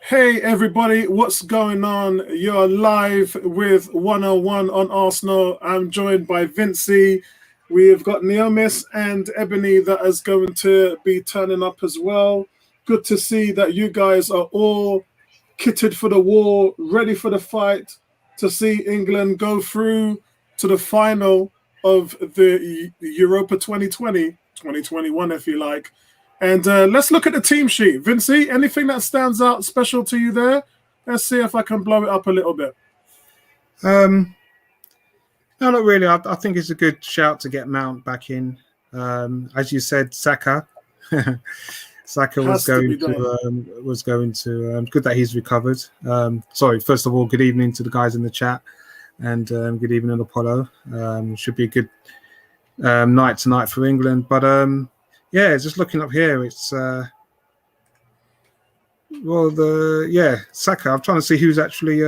Hey everybody, what's going on? You're live with 101 on Arsenal. I'm joined by Vincey. We've got Neomis and Ebony that is going to be turning up as well. Good to see that you guys are all kitted for the war, ready for the fight to see England go through to the final of the Europa 2020, 2021 if you like. And let's look at the team sheet. Vincey, anything that stands out special to you there? Let's see if I can blow it up a little bit. No, not really. I think it's a good shout to get Mount back in. As you said, Saka. Saka was going to. Good that he's recovered. Sorry, first of all, good evening to the guys in the chat, and good evening, Apollo. Should be a good night tonight for England. But yeah, just looking up here, it's Saka. I'm trying to see who's actually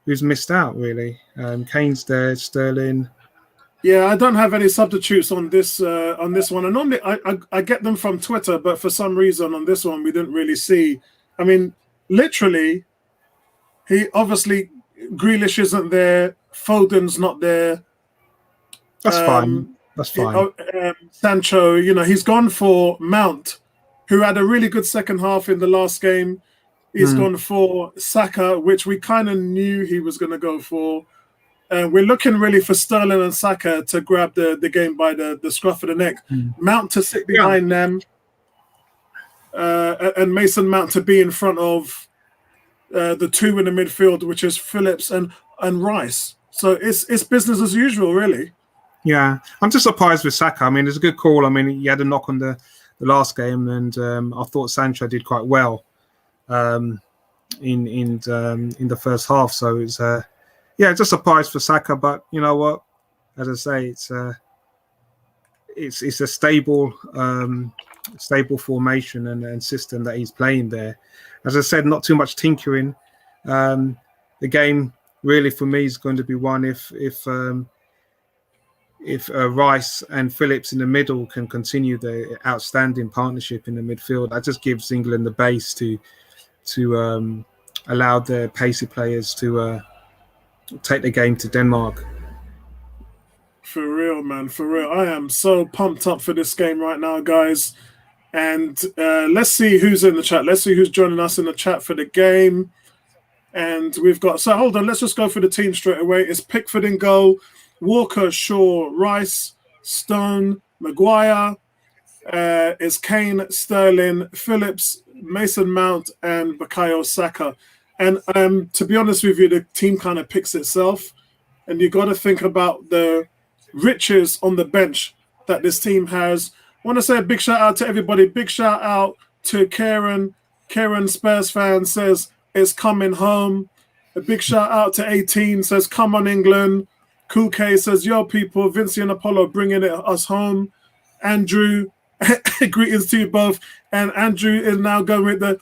who's missed out really. Kane's there, Sterling. Yeah, I don't have any substitutes on this one. And normally I get them from Twitter, but for some reason on this one we didn't really see. I mean, literally, Grealish isn't there, Foden's not there. That's fine. That's fine. Sancho, he's gone for Mount, who had a really good second half in the last game. He's gone for Saka, which we kind of knew he was going to go for. We're looking really for Sterling and Saka to grab the game by the scruff of the neck. Mount to sit behind them, and Mason Mount to be in front of the two in the midfield, which is Phillips and Rice. So it's business as usual, really. Yeah, I'm just surprised with Saka. I mean, it's a good call. I mean, he had a knock on the last game, and I thought Sancho did quite well in the first half. So it's just surprised for Saka. But you know what? As I say, it's a stable formation and system that he's playing there. As I said, not too much tinkering. The game really for me is going to be won if Rice and Phillips in the middle can continue the outstanding partnership in the midfield. That just gives England the base to allow their pacey players to take the game to Denmark. For real, man. For real. I am so pumped up for this game right now, guys. And let's see who's in the chat. Let's see who's joining us in the chat for the game. And we've got... So hold on. Let's just go for the team straight away. It's Pickford in goal. Walker, Shaw, Rice, Stone, Maguire. It's Kane, Sterling, Phillips, Mason Mount, and Bukayo Saka. And to be honest with you, the team kind of picks itself. And you got to think about the riches on the bench that this team has. I want to say a big shout out to everybody. Big shout out to Karen. Karen, Spurs fan, says it's coming home. A big shout out to 18, says come on England. Cool K says, yo, people, Vincey and Apollo bringing us home. Andrew, greetings to you both. And Andrew is now going with the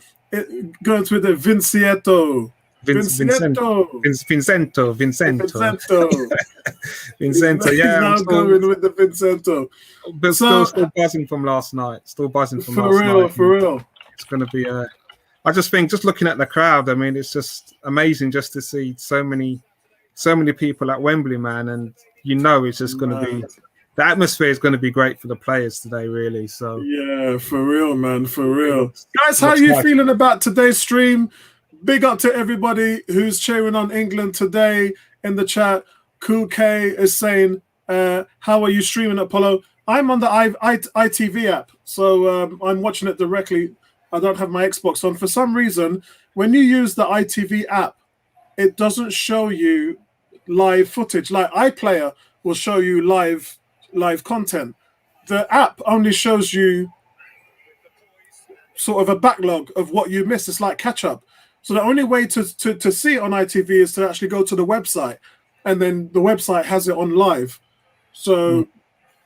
Vincietto. Vincento. He's now going with the Vincento. But still buzzing from last night. For real. It's going to be I just think, just looking at the crowd, I mean, it's just amazing just to see so many people at Wembley, man, and it's just going to be, the atmosphere is going to be great for the players today, really. So yeah, for real, man, for real. Guys, how are you feeling about today's stream? Big up to everybody who's cheering on England today in the chat. Cool K is saying, how are you streaming, Apollo? I'm on the ITV app, so I'm watching it directly. I don't have my Xbox on. For some reason, when you use the ITV app, it doesn't show you live footage. Like iPlayer will show you live content. The app only shows you sort of a backlog of what you missed. It's like catch up. So the only way to see it on ITV is to actually go to the website, and then the website has it on live. So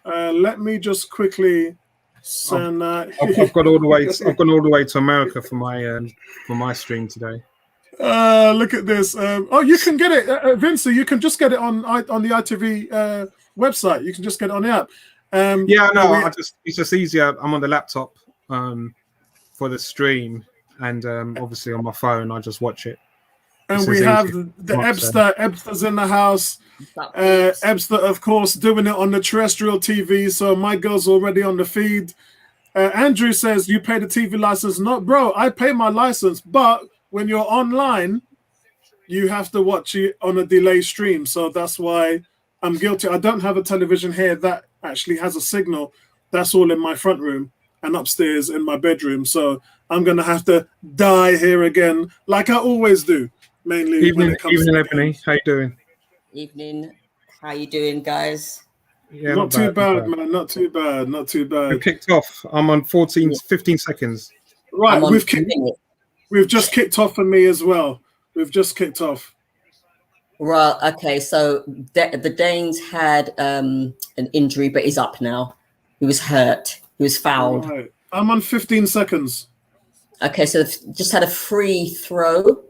let me just quickly send that. I've gone all the way to America for my stream today. Look at this. You can get it, Vincey. You can just get it on the ITV website. You can just get it on the app. It's just easier. I'm on the laptop for the stream, and obviously on my phone I just watch it. And we have the Ebster. Ebster's in the house. Ebster, of course, doing it on the terrestrial TV. So my girl's already on the feed. Andrew says, you pay the TV license. No, bro, I pay my license. But when you're online, you have to watch it on a delay stream. So that's why I'm guilty. I don't have a television here that actually has a signal. That's all in my front room and upstairs in my bedroom. So I'm going to have to die here again, like I always do, mainly evening, when it comes evening, to Ebony. How you doing? Evening. How you doing, guys? Yeah, not too bad, man. Not too bad. Not too bad. You kicked off. I'm on 15 seconds. Right, we've just kicked off for me as well. We've just kicked off. Right, okay. So the Danes had an injury, but he's up now. He was hurt. He was fouled. Right. I'm on 15 seconds. Okay, so just had a free throw.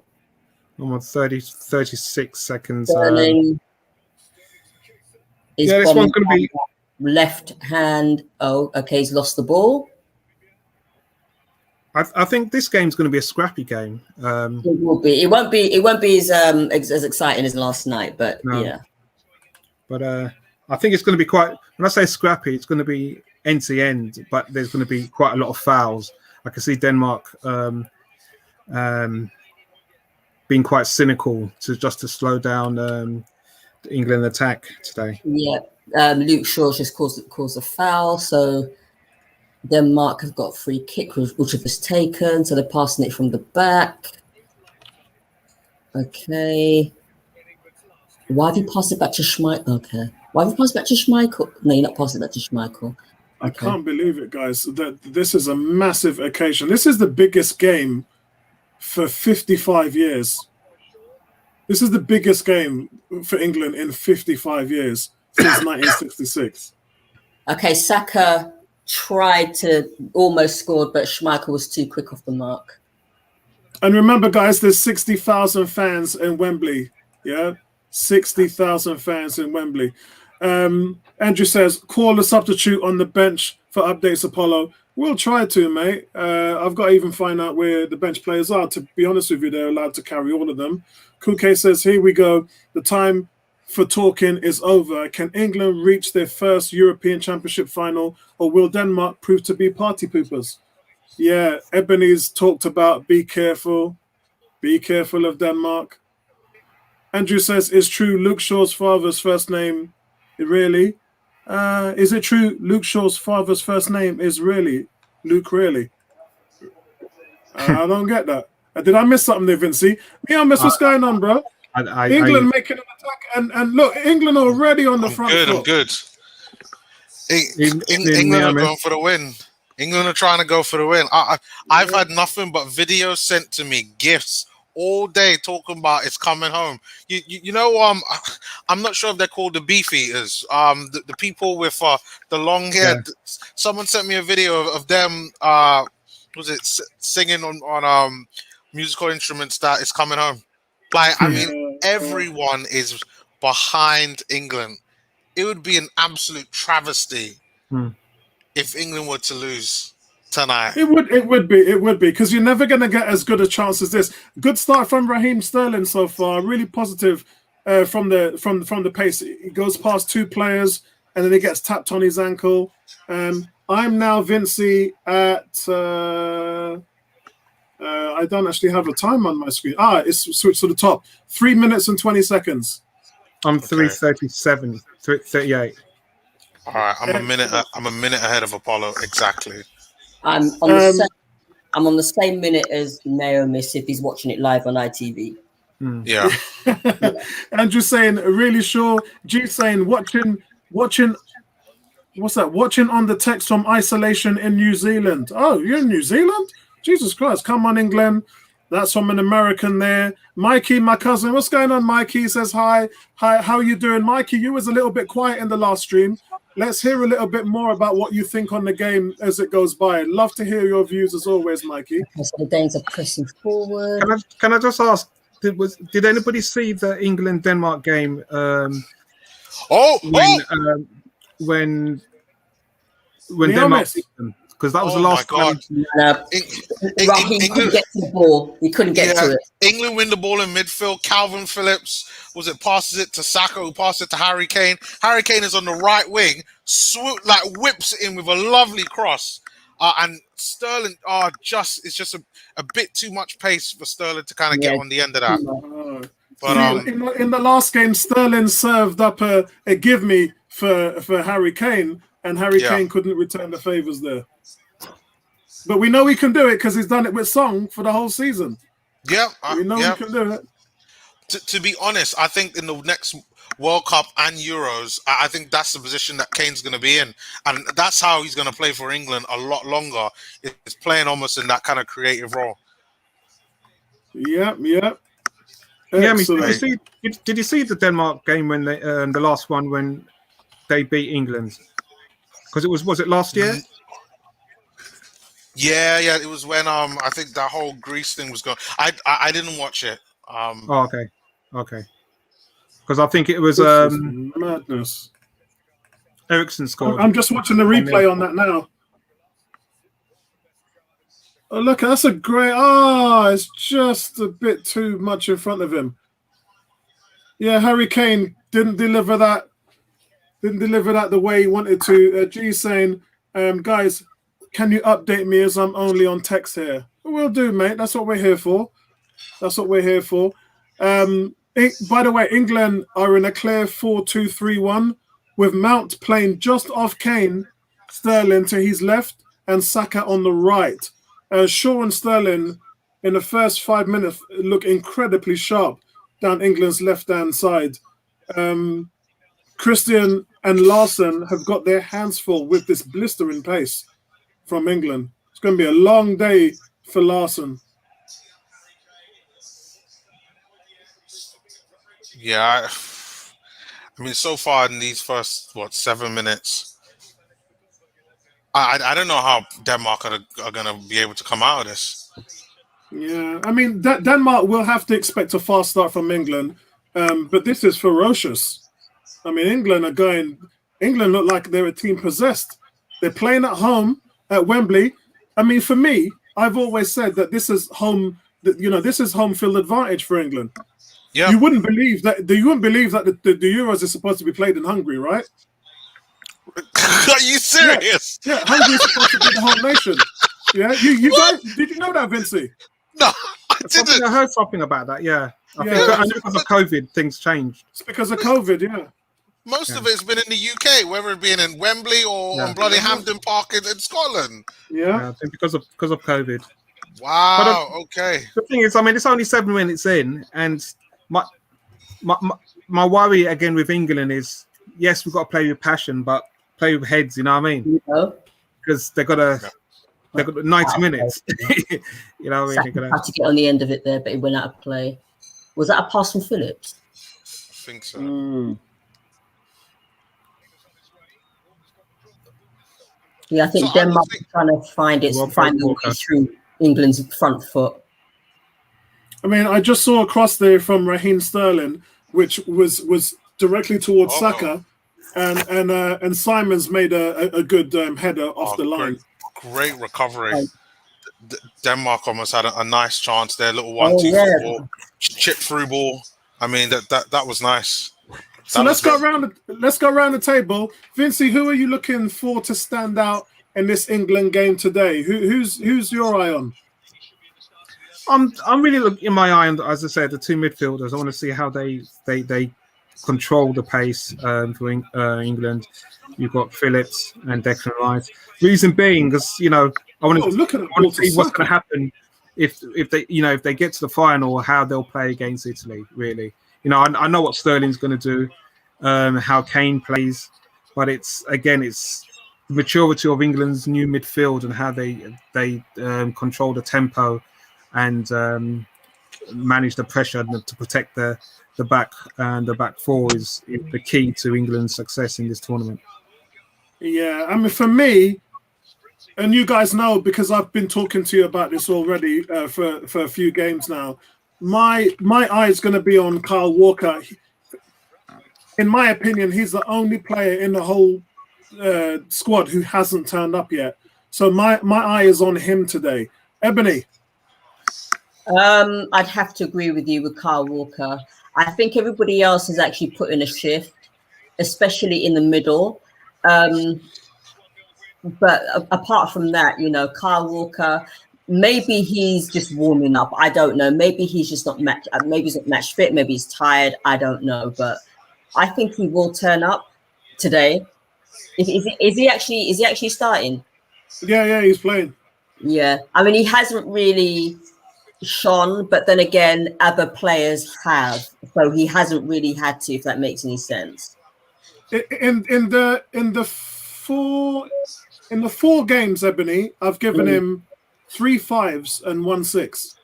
I'm on 36 seconds. Yeah, this one's going to be left hand. Oh, okay. He's lost the ball. I think this game's going to be a scrappy game. It will be. It won't be. It won't be as exciting as last night. But no. Yeah. But I think it's going to be quite. When I say scrappy, it's going to be end to end. But there's going to be quite a lot of fouls. I can see Denmark being quite cynical to slow down the England attack today. Yeah, Luke Shaw just caused a foul, so Denmark have got a free kick, which was taken, so they're passing it from the back. Okay. Why have you passed it back to Schmeichel? Okay. Why have you passed it back to Schmeichel? No, you're not passing it back to Schmeichel. Okay. I can't believe it, guys. This is a massive occasion. This is the biggest game for 55 years. This is the biggest game for England in 55 years since 1966. Okay, Saka tried to almost score, but Schmeichel was too quick off the mark. And remember, guys, there's 60,000 fans in Wembley. Yeah, 60,000 fans in Wembley. Andrew says, call the substitute on the bench for updates, Apollo. We'll try to, mate. I've got to even find out where the bench players are. To be honest with you, they're allowed to carry all of them. Kuke says, here we go. The time for talking is over. Can England reach their first European Championship final, or will Denmark prove to be party poopers? Yeah, Ebony's talked about be careful. Be careful of Denmark. Andrew says, is true Luke Shaw's father's first name really? Is it true Luke Shaw's father's first name is really Luke really? I don't get that. Did I miss something there, Vincey? Me, I miss what's going on, bro. England making an attack, and look, England already on the front foot. I'm good. England are going for the win. England are trying to go for the win. I've had nothing but videos sent to me, gifts all day talking about it's coming home. You know, I'm not sure if they're called the beef eaters. The people with the long hair. Yeah. Someone sent me a video of them. Was it singing on musical instruments that is coming home? Like, I mean, everyone is behind England. It would be an absolute travesty if England were to lose tonight. It would be, because you're never going to get as good a chance as this. Good start from Raheem Sterling so far. Really positive from the pace. He goes past two players and then he gets tapped on his ankle. I'm now, Vincey, at. I don't actually have a time on my screen. It's switched to the top. 3 minutes and 20 seconds. I'm 3:37, 3:38. All right, I'm a minute ahead of Apollo exactly. I'm on the same minute as Naomi if he's watching it live on ITV. Yeah. Andrew saying really sure. G saying watching. What's that? Watching on the text from isolation in New Zealand. Oh, you're in New Zealand? Jesus Christ! Come on, England. That's from an American there. Mikey, my cousin. What's going on, Mikey? He says hi. Hi, how you doing, Mikey? You was a little bit quiet in the last stream. Let's hear a little bit more about what you think on the game as it goes by. Love to hear your views as always, Mikey. So the Danes are pressing forward. Can I just ask? Did anybody see the England-Denmark game? When Denmark, because that was the Oh my last time. God. He couldn't get to the ball. He couldn't get to it. England win the ball in midfield. Calvin Phillips passes it to Saka, who passes it to Harry Kane. Harry Kane is on the right wing, whips it in with a lovely cross. And Sterling, it's just a bit too much pace for Sterling to kind of get on the end of that. But in the last game, Sterling served up a give me for Harry Kane, and Harry Kane couldn't return the favours there. But we know he can do it because he's done it with Song for the whole season. Yeah, we know he can do it. To be honest, I think in the next World Cup and Euros, I think that's the position that Kane's going to be in. And that's how he's going to play for England a lot longer. It's playing almost in that kind of creative role. Yeah. Yeah, I mean, did you see the Denmark game when they the last one when they beat England? Because was it last year? Yeah, it was when I think that whole Greece thing was going. I didn't watch it. Okay. Because I think it was madness. Ericsson scored. I'm just watching the replay on that now. Oh, look, that's a great. It's just a bit too much in front of him. Yeah, Harry Kane didn't deliver that the way he wanted to. G saying, guys, can you update me as I'm only on text here? We'll do, mate. That's what we're here for. By the way, England are in a clear 4-2-3-1 with Mount playing just off Kane, Sterling to his left, and Saka on the right. Shaw and Sterling in the first 5 minutes look incredibly sharp down England's left-hand side. Christian and Larson have got their hands full with this blistering pace from England. It's going to be a long day for Larson. Yeah, I mean, so far in these first 7 minutes, I don't know how Denmark are going to be able to come out of this. Yeah, I mean, Denmark will have to expect a fast start from England, but this is ferocious. I mean, England look like they're a team possessed. They're playing at home at Wembley. I mean, for me, I've always said that this is home field advantage for England. Yeah. You wouldn't believe that the Euros is supposed to be played in Hungary, right? Are you serious? Yeah, Hungary is supposed to be the whole nation. Yeah, you guys, did you know that, Vincey? No, I didn't. I heard something about that. Yeah, I think because of COVID, things changed. It's because of COVID, yeah. Most of it's been in the UK, whether it being in Wembley or on bloody Hampden Park in Scotland. Yeah, I think because of COVID. Wow. Okay. The thing is, I mean, it's only 7 minutes in, and my worry again with England is, yes, we've got to play with passion, but play with heads. You know what I mean? Because they've got 90 minutes. You know what I mean? Had to get on the end of it there, but it went out of play. Was that a pass from Phillips? I think so. Yeah, I think Denmark is trying to find the way through England's front foot. I mean, I just saw a cross there from Raheem Sterling, which was directly towards Saka, and Simons made a good header off the line. Great recovery. Denmark almost had a nice chance there, little 1-2 football, chip through ball. I mean, that was nice. Let's go around the table. Vincey, who are you looking for to stand out in this England game today? Who's your eye on? I'm really looking in my eye on, as I said, the two midfielders. I want to see how they control the pace for England. You've got Phillips and Declan Rice. Reason being, because I want to see what's going to happen if they get to the final, how they'll play against Italy. Really, I know what Sterling's going to do, how Kane plays, but it's the maturity of England's new midfield and how they control the tempo and manage the pressure to protect the back, and the back four is the key to England's success in this tournament. Yeah, I mean, for me, and you guys know because I've been talking to you about this already for a few games now, my eye is going to be on Kyle Walker. In my opinion, he's the only player in the whole squad who hasn't turned up yet. So my eye is on him today. Ebony. I'd have to agree with you with Kyle Walker. I think everybody else has actually put in a shift, especially in the middle. But apart from that, Kyle Walker, maybe he's just warming up. I don't know. Maybe he's just not match. Maybe he's not match fit. Maybe he's tired. I don't know. But I think he will turn up today. Is he actually starting? Yeah, he's playing. Yeah, I mean, he hasn't really shone, but then again, other players have, so he hasn't really had to. If that makes any sense. In the four games, Ebony, I've given him 3 5s and 1 6.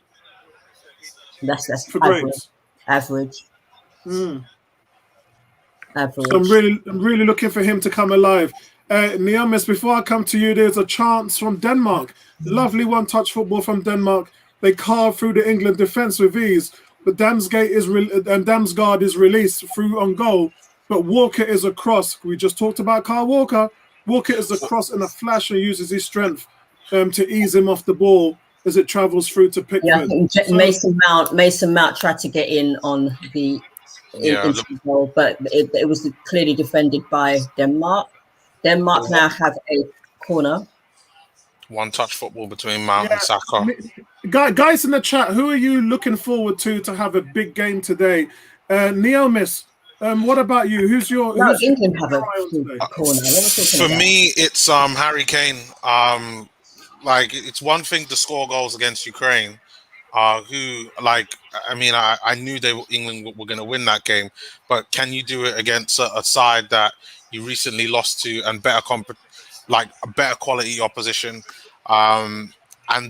That's for grades. Average. Average. So I'm really looking for him to come alive. Niamis, before I come to you, there's a chance from Denmark. Lovely one-touch football from Denmark. They carve through the England defence with ease. But Damsgaard is released through on goal. But Walker is a cross. We just talked about Kyle Walker. Walker is a cross in a flash and uses his strength to ease him off the ball as it travels through to Pickford. Yeah, I think Mason Mount tried to get in on the goal, but it was clearly defended by Denmark. Denmark now have a corner. One-touch football between Mount and Saka. Guys in the chat, who are you looking forward to have a big game today? Neomis, what about you? Who's England have a corner? For me, it's Harry Kane. It's one thing to score goals against Ukraine. I knew England were going to win that game, but can you do it against a side that you recently lost to and a better quality opposition? And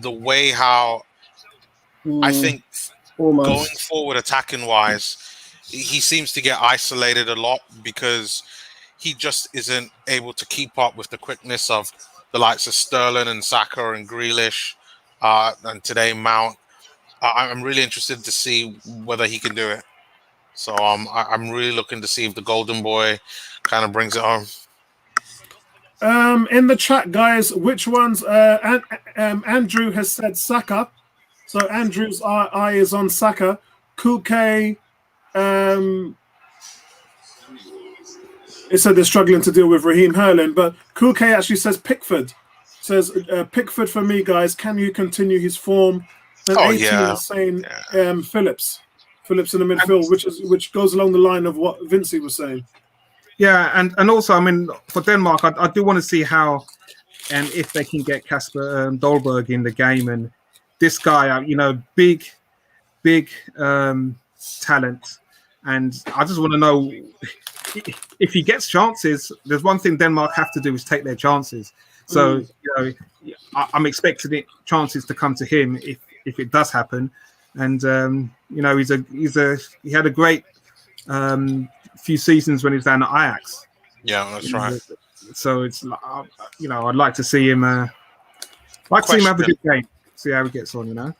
the way how I think going forward attacking wise, he seems to get isolated a lot because he just isn't able to keep up with the quickness of the likes of Sterling and Saka and Grealish, and today Mount. I'm really interested to see whether he can do it. So I'm really looking to see if the Golden Boy kind of brings it home. In the chat, guys, which ones? Andrew has said Saka. So Andrew's eye is on Saka. Kuke, it said they're struggling to deal with Raheem Hurling, but Kuke actually says Pickford. Says Pickford for me, guys. Can you continue his form? And 18 is saying Phillips in the midfield, which goes along the line of what Vincey was saying. Yeah, and also, I mean, for Denmark, I do want to see how and if they can get Kasper Dolberg in the game. And this guy, big talent. And I just want to know if he gets chances. There's one thing Denmark have to do is take their chances. So, I'm expecting chances to come to him if it does happen. And, he had a great few seasons when he was down at Ajax. Yeah, that's right. So it's I'd like to see him. Have a good game. See how he gets on.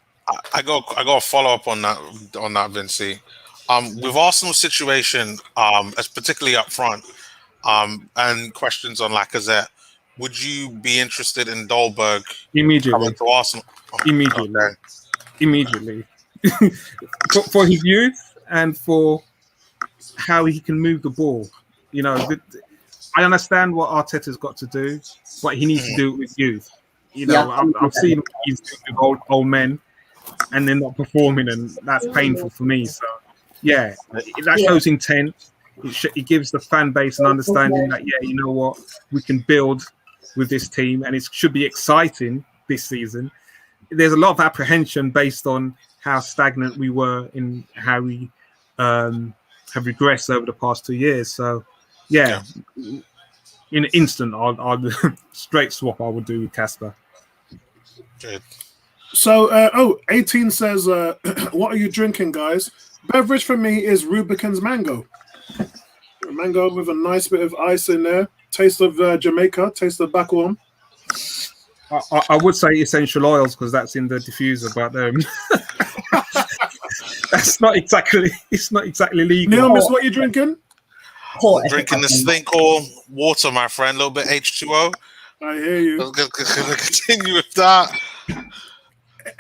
I got a follow up on that, Vincey. With Arsenal's situation, as particularly up front, and questions on Lacazette, would you be interested in Dolberg immediately coming to Arsenal? Immediately, for his youth and for how he can move the ball. I understand what Arteta's got to do, but he needs to do it with youth. I've seen he's with old men, and they're not performing, and that's painful for me. So, that shows intent. It gives the fan base an understanding that we can build with this team, and it should be exciting this season. There's a lot of apprehension based on how stagnant we were in how we have regressed over the past 2 years. So, in an instant, I'll straight swap. I would do with Kasper. Good. So, 18 says, "What are you drinking, guys?" Beverage for me is Rubicon's mango. Mango with a nice bit of ice in there. Taste of Jamaica. Taste of Backwarm. I would say essential oils because that's in the diffuser, but that's not exactly. It's not exactly legal. Neil, miss what you drinking? Drinking this thing called water, my friend. A little bit H2O. I hear you. I'm going to continue with that.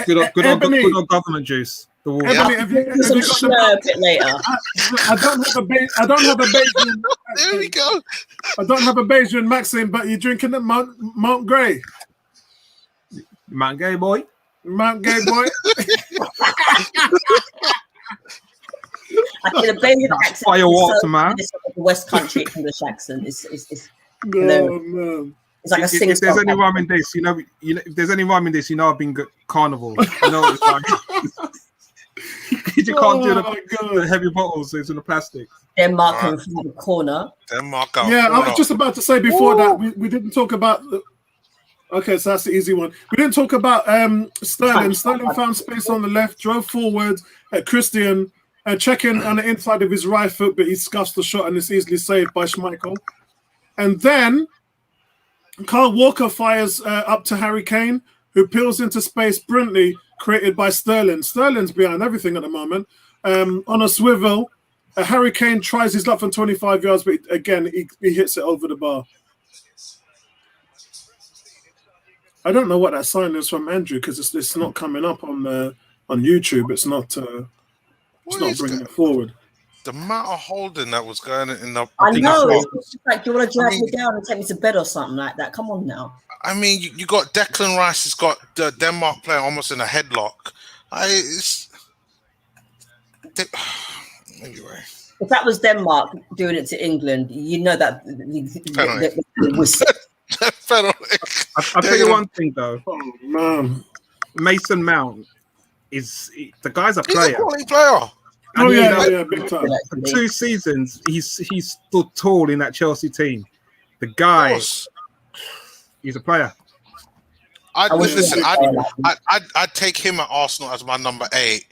Good Ebony. old government juice. The water. Ebony, have you Some got slur a bit later. I don't have a Bayesian. There we go. I don't have a Bayesian Maxim, but you're drinking the Mount Grey. Mount Gay boy. Mount Gay boy. I think the Bayesian accent Fire is water, so man. the West Country English accent is No, man. it's like a sing If there's any rhyme in this, you know, if there's any rhyme in this, you know, I've been good carnival. You know, it's like you can't do the heavy bottles. It's in the plastic. Denmark in the corner. Denmark out. Yeah, I was just about to say before that we didn't talk about. Okay, so that's the easy one. We didn't talk about Sterling. Sterling found space on the left, drove forward at Christian, checking on the inside of his right foot, but he scuffs the shot and it's easily saved by Schmeichel. And then Kyle Walker fires up to Harry Kane, who peels into space brilliantly, created by Sterling. Sterling's behind everything at the moment. On a swivel, Harry Kane tries his luck from 25 yards, but again, he hits it over the bar. I don't know what that sign is from Andrew because it's not coming up on YouTube. It's not bringing it forward. The amount of holding that was going in the. I know. It's like you want to drag me down and take me to bed or something like that. Come on now. I mean, you got Declan Rice has got the Denmark player almost in a headlock. Anyway. If that was Denmark doing it to England, you know that was. I'll tell you one thing though. Oh man, Mason Mount the guy's a player. He's a quality player. Oh yeah, big time. For 2 seasons, he's stood tall in that Chelsea team. The guy, he's a player. I'd take him at Arsenal as my number 8,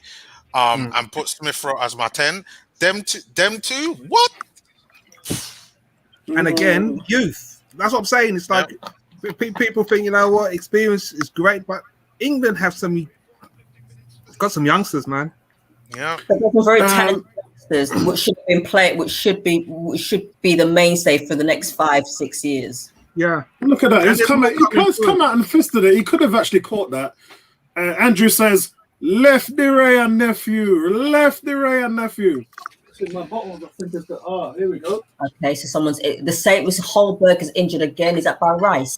and put Smith Rowe as my 10. Them two, what? And again, youth. That's what I'm saying. It's like people think, you know what, experience is great, but England have got some youngsters, man. Yeah, they're very talented youngsters, which should have been played, which should be the mainstay for the next 5-6 years. Yeah, look at that. He's come out and fisted it. He could have actually caught that. Andrew says, "Left the Ray and nephew, left the Ray and nephew." In my bottles, I think it's here we go. Okay, so someone's the same. Was Holberg is injured again? Is that by Rice?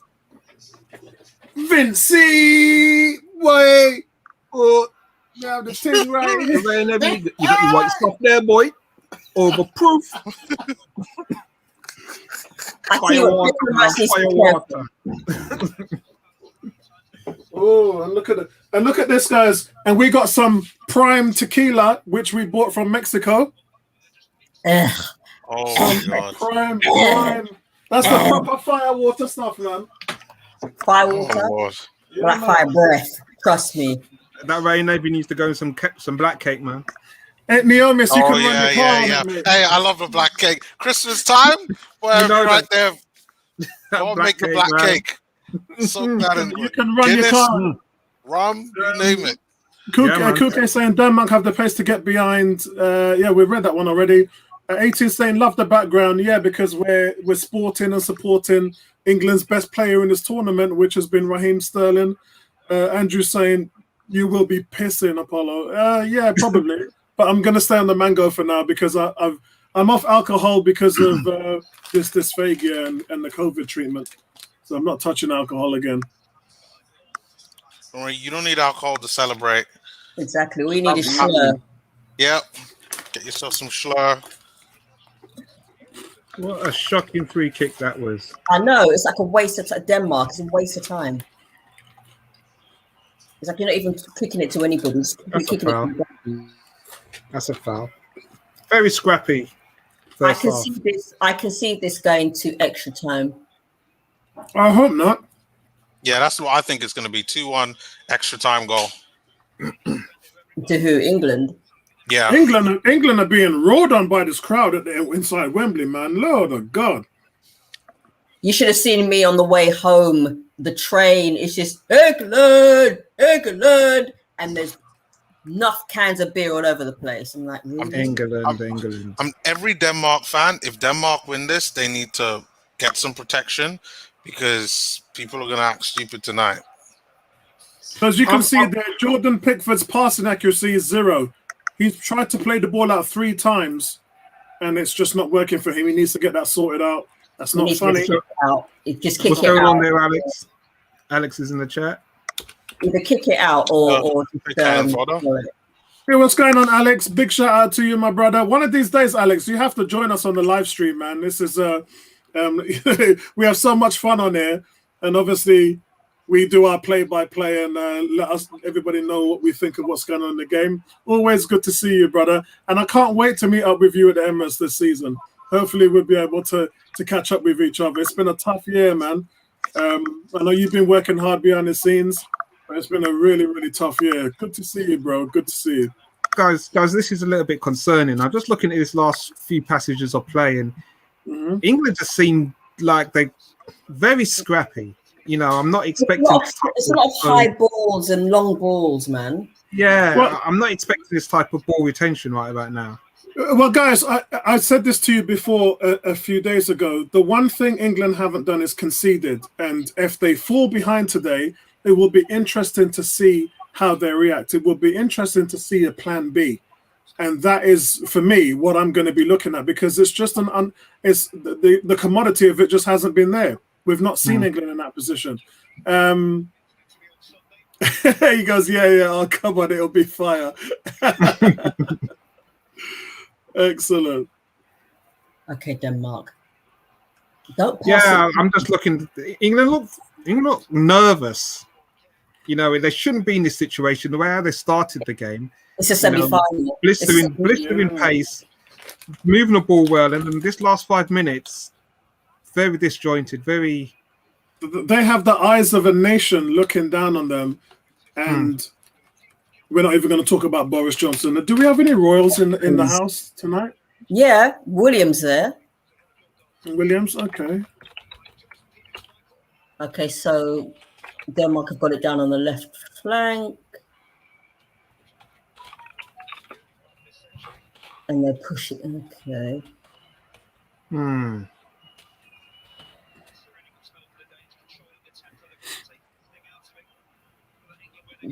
Vincey, wait, now the thing right. You got your white stuff there, boy. Overproof. Fire water. Oh, and look at this, guys. And we got some prime tequila, which we bought from Mexico. Ugh. Oh my god. Prime. That's the proper fire water stuff, man. Fire water. Like fire breath. Trust me. That Ray Navy needs to go in some black cake, man. Hey, Neomis, you can run your car. Yeah. Hey, I love the black cake. Christmas time, right there. I'll make a black cake. So glad you can run your car. Rum, you name it. Kuke saying Denmark have the pace to get behind. We've read that one already. 18 saying love the background. Yeah, because we're sporting and supporting England's best player in this tournament, which has been Raheem Sterling. Andrew saying you will be pissing, Apollo. Yeah, probably. But I'm going to stay on the mango for now because I'm off alcohol because of this dysphagia and the COVID treatment. So I'm not touching alcohol again. Don't worry, you don't need alcohol to celebrate. Exactly. We need a slur. Yep. Get yourself some slur. What a shocking free kick that was. I know. It's like a waste of time. Denmark. It's a waste of time. It's like you're not even kicking it to anybody. That's a foul. Very scrappy. I can see this going to extra time. I hope not. Yeah, that's what I think it's going to be. 2-1 extra time goal. To who? England? Yeah. England are being roared on by this crowd inside Wembley, man. Lord of God. You should have seen me on the way home. The train is just England, and there's enough cans of beer all over the place. I'm like, really? England. I'm every Denmark fan. If Denmark win this, they need to get some protection because people are going to act stupid tonight. So as you can see there, Jordan Pickford's passing accuracy is 0. He's tried to play the ball out 3 times, and it's just not working for him. He needs to get that sorted out. That's not funny. Just kick What's going on there, Alex? Alex is in the chat. Either kick it out or just, Hey, what's going on, Alex? Big shout out to you, my brother. One of these days, Alex, you have to join us on the live stream, man. This is we have so much fun on here, and obviously we do our play-by-play and let everybody know what we think of what's going on in the game. Always good to see you, brother. And I can't wait to meet up with you at the Emirates this season. Hopefully we'll be able to catch up with each other. It's been a tough year, man. I know you've been working hard behind the scenes, but it's been a really, really tough year. Good to see you, bro. Good to see you. Guys, this is a little bit concerning. I'm just looking at this last few passages of play, and England just seemed like they're very scrappy. You know, I'm not expecting... It's a lot of high balls and long balls, man. Yeah, well, I'm not expecting this type of ball retention right about now. Well, guys, I said this to you before a few days ago. The one thing England haven't done is conceded. And if they fall behind today, it will be interesting to see how they react. It will be interesting to see a plan B. And that is, for me, what I'm going to be looking at, because it's just it's the commodity of it just hasn't been there. We've not seen England in that position. He goes, yeah, oh, come on, it'll be fire. Excellent. Okay, Denmark. Don't pass it. I'm just looking. England look nervous. You know, they shouldn't be in this situation. The way how they started the game. It's a semi-final. Blistering pace, moving the ball well, and then this last 5 minutes, very disjointed, very... They have the eyes of a nation looking down on them, and we're not even going to talk about Boris Johnson. Do we have any royals in the house tonight? Yeah, William's there. Williams, okay. Okay, so Denmark have got it down on the left flank. And they're pushing, okay.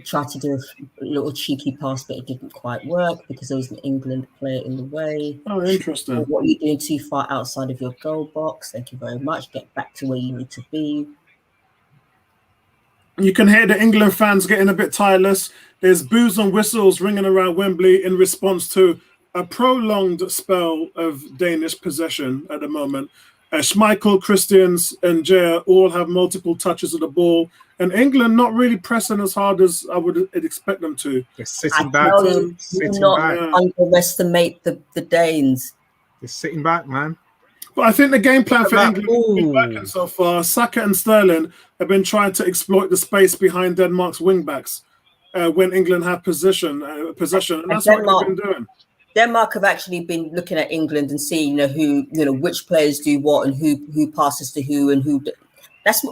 Tried to do a little cheeky pass, but it didn't quite work because there was an England player in the way. Oh, interesting. What are you doing too far outside of your goal box? Thank you very much. Get back to where you need to be. You can hear the England fans getting a bit tireless. There's boos and whistles ringing around Wembley in response to a prolonged spell of Danish possession at the moment. Schmeichel, Christians, and Jaya all have multiple touches of the ball, and England not really pressing as hard as I would expect them to. They're sitting back. Do not underestimate the Danes. They're sitting back, man. But I think the game plan for England has been working so far. Saka and Sterling have been trying to exploit the space behind Denmark's wing-backs when England have possession, and that's what they've been doing. Denmark have actually been looking at England and seeing, which players do what and who passes to who and who. That's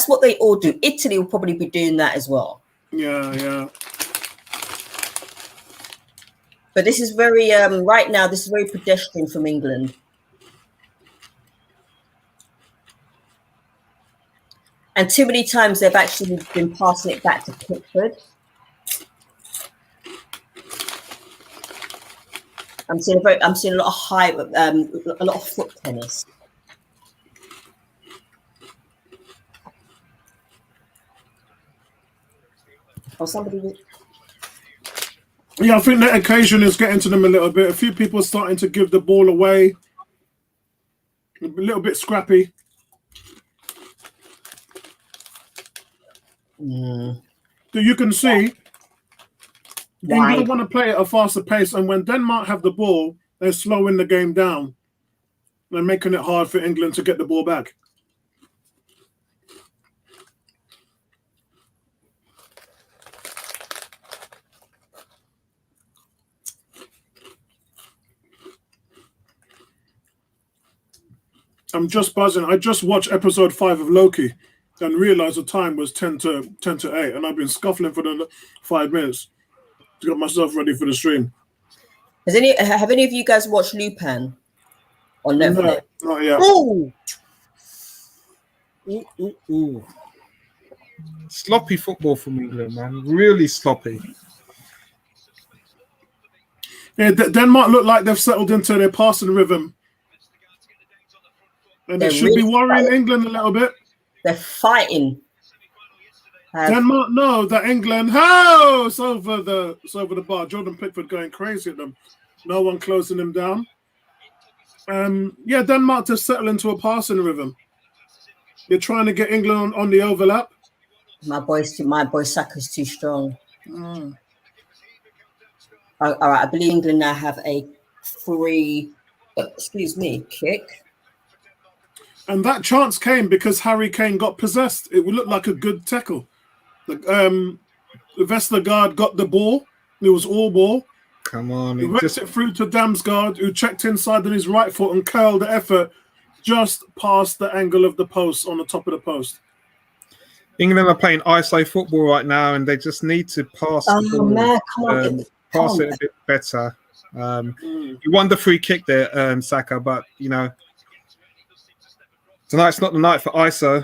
what they all do. Italy will probably be doing that as well. Yeah. But this is very right now. This is very pedestrian from England. And too many times they've actually been passing it back to Pickford. I'm seeing a lot of a lot of foot tennis. Or somebody. Yeah, I think that occasion is getting to them a little bit. A few people are starting to give the ball away. A little bit scrappy. So you can see England want to play at a faster pace, and when Denmark have the ball, they're slowing the game down. They're making it hard for England to get the ball back. I'm just buzzing. I just watched episode 5 of Loki and realized the time was 10 to 8, and I've been scuffling for the 5 minutes to get myself ready for the stream. Have any of you guys watched Lupin on Netflix? No, not yet. Oh, Ooh. Sloppy football from England, man. Really sloppy. Yeah, Denmark look like they've settled into their passing rhythm. And they should be worrying England a little bit. They're fighting. Denmark, no, that England, oh, it's over the bar. Jordan Pickford going crazy at them. No one closing them down. Yeah, Denmark to settle into a passing rhythm. They're trying to get England on the overlap. My boy Saka's too strong. All right, I believe England now have a free, kick. And that chance came because Harry Kane got possessed. It would look like a good tackle. Vestergaard got the ball. It was all ball. Come on. He ripped it through to Damsgaard, who checked inside on his right foot and curled the effort just past the angle of the post, on the top of the post. England are playing ISO football right now, and they just need to pass the ball. Man, come on. Pass it a bit better. You won the free kick there, Saka, but, tonight's not the night for ISO.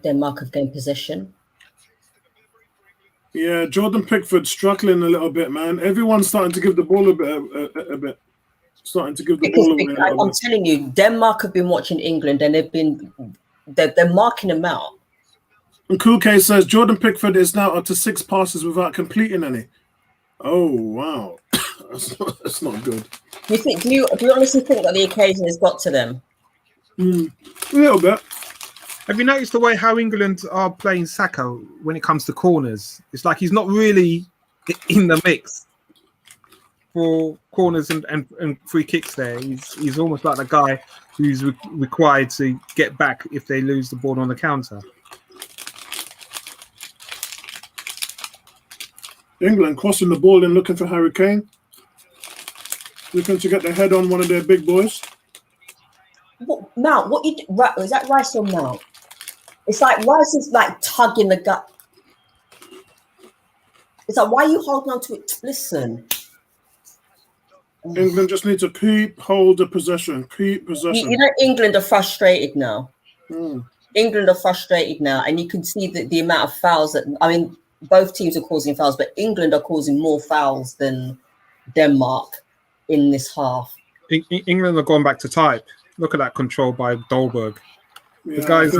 Denmark have gained possession. Yeah, Jordan Pickford struggling a little bit, man. Everyone's starting to give the ball a bit. Starting to give the ball away. I'm telling you, Denmark have been watching England, and they're marking them out. And Kuke says Jordan Pickford is now up to 6 passes without completing any. Oh wow, that's not good. Do you honestly think that the occasion has got to them? A little bit. Have you noticed the way how England are playing Saka when it comes to corners? It's like he's not really in the mix for corners and free kicks there. He's almost like the guy who's required to get back if they lose the ball on the counter. England crossing the ball and looking for Harry Kane. Looking to get their head on one of their big boys. Mount, is that Rice or Mount? It's like Rice is like tugging the gut. It's like, why are you holding on to it? Listen. England just need to hold the possession. Keep possession. You know, England are frustrated now. England are frustrated now, and you can see the amount of fouls both teams are causing fouls, but England are causing more fouls than Denmark in this half. England are going back to type. Look at that control by Dolberg. Yeah, the guys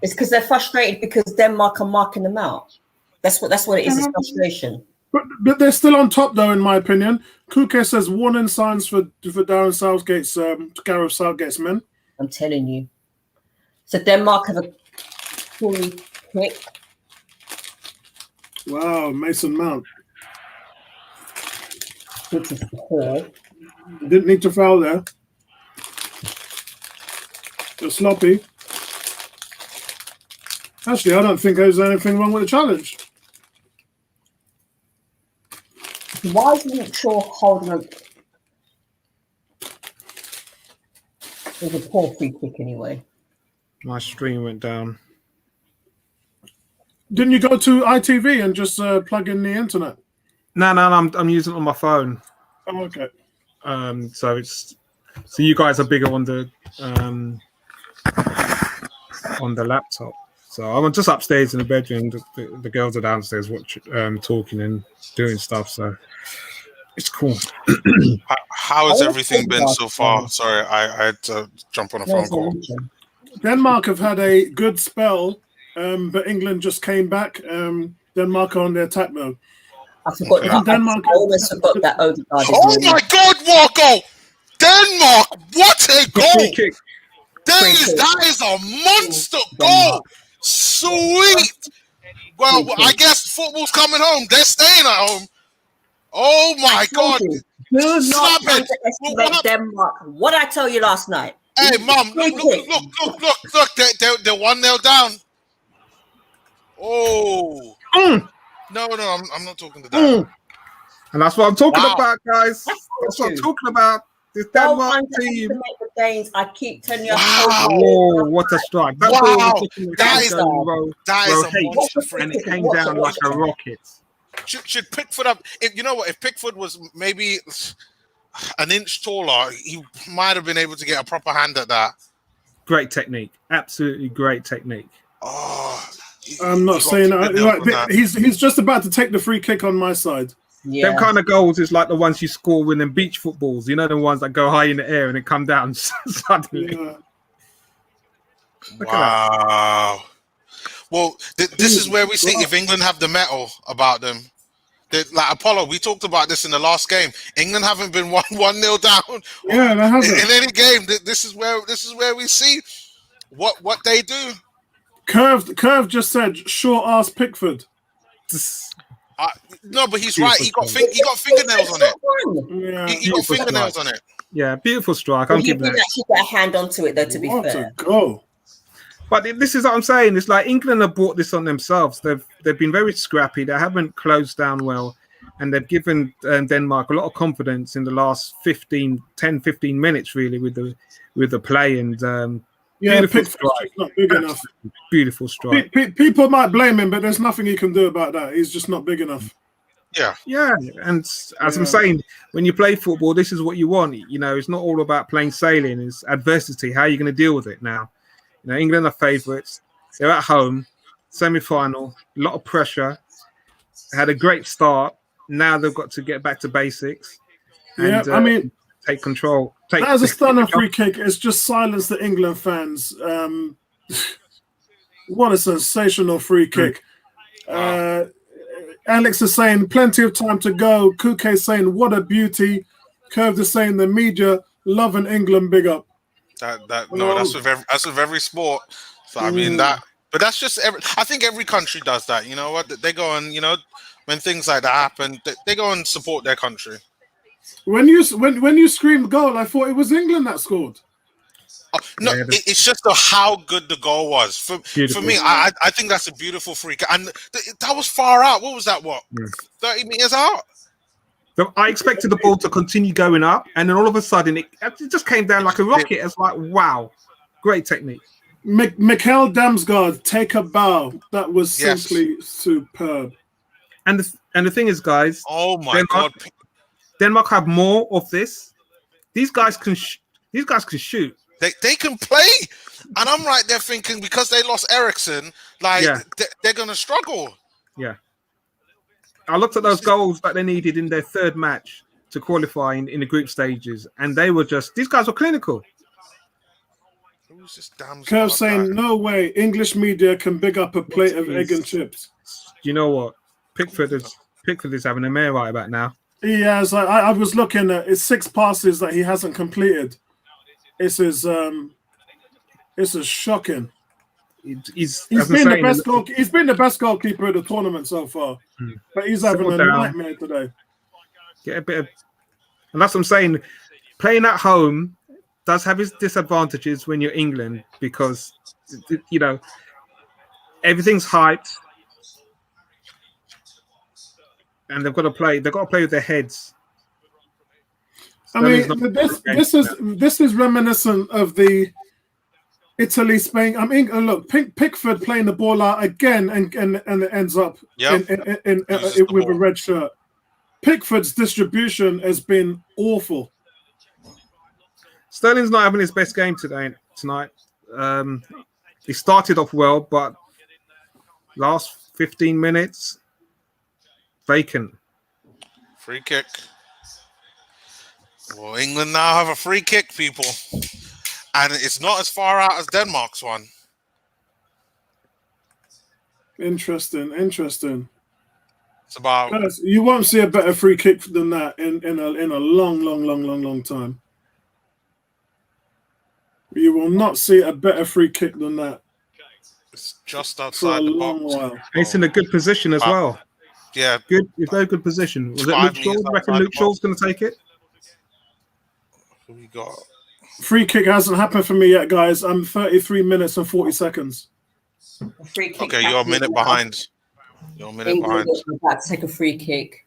It's because they're frustrated because Denmark are marking them out. That's what it is. It's frustration. But they're still on top, though, in my opinion. Kuke says warning signs for Darren Southgate's Gareth Southgate's men. I'm telling you. So Denmark have a free kick. Wow, Mason Mount. Didn't need to foul there. They're sloppy. Actually, I don't think there's anything wrong with the challenge. Why isn't Shaw holding a... It was a poor free kick anyway. My stream went down. Didn't you go to ITV and just plug in the internet? No, I'm using it on my phone. Oh, okay. So you guys are bigger on the laptop. So I'm just upstairs in the bedroom. The girls are downstairs talking and doing stuff. So it's cool. How has everything been so far? Sorry, I had to jump on a phone call. Denmark have had a good spell, but England just came back. Denmark are on their attack mode. I forgot that. I almost forgot that Odegaard. Oh my God, Marco! Denmark, what a goal! That is a monster goal. Sweet. Well, I guess football's coming home. They're staying at home. Oh my God. Do not underestimate Denmark. What did I tell you last night? Hey, Mum, look. They're 1-0 down. Oh. No, I'm not talking to that. And that's what I'm talking about, guys. That's what I'm talking about. This Denmark team. The Danes. I keep telling you. Wow. Oh, what a strike. That is a monster and it came down like a rocket. Should Pickford have? You know what? If Pickford was maybe an inch taller, he might have been able to get a proper hand at that. Great technique, absolutely great technique. Oh, I'm not saying that. He's just about to take the free kick on my side. Yeah. Them kind of goals is like the ones you score with them beach footballs. You know, the ones that go high in the air and then come down suddenly. Yeah. Wow. Well, this is where we see if England have the metal about them. Like Apollo, we talked about this in the last game. England haven't been 1-0 down. Yeah, they haven't. In any game. This is where we see what they do. Curve just said short ass Pickford. No, but he's right. He got fingernails on it. Yeah. He got fingernails on it. Yeah, beautiful strike. I'm giving that. He actually get a hand onto it, though. To be fair, What a goal! But this is what I'm saying. It's like England have brought this on themselves. They've been very scrappy. They haven't closed down well, and they've given Denmark a lot of confidence in the last 10, 15 minutes, really, with the play. And beautiful strike. Not big enough. Beautiful strike. People might blame him, but there's nothing he can do about that. He's just not big enough. Yeah. And as I'm saying, when you play football, this is what you want. You know, it's not all about plain sailing. It's adversity. How are you going to deal with it now? You know, England are favourites. They're at home, semi-final, a lot of pressure. Had a great start. Now they've got to get back to basics. And, I mean, take control. That was a stunning free kick. It's just silenced the England fans. What a sensational free kick. Alex is saying plenty of time to go. Kuke is saying what a beauty. Curve is saying the media loving England, big up. That's with every sport. So I mean that, but that's just I think every country does that. You know what? They go and when things like that happen, they go and support their country. When you screamed goal, I thought it was England that scored. Oh, no, it's just how good the goal was. For me, I think that's a beautiful free kick, and that was far out. What was that? 30 meters out? So I expected the ball to continue going up, and then all of a sudden it just came down like a rocket. It's like, wow, great technique. Mikhail Damsgaard, take a bow. That was simply superb. And the thing is, guys, oh my God, Denmark have more of this. These guys can shoot. They can play, and I'm right there thinking because they lost Eriksen, they're gonna struggle. Yeah. I looked at those goals that they needed in their third match to qualify in the group stages, and these guys were clinical. Curve saying, no way, English media can big up a plate of egg and chips. You know what? Pickford is having a mare right about now. He has. I was looking at it's 6 passes that he hasn't completed. This is shocking. He's been the best goalkeeper of the tournament so far, but he's having a nightmare today. Get a bit of, and that's what I'm saying. Playing at home does have its disadvantages when you're England because everything's hyped, and they've got to play. They've got to play with their heads. I mean, this is reminiscent of the Italy, Spain. I mean, look, Pickford playing the ball out again and it ends up with a red shirt. Pickford's distribution has been awful. Sterling's not having his best game tonight. He started off well, but last 15 minutes, vacant. Free kick. Well, England now have a free kick, people. And it's not as far out as Denmark's one. Interesting. It's about. You won't see a better free kick than that in a long time. You will not see a better free kick than that. It's just outside the box. While. It's in a good position as well. Yeah, good. It's a very good position. Was it Luke Shaw? I reckon Luke Shaw's going to take it. Who we got? Free kick hasn't happened for me yet, guys. I'm 33 minutes and 40 seconds. Free kick. Okay, you're a minute behind. England are about to take a free kick.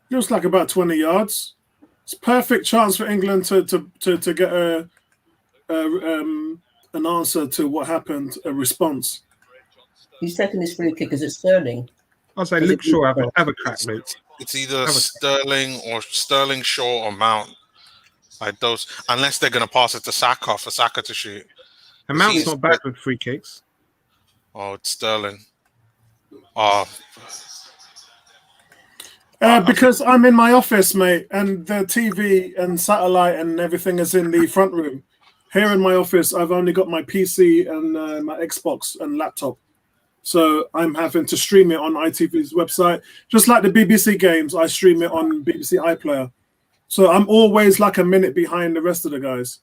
Looks like about 20 yards. It's perfect chance for England to get a an answer to what happened, a response. Who's taking this free kick? Is it Sterling? I'll say Luke Shaw have a crack, Luke. It's either Sterling or Sterling, Shaw, or Mount. Like those, unless they're going to pass it to Saka for Saka to shoot. And Mount's not bad with free kicks. Oh, it's Sterling. Because I'm in my office, mate, and the TV and satellite and everything is in the front room. Here in my office, I've only got my PC and my Xbox and laptop. So I'm having to stream it on ITV's website. Just like the BBC games, I stream it on BBC iPlayer. So I'm always like a minute behind the rest of the guys.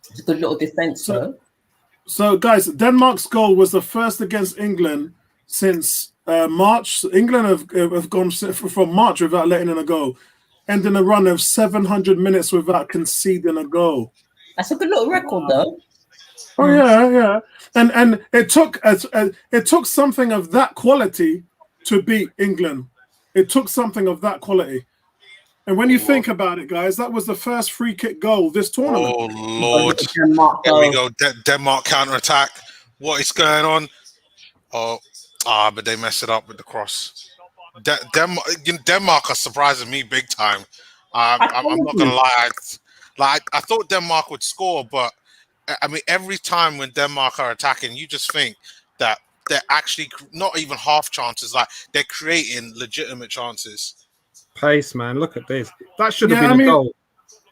It's a good little defence, though. So, guys, Denmark's goal was the first against England since March. England have gone from March without letting in a goal, ending a run of 700 minutes without conceding a goal. That's a good little record, though. Oh yeah, and it took something of that quality to beat England. It took something of that quality. And when you think about it, guys, that was the first free kick goal this tournament. Oh, Lord. Here we go. Denmark counter-attack. What is going on? But they messed it up with the cross. Denmark are surprising me big time. I'm not going to lie. I thought Denmark would score, but I mean, every time when Denmark are attacking, you just think that they're actually not even half chances. Like, they're creating legitimate chances. Pace, man. Look at this. That should have been a goal.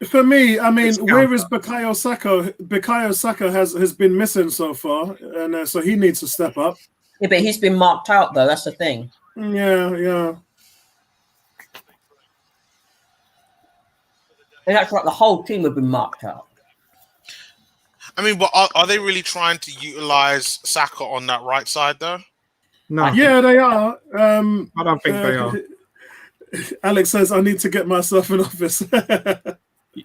For me, I mean, where is Bukayo Saka? Bukayo Saka has been missing so far, and so he needs to step up. Yeah, but he's been marked out, though. That's the thing. Yeah. And that's like the whole team have been marked out. I mean, but are they really trying to utilize Saka on that right side, though? No. Yeah, they are. I don't think they are. Alex says, I need to get myself in office.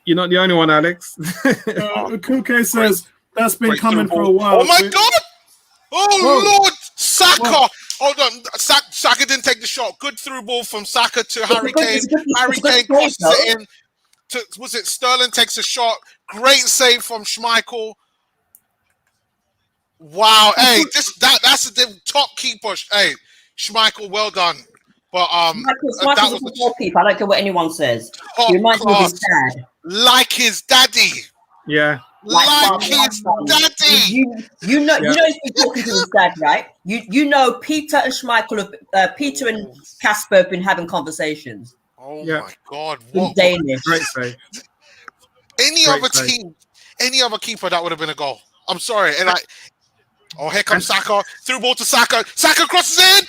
You're not the only one, Alex. Kuke says, that's been coming for a while. Oh, my God! Oh, Lord! Saka! Whoa. Hold on. Saka didn't take the shot. Good through ball from Saka to Harry Kane. Harry Kane crosses it in. Was it Sterling takes a shot? Great save from Schmeichel. Wow. Hey, that's the top keeper. Hey, Schmeichel, well done. But Schmeichel's a goalkeeper. I don't care what anyone says. He reminds me of his dad. Like his daddy. Yeah. Like his daddy. You know he's been talking to his dad, right? You know Peter and Schmeichel Peter and Casper have been having conversations. Oh my God! In Danish. Great save. Any other keeper, that would have been a goal. I'm sorry. And here comes Saka. Through ball to Saka. Saka crosses in.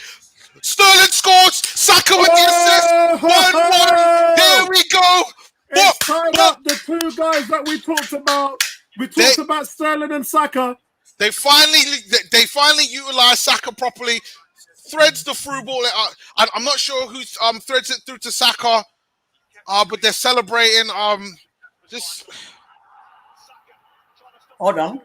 Sterling scores. Saka with the assist. 1-1. There we go. It's tied up the two guys that we talked about. We talked about Sterling and Saka. They finally utilized Saka properly. Threads the through ball. I'm not sure who threads it through to Saka, but they're celebrating. Just hold on.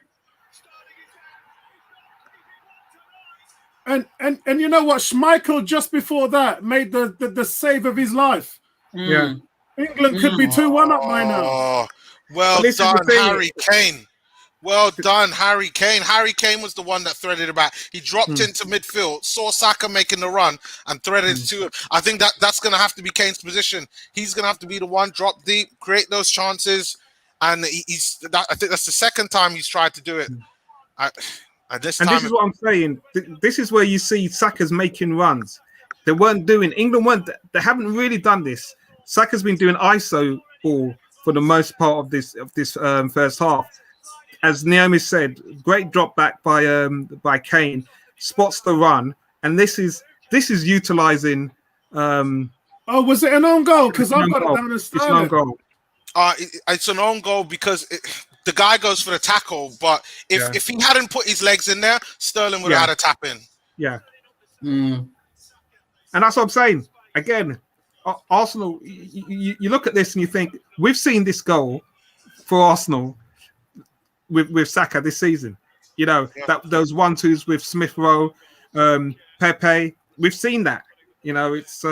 And you know what? Schmeichel just before that made the save of his life. Yeah, England could be 2-1 up by now. Well done, Harry Kane. Well done, Harry Kane. Harry Kane was the one that threaded it back. He dropped into midfield, saw Saka making the run, and threaded it to him. I think that's going to have to be Kane's position. He's going to have to be the one, drop deep, create those chances, and I think that's the second time he's tried to do it. This is what I'm saying. This is where you see Saka's making runs. They weren't doing. England they haven't really done this. Saka's been doing ISO ball for the most part of this first half. As Naomi said, great drop back by Kane, spots the run, and this is utilizing. Was it an own goal? Because I've got it down as Sterling. It's an own goal. It's an own goal because the guy goes for the tackle, but if he hadn't put his legs in there, Sterling would have had a tap in. Yeah. And that's what I'm saying. Again, Arsenal, you look at this and you think, we've seen this goal for Arsenal with Saka this season. You know, that those 1-2s with Smith Rowe, Pepe. We've seen that. You know, it's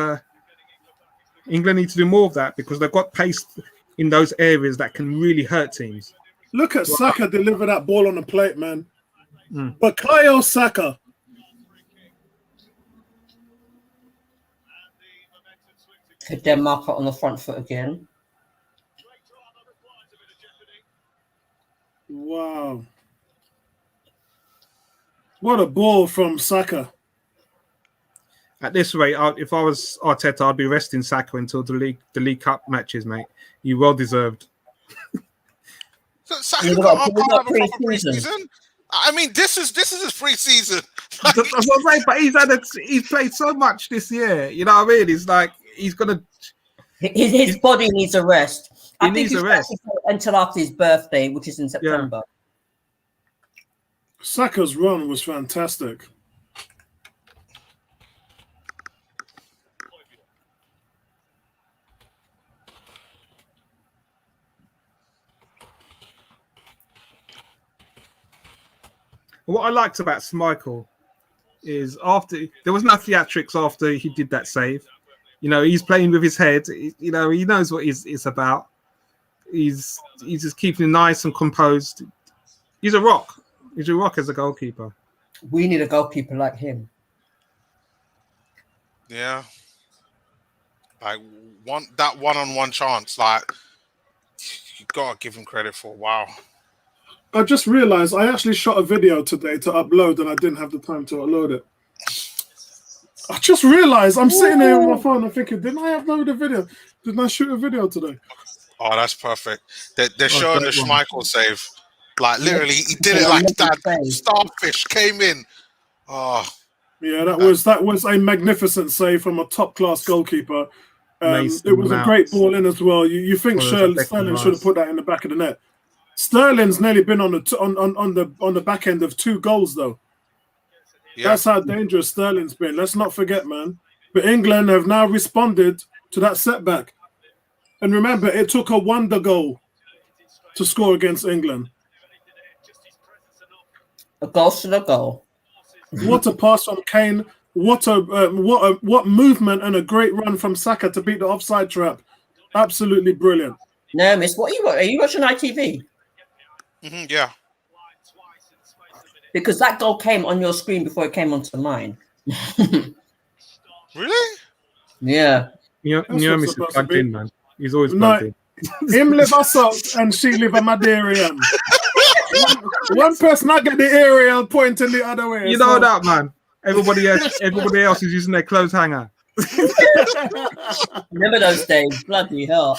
England need to do more of that because they've got pace in those areas that can really hurt teams. Look at Saka deliver that ball on the plate, man. Bukayo Saka. Denmark on the front foot again. Wow. What a ball from Saka. At this rate, if I was Arteta, I'd be resting Saka until the League Cup matches, mate. You well deserved. Saka can't have a proper pre-season. I mean, this is his pre-season. That's what I'm saying, but he's played so much this year. You know what I mean? It's like he's gonna. His body needs a rest. He needs a rest until after his birthday, which is in September. Yeah. Saka's run was fantastic. What I liked about Schmeichel is after there was no theatrics after he did that save. You know, he's playing with his head. You know, he knows what it's about. He's just keeping nice and composed. He's a rock. He's a rock as a goalkeeper. We need a goalkeeper like him. Yeah. Like that one-on-one chance, like you gotta give him credit for. Wow. I just realized I actually shot a video today to upload and I didn't have the time to upload it. I just realized I'm sitting there on my phone and thinking, didn't I upload a video? Didn't I shoot a video today? Oh, that's perfect. They're showing the Schmeichel save. Like literally, he did it like that. Starfish came in. Oh, yeah, that was a magnificent save from a top class goalkeeper. It was a great ball in as well. You think Sterling should have put that in the back of the net? Sterling's nearly been on the back end of 2 goals though. Yeah. That's how dangerous Sterling's been. Let's not forget, man. But England have now responded to that setback. And remember, it took a wonder goal to score against England. A goal to the goal. What a pass from Kane! What movement and a great run from Saka to beat the offside trap. Absolutely brilliant. No, miss, what are you watching ITV? Yeah. Because that goal came on your screen before it came onto mine. Really? Yeah. You know, Mr. Plugged in, man. He's always plugged in. Him live a salt and she live a Madarian. One person I get the aerial pointing the other way. You know that, man. Everybody else is using their clothes hanger. Remember those days? Bloody hell.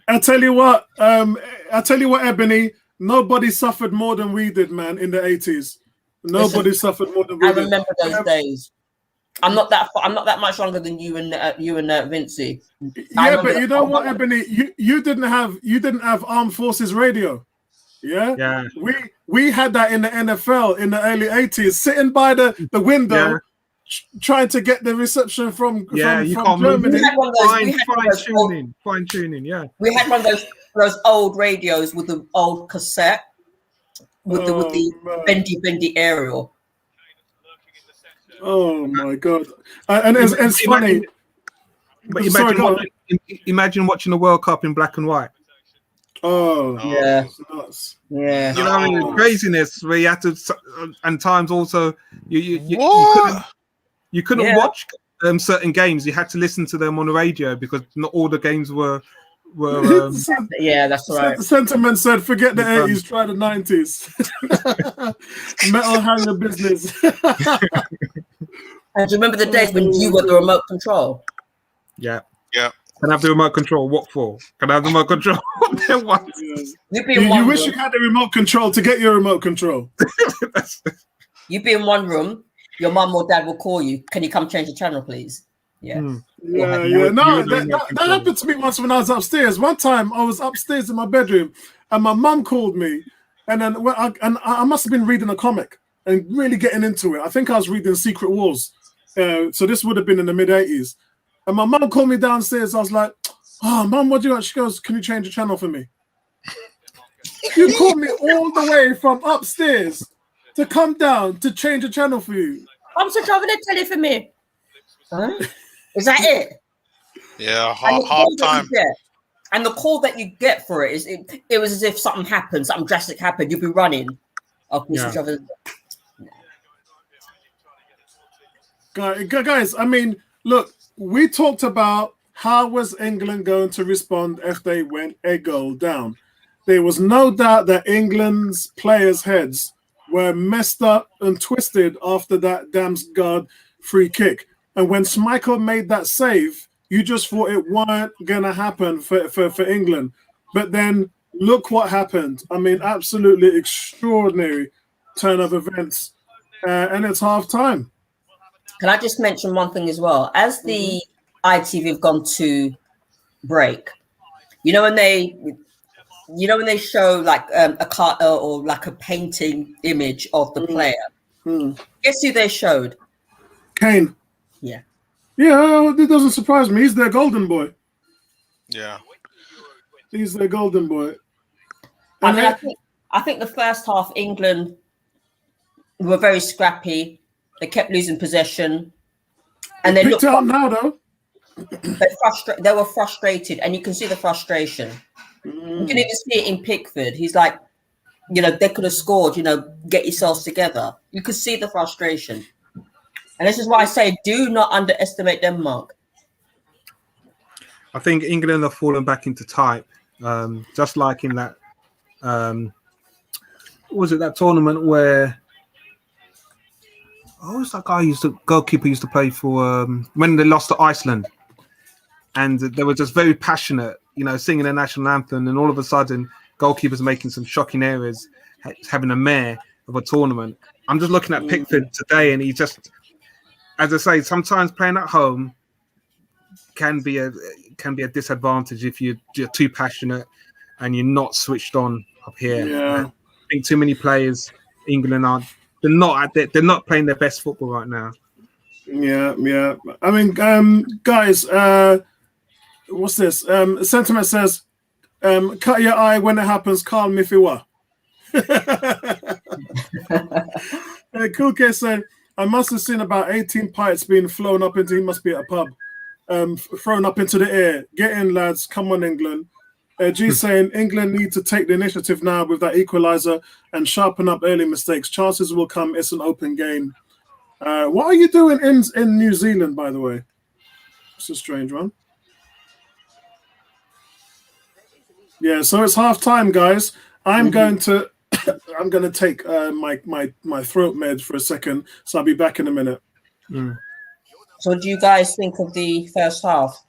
I tell you what, Ebony, nobody suffered more than we did, man, in the 80s. Nobody suffered more than we did. I remember those days. I'm not that much younger than you and Vincey. Yeah, but you know what, Ebony? You didn't have Armed Forces Radio. Yeah. We had that in the NFL in the early 80s, sitting by the window, trying to get the reception from Germany. Fine tuning. Yeah. We had one of those old radios with the old cassette with the bendy aerial. Oh my god! And it's funny. But imagine watching the World Cup in black and white. Oh yeah, nuts. Yeah. You know what I mean? Craziness where you had to, and times also you couldn't watch certain games. You had to listen to them on the radio because not all the games were. Yeah, that's right. Sentiment said, "Forget the 80s, try the 90s." Metal hanger business. And do you remember the days when you were the remote control? Yeah. Can I have the remote control? What for? Can I have the remote control? What? You wish you had the remote control to get your remote control. You'd be in one room. Your mum or dad will call you. Can you come change the channel, please? Yeah. Yeah. No, that happened to me once when I was upstairs. One time I was upstairs in my bedroom and my mum called me, and then I must have been reading a comic and really getting into it. I think I was reading Secret Wars. So this would have been in the mid-80s. And my mum called me downstairs. I was like, "Oh, mum, what do you want?" She goes, "Can you change the channel for me?" You called me all the way from upstairs to come down to change the channel for you. I'm switch over the telly for me. Huh? Is that it? Yeah, And half time. And the call that you get for it is it was as if something happened, something drastic happened. You'd be running. Of course, each other. Guys, I mean, look, we talked about how was England going to respond if they went a goal down. There was no doubt that England's players' heads were messed up and twisted after that Damsgaard free kick. And when Schmeichel made that save, you just thought it weren't going to happen for England. But then look what happened. I mean, absolutely extraordinary turn of events. And it's half time. Can I just mention one thing as well? As the ITV have gone to break, when they show like a car or like a painting image of the player, guess who they showed? Kane. Yeah. Yeah, it doesn't surprise me. He's their golden boy. Yeah. He's their golden boy. And I think the first half, England were very scrappy. They kept losing possession, and they looked out now though. They were frustrated, and you can see the frustration. You can even see it in Pickford. He's like, they could have scored. Get yourselves together. You could see the frustration, and this is why I say, do not underestimate Denmark. I think England have fallen back into type, just like in that. Was it that tournament where? Oh, was that guy goalkeeper used to play for when they lost to Iceland, and they were just very passionate, singing their national anthem, and all of a sudden, goalkeepers making some shocking errors, having a mare of a tournament. I'm just looking at Pickford today, and he just, as I say, sometimes playing at home can be a disadvantage if you're too passionate and you're not switched on up here. Yeah. I think too many players, England aren't. They're not playing their best football right now. Yeah. I mean, guys, what's this? Sentiment says, cut your eye when it happens, calm if you were. Cool Case said, I must have seen about 18 pints being flown up into, he must be at a pub, thrown up into the air. Get in, lads. Come on, England. G saying England need to take the initiative now with that equaliser and sharpen up early mistakes. Chances will come. It's an open game. What are you doing in New Zealand, by the way? It's a strange one. Yeah, so it's half time, guys. I'm going to take my throat med for a second, so I'll be back in a minute. So, what do you guys think of the first half?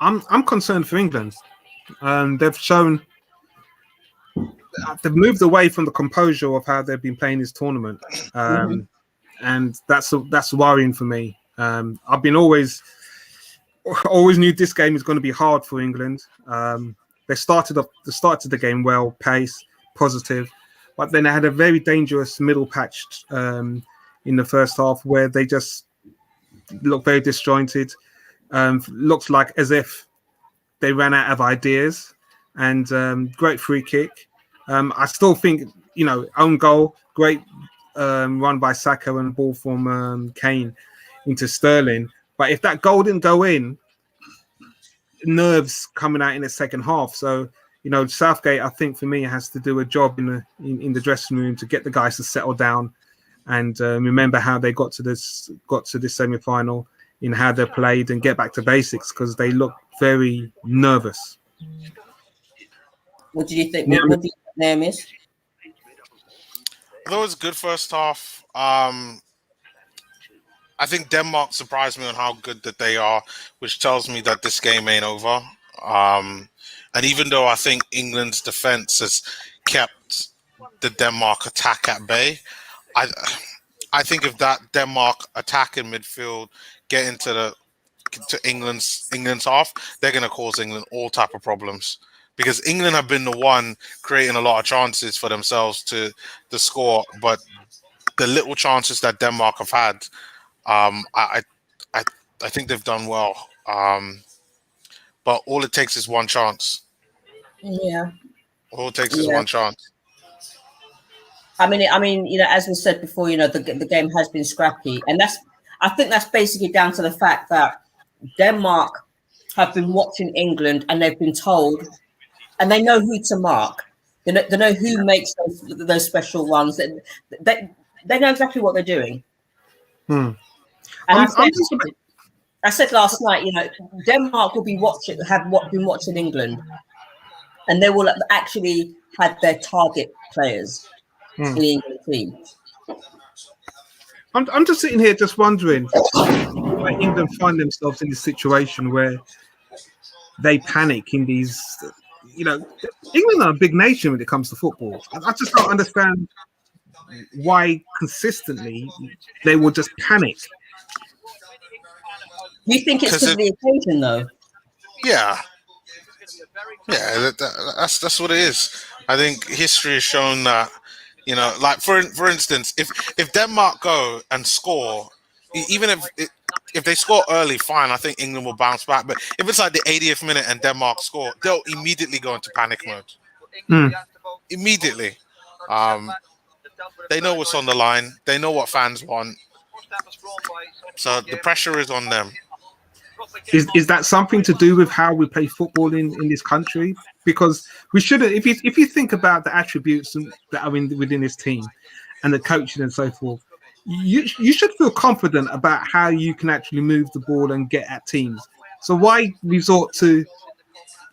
I'm concerned for England. They've moved away from the composure of how they've been playing this tournament, and that's worrying for me. I've been always knew this game is going to be hard for England. They started the game well, pace, positive, but then they had a very dangerous middle patch in the first half where they just looked very disjointed. Looks like as if they ran out of ideas, and great free kick. I still think, own goal, great run by Saka and ball from Kane into Sterling. But if that goal didn't go in, nerves coming out in the second half. So, Southgate, I think for me, has to do a job in the dressing room to get the guys to settle down and remember how they got to this semi-final, in how they played, and get back to basics, because they look very nervous. What do you think? What do you think their miss? That was a good first half. I think Denmark surprised me on how good that they are, which tells me that this game ain't over. And even though I think England's defense has kept the Denmark attack at bay, I think if that Denmark attack in midfield get into England's half, they're going to cause England all type of problems, because England have been the one creating a lot of chances for themselves to score, but the little chances that Denmark have had, I think they've done well. But all it takes is one chance. Yeah. All it takes is one chance. I mean, as we said before, the game has been scrappy, and I think that's basically down to the fact that Denmark have been watching England and they've been told, and they know who to mark. They know who makes those special runs. They know exactly what they're doing. And I said last night, Denmark will be been watching England, and they will actually have their target players in the England team. I'm just sitting here just wondering why England find themselves in this situation where they panic in these. England are a big nation when it comes to football. I just don't understand why consistently they will just panic. You think it's because of the occasion, though? Yeah, that's what it is. I think history has shown that, like for instance, if Denmark go and score, even if they score early, fine, I think England will bounce back. But if it's like the 80th minute and Denmark score, they'll immediately go into panic mode. Immediately. They know what's on the line. They know what fans want. So the pressure is on them. Is that something to do with how we play football in this country? Because we shouldn't. If you think about the attributes that are within this team and the coaching and so forth, you should feel confident about how you can actually move the ball and get at teams. So why resort to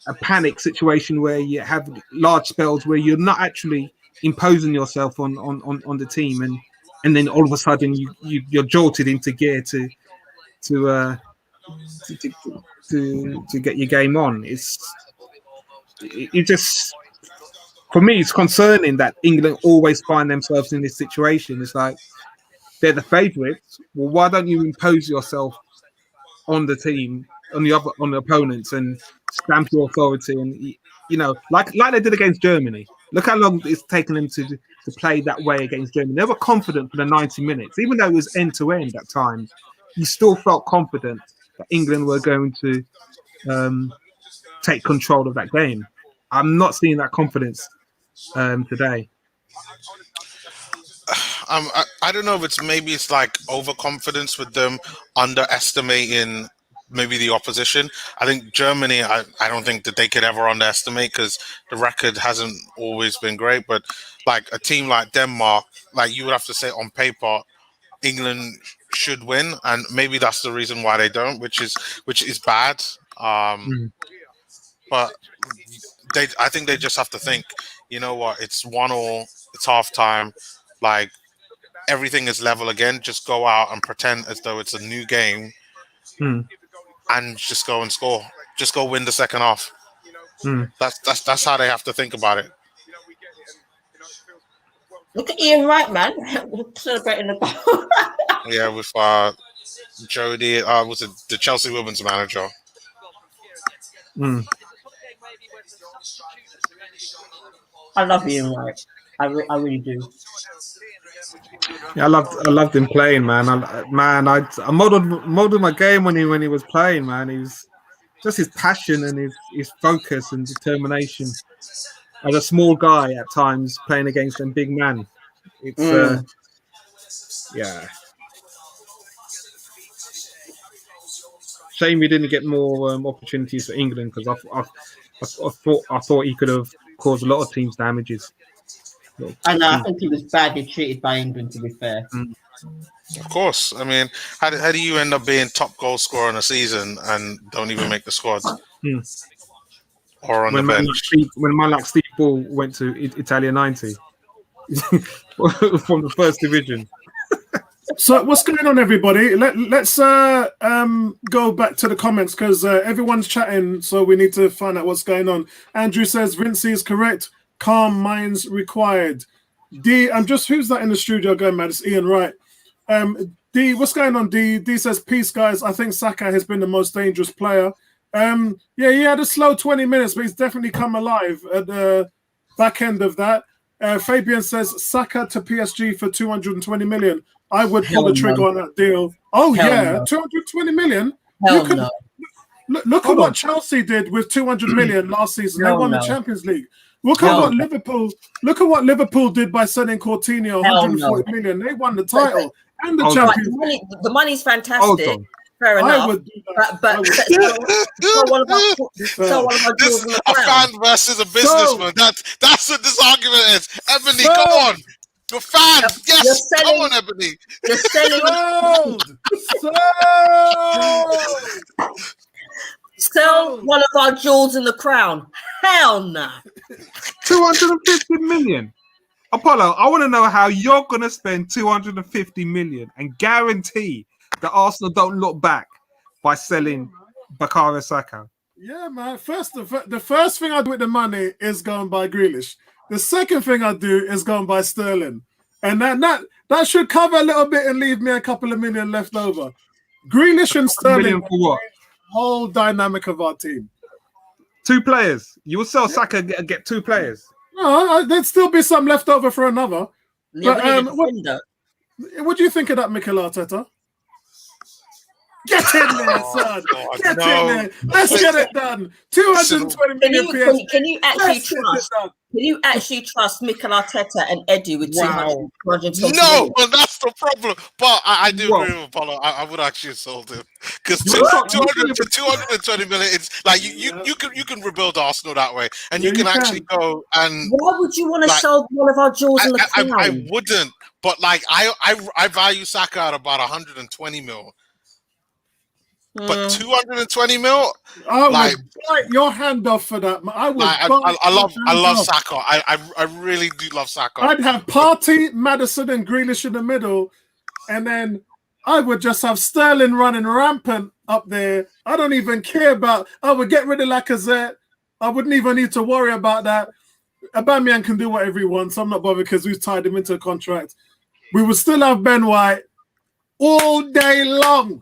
a panic situation where you have large spells where you're not actually imposing yourself on the team, and then all of a sudden you're jolted into gear to get your game on. It just, for me, it's concerning that England always find themselves in this situation. It's like they're the favourites. Well, why don't you impose yourself on the team, on the opponents, and stamp your authority? And like they did against Germany. Look how long it's taken them to play that way against Germany. They were confident for the 90 minutes, even though it was end to end at times. You still felt confident that England were going to take control of that game. I'm not seeing that confidence today. I don't know if maybe it's like overconfidence with them underestimating maybe the opposition. I think Germany, I don't think that they could ever underestimate because the record hasn't always been great. But like a team like Denmark, like you would have to say on paper, England should win, and maybe that's the reason why they don't, which is bad. But I think they just have to think, you know what, it's 1-1, it's half time, like everything is level again. Just go out and pretend as though it's a new game, and just go and score. Just go win the second half. That's how they have to think about it. Look at Ian Wright, man, celebrating the goal. Yeah, with Jody, was it the Chelsea women's manager? I love Ian Wright. I really do. Yeah, I loved him playing, man. I modeled my game when he was playing, man. He was just his passion and his focus and determination. As a small guy at times playing against a big man, it's yeah. Shame we didn't get more opportunities for England, because I thought he could have caused a lot of teams damages. I think he was badly treated by England, to be fair. Of course. I mean, how do you end up being top goal scorer in a season and don't even make the squad? Or on the bench? When a man like Steve Ball went to Italia 90 from the first division. So what's going on, everybody? Let's go back to the comments, because everyone's chatting, so we need to find out what's going on. Andrew says Vincey is correct. Calm minds required. D, who's that in the studio going mad? It's Ian Wright. D, what's going on, D? D says, peace, guys. I think Saka has been the most dangerous player. Yeah, he had a slow 20 minutes, but he's definitely come alive at the back end of that. Fabian says, Saka to PSG for 220 million. I would pull the trigger on that deal. Oh, yeah, 220 million? No. Look at what Chelsea did with 200 million last season. They won the Champions League. Look at what Liverpool did by sending Coutinho 140 million. They won the title. And the Hold on. Right, Champions. the money's Hold fantastic. on. Fair I enough. would do that. But so one of our This jewels in the a crown. fan versus a businessman. That's what this argument is. Ebony, So- come on. You're fan. Yes. You're Come selling- on, Ebony. You're selling sell one of our jewels in the crown. Hell no. 250 million. Apollo, I want to know how you're going to spend 250 million and guarantee that Arsenal don't look back by selling Bukayo Saka. Yeah, man. The first thing I do with the money is go and buy Grealish. The second thing I do is go and buy Sterling. And that should cover a little bit and leave me a couple of million left over. Grealish and Sterling Million for what? whole dynamic of our team. 2 players. You will sell Saka and get 2 players. No, there'd still be some left over for another. Yeah, But, we need a defender. What do you think of that, Mikel Arteta? Get in there, son. Get in there. Let's get it done. 220 million PSG. Can you actually Let's get it trust? done. Can you actually trust Mikel Arteta and Eddie with 220 No, million? but that's the problem. But I do What? agree with Apollo. I would actually have sold him because You would have- 220 million. It's like you can rebuild Arsenal that way, and Yeah, you can you can. actually go and. Why would you want to Like, sell one of our jewels in the crown? I wouldn't, but like I value Saka at about 120 mil. But 220 mil, I would like- bite your hand off for that. I would. like, bite I your love hand off. Saka. I really do love Saka. I'd have Partey, Maddison, and Grealish in the middle, and then I would just have Sterling running rampant up there. I don't even care about. I would get rid of Lacazette. I wouldn't even need to worry about that. Aubameyang can do whatever he wants. I'm not bothered because we've tied him into a contract. We would still have Ben White all day long.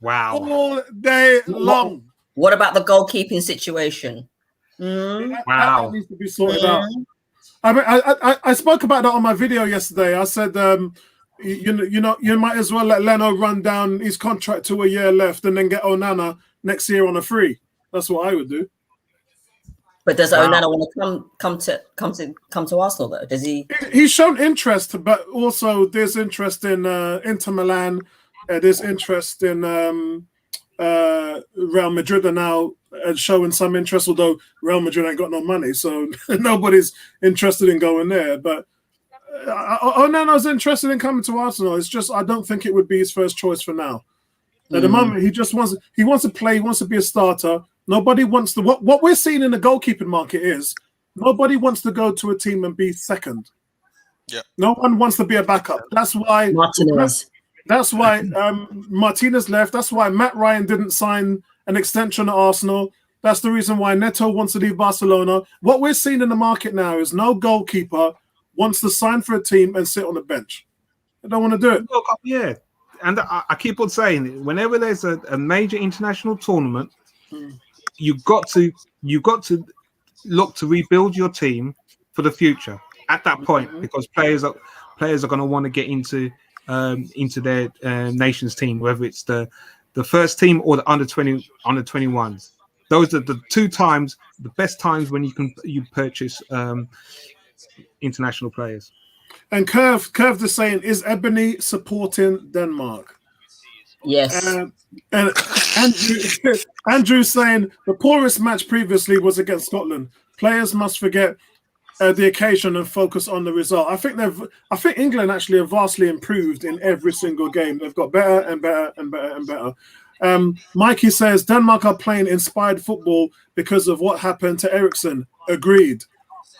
Wow. All day long. What about the goalkeeping situation? That needs to be sorted out. I mean, I spoke about that on my video yesterday. I said, you might as well let Leno run down his contract to a year left and then get Onana next year on a free. That's what I would do. But does Onana want to come to Arsenal though? Does he? He's shown interest, but also there's interest in Inter Milan. There's interest in Real Madrid are now showing some interest, although Real Madrid ain't got no money, so nobody's interested in going there. But Onana's interested in coming to Arsenal. It's just I don't think it would be his first choice for now. At the moment, he wants to play, he wants to be a starter. Nobody wants to. What we're seeing in the goalkeeping market is nobody wants to go to a team and be second. Yeah. No one wants to be a backup. That's why Martinez. That's why Martinez left. That's why Matt Ryan didn't sign an extension at Arsenal. That's the reason why Neto wants to leave Barcelona. What we're seeing in the market now is no goalkeeper wants to sign for a team and sit on the bench. They don't want to do it. Yeah. And I keep on saying it. Whenever there's a major international tournament, you've got to look to rebuild your team for the future at that point, because players are going to want to get into their nations team, whether it's the first team or the under 21s. Those are the the best times when you purchase international players. And Curve is saying, is Ebony supporting Denmark? Yes. And Andrew's saying the poorest match previously was against Scotland. Players must forget the occasion and focus on the result. I think England actually have vastly improved in every single game. They've got better and better and better and better. Mikey says Denmark are playing inspired football because of what happened to Eriksen. Agreed.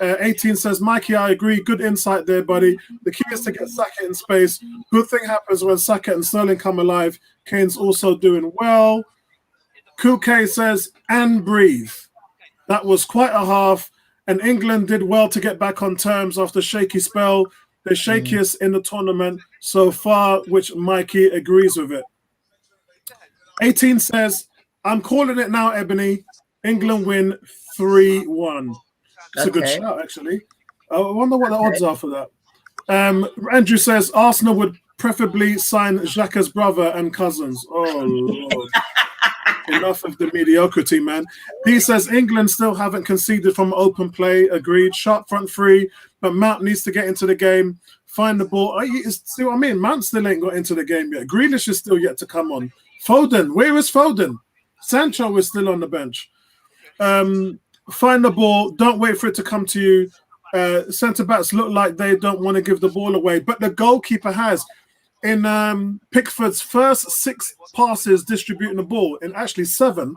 18 says, Mikey, I agree. Good insight there, buddy. The key is to get Saka in space. Good thing happens when Saka and Sterling come alive. Kane's also doing well. Kuke says, and breathe. That was quite a half. And England did well to get back on terms after shaky spell. The shakiest in the tournament so far, which Mikey agrees with it. 18 says, I'm calling it now, Ebony. England win 3-1. It's a good shout, actually. I wonder what the odds are for that. Andrew says, Arsenal would preferably sign Xhaka's brother and cousins. Oh, Lord. Enough of the mediocrity, man. He says England still haven't conceded from open play. Agreed. Sharp front three, but Mount needs to get into the game. find the ball. See what I mean? Mount still ain't got into the game yet. Grealish is still yet to come on. Foden, where is Foden? Sancho is still on the bench. Find the ball. Don't wait for it to come to you. Centre-backs look like they don't want to give the ball away. But the goalkeeper has. In Pickford's first 6 passes distributing the ball, in actually 7,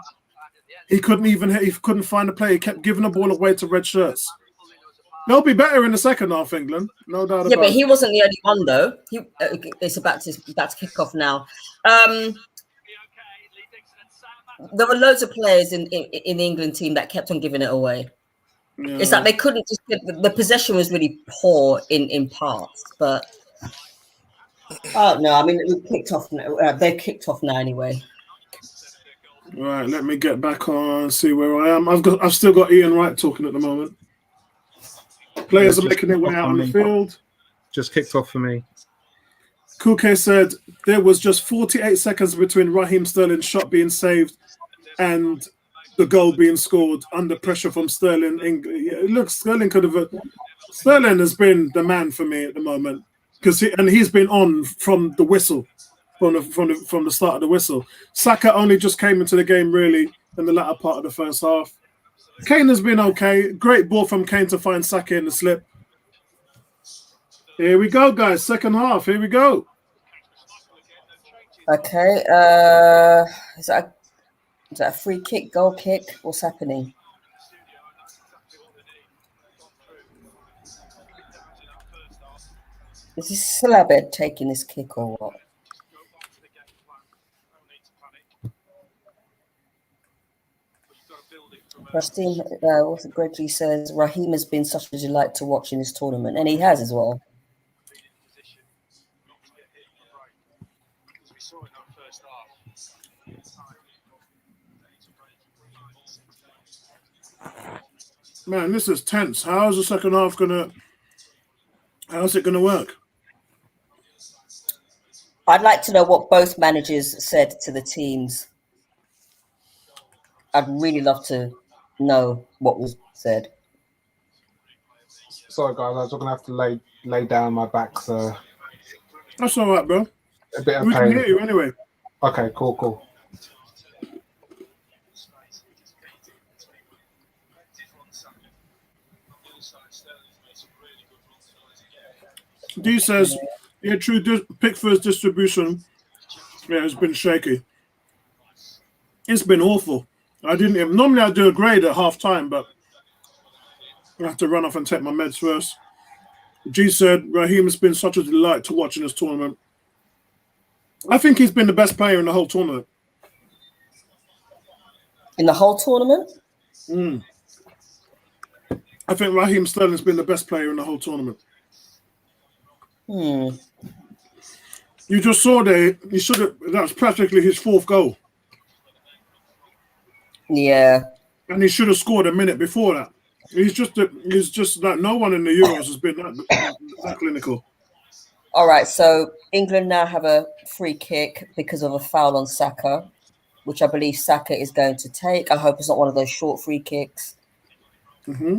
he couldn't find a play. He kept giving the ball away to red shirts. They'll be better in the second half, England. No doubt about it. Yeah, but he wasn't the only one, though. It's about to kick off now. There were loads of players in the England team that kept on giving it away. Yeah. It's like they couldn't just the possession was really poor in parts, but oh no, I mean we kicked off. They've kicked off now anyway. Right, let me get back on, see where I am. I've still got Ian Wright talking at the moment. Players are making their way out on the field. Just kicked off for me. Kuke said there was just 48 seconds between Raheem Sterling's shot being saved and the goal being scored under pressure from Sterling. Look, Sterling has been the man for me at the moment because he's been on from the whistle, from the start of the whistle. Saka only just came into the game really in the latter part of the first half. Kane has been okay. Great ball from Kane to find Saka in the slip. Here we go, guys. Second half. Here we go. Okay. Is that a free kick, goal kick? What's happening? Is this Slabhead taking this kick or what? Rustin, Gregory says Raheem has been such a delight to watch in this tournament, and he has as well. Man, this is tense. How's the second half how's it gonna work? I'd like to know what both managers said to the teams. I'd really love to know what was said. Sorry, guys, I was going to have to lay down my back, so... That's all right, bro. A bit of we pain. Can hear you anyway. Okay, cool. D says, yeah, true. Pickford's distribution has been shaky. It's been awful. Normally I do a grade at half time, but I have to run off and take my meds first. G said, Raheem has been such a delight to watch in this tournament. I think he's been the best player in the whole tournament. In the whole tournament? I think Raheem Sterling's been the best player in the whole tournament. You just saw there, that was practically his 4th goal. Yeah. And he should have scored a minute before that. He's just like no one in the Euros has been that clinical. All right, so England now have a free kick because of a foul on Saka, which I believe Saka is going to take. I hope it's not one of those short free kicks. Mm-hmm.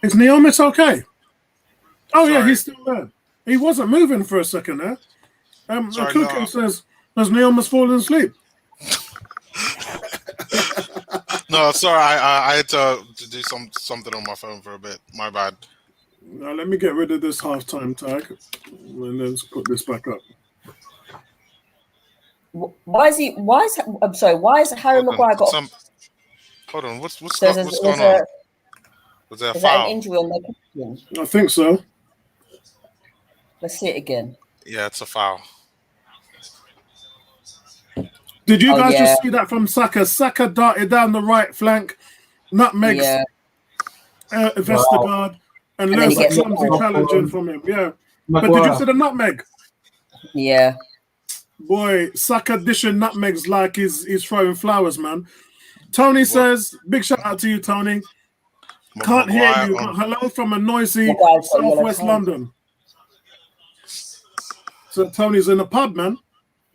Is Neomis okay? Oh, sorry. Yeah, he's still there. He wasn't moving for a second there. Kuko says, has Neomis fallen asleep? No, sorry, I had to do something on my phone for a bit. My bad. Now let me get rid of this halftime tag and let's put this back up. Why is Harry Maguire got? Hold on, what's going on? Was there a foul? That an injury on their captain? I think so. Let's see it again. Yeah, it's a foul. Did you guys just see that from Saka? Saka darted down the right flank, nutmegs Vestergaard, and learns a clumsy challenging from him. Yeah. But did you see the nutmeg? Yeah. Boy, Saka dishing nutmegs like he's throwing flowers, man. Tony says, big shout out to you, Tony. Can't hear you. Hello from a noisy southwest London. So Tony's in the pub, man.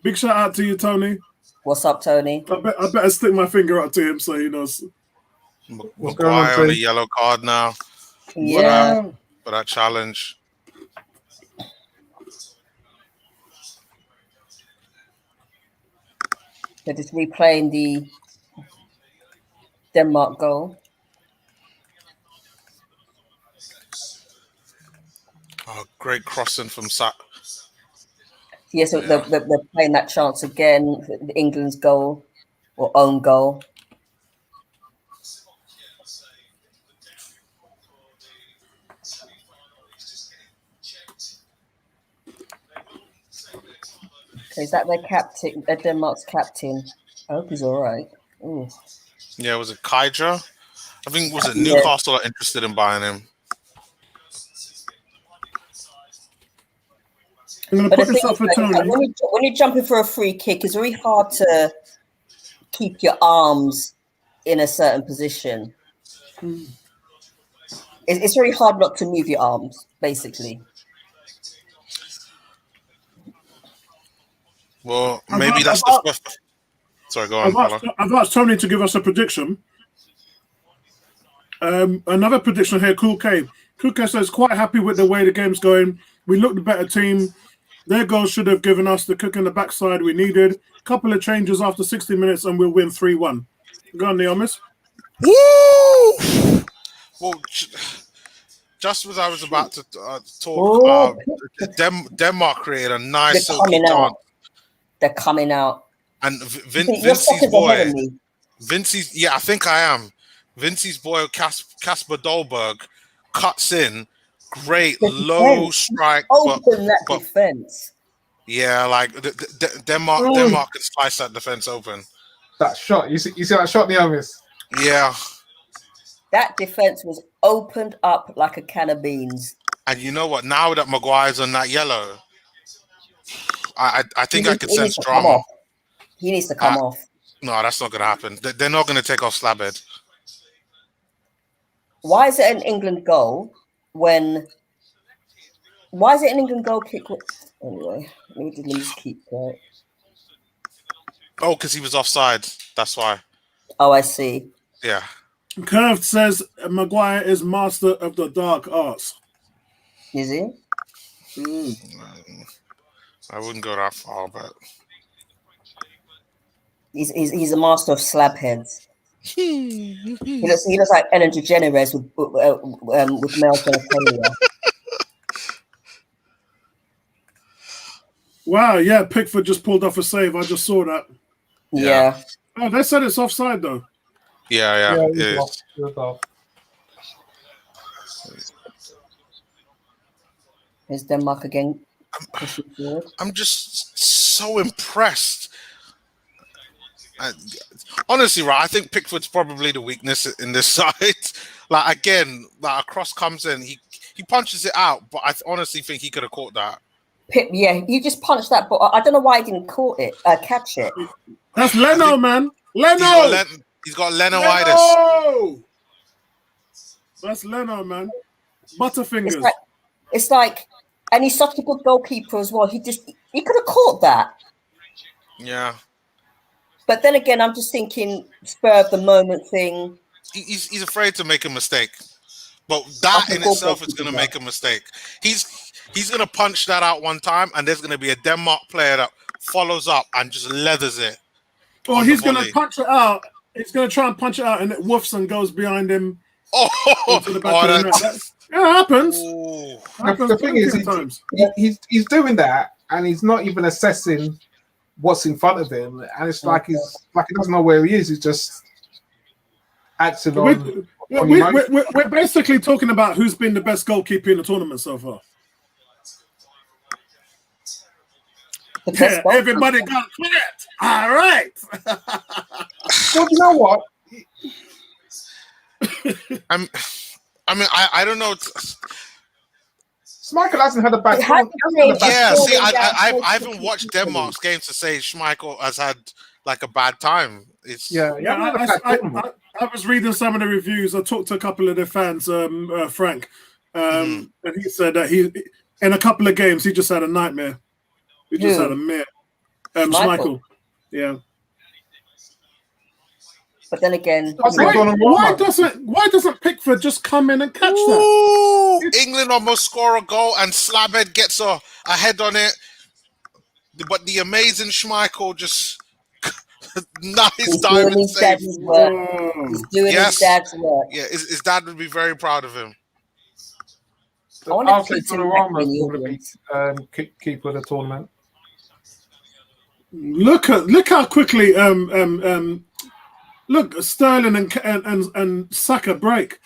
Big shout out to you, Tony. What's up, Tony? I better stick my finger up to him so he knows. What's going on, Maguire on a yellow card now Yeah. for that challenge. They're just replaying the Denmark goal. Oh, great crossing from Sat. Yes, so they're playing that chance again, England's goal or own goal. Okay, is that their captain, Denmark's captain? I hope he's all right. Ooh. Yeah, was it Kydra? I think was it Newcastle are interested in buying him. I'm going to put this up for Tony. When you're jumping for a free kick, it's very hard to keep your arms in a certain position. It's very hard not to move your arms, basically. Well, maybe that's the first. Sorry, go on. I've asked Tony to give us a prediction. Another prediction here, Cool K. Cool K says, quite happy with the way the game's going. We looked the better team. Their goals should have given us the kick in the backside we needed. Couple of changes after 60 minutes and we'll win 3-1. Go on, Neomis. Woo! Well, just as I was about to talk, Denmark created a nice chance. They're coming out. And Vincey's boy, I think I am. Vincey's boy, Kasper Dolberg, cuts in. Great low strike. Open that defense. Yeah, like Denmark can slice that defense open. That shot, you see that shot, Neomis? Yeah. That defense was opened up like a can of beans. And you know what? Now that Maguire's on that yellow, I think I could sense drama. He needs to come off. No, that's not going to happen. They're not going to take off Slabhead. Why is it an England goal when... Why is it an England goal kick? Anyway, let me just keep quiet. Oh, because he was offside. That's why. Oh, I see. Yeah. Curved says Maguire is master of the dark arts. Is he? I wouldn't go that far, but... He's a master of slab heads. he looks like Ellen DeGeneres with male genitalia. Wow, yeah, Pickford just pulled off a save. I just saw that. Yeah. Oh, they said it's offside though. Yeah, it is. Here's Denmark again. I'm just so impressed. Honestly, right, I think Pickford's probably the weakness in this side. Like, again, like a cross comes in, he punches it out, but I honestly think he could have caught that. Yeah, he just punched that, but I don't know why he didn't catch it. That's Leno, man. Leno! He's got Leno-itis. That's Leno, man. Butterfingers. It's like, and he's such a good goalkeeper as well. He could have caught that. Yeah. But then again, I'm just thinking spur of the moment thing. He's afraid to make a mistake. But that in itself is going to make a mistake. He's going to punch that out one time, and there's going to be a Denmark player that follows up and just leathers it. Or he's going to punch it out. He's going to try and punch it out, and it woofs and goes behind him. Into the back of the net. It happens. The thing is, he's doing that, and he's not even assessing what's in front of him, and it's like he doesn't know where he is. He's just acting on. We're basically talking about who's been the best goalkeeper in the tournament so far. Yeah, everybody got cleared. All right. Well, you know what? I don't know. Schmeichel hasn't had a bad time. Yeah, see, I haven't watched Denmark's games to say Schmeichel has had like a bad time. I was reading some of the reviews. I talked to a couple of the fans, Frank, and he said that he in a couple of games he just had a nightmare. He just had a mare. Schmeichel. Yeah. But then again, why doesn't Pickford just come in and catch that? England almost score a goal and Slabhead gets a head on it. But the amazing Schmeichel just nice diamond save. He's doing his dad's work. Yeah, his dad would be very proud of him. Arthur Donnarumma will be keeper of the tournament. Look how quickly look Sterling and Saka break.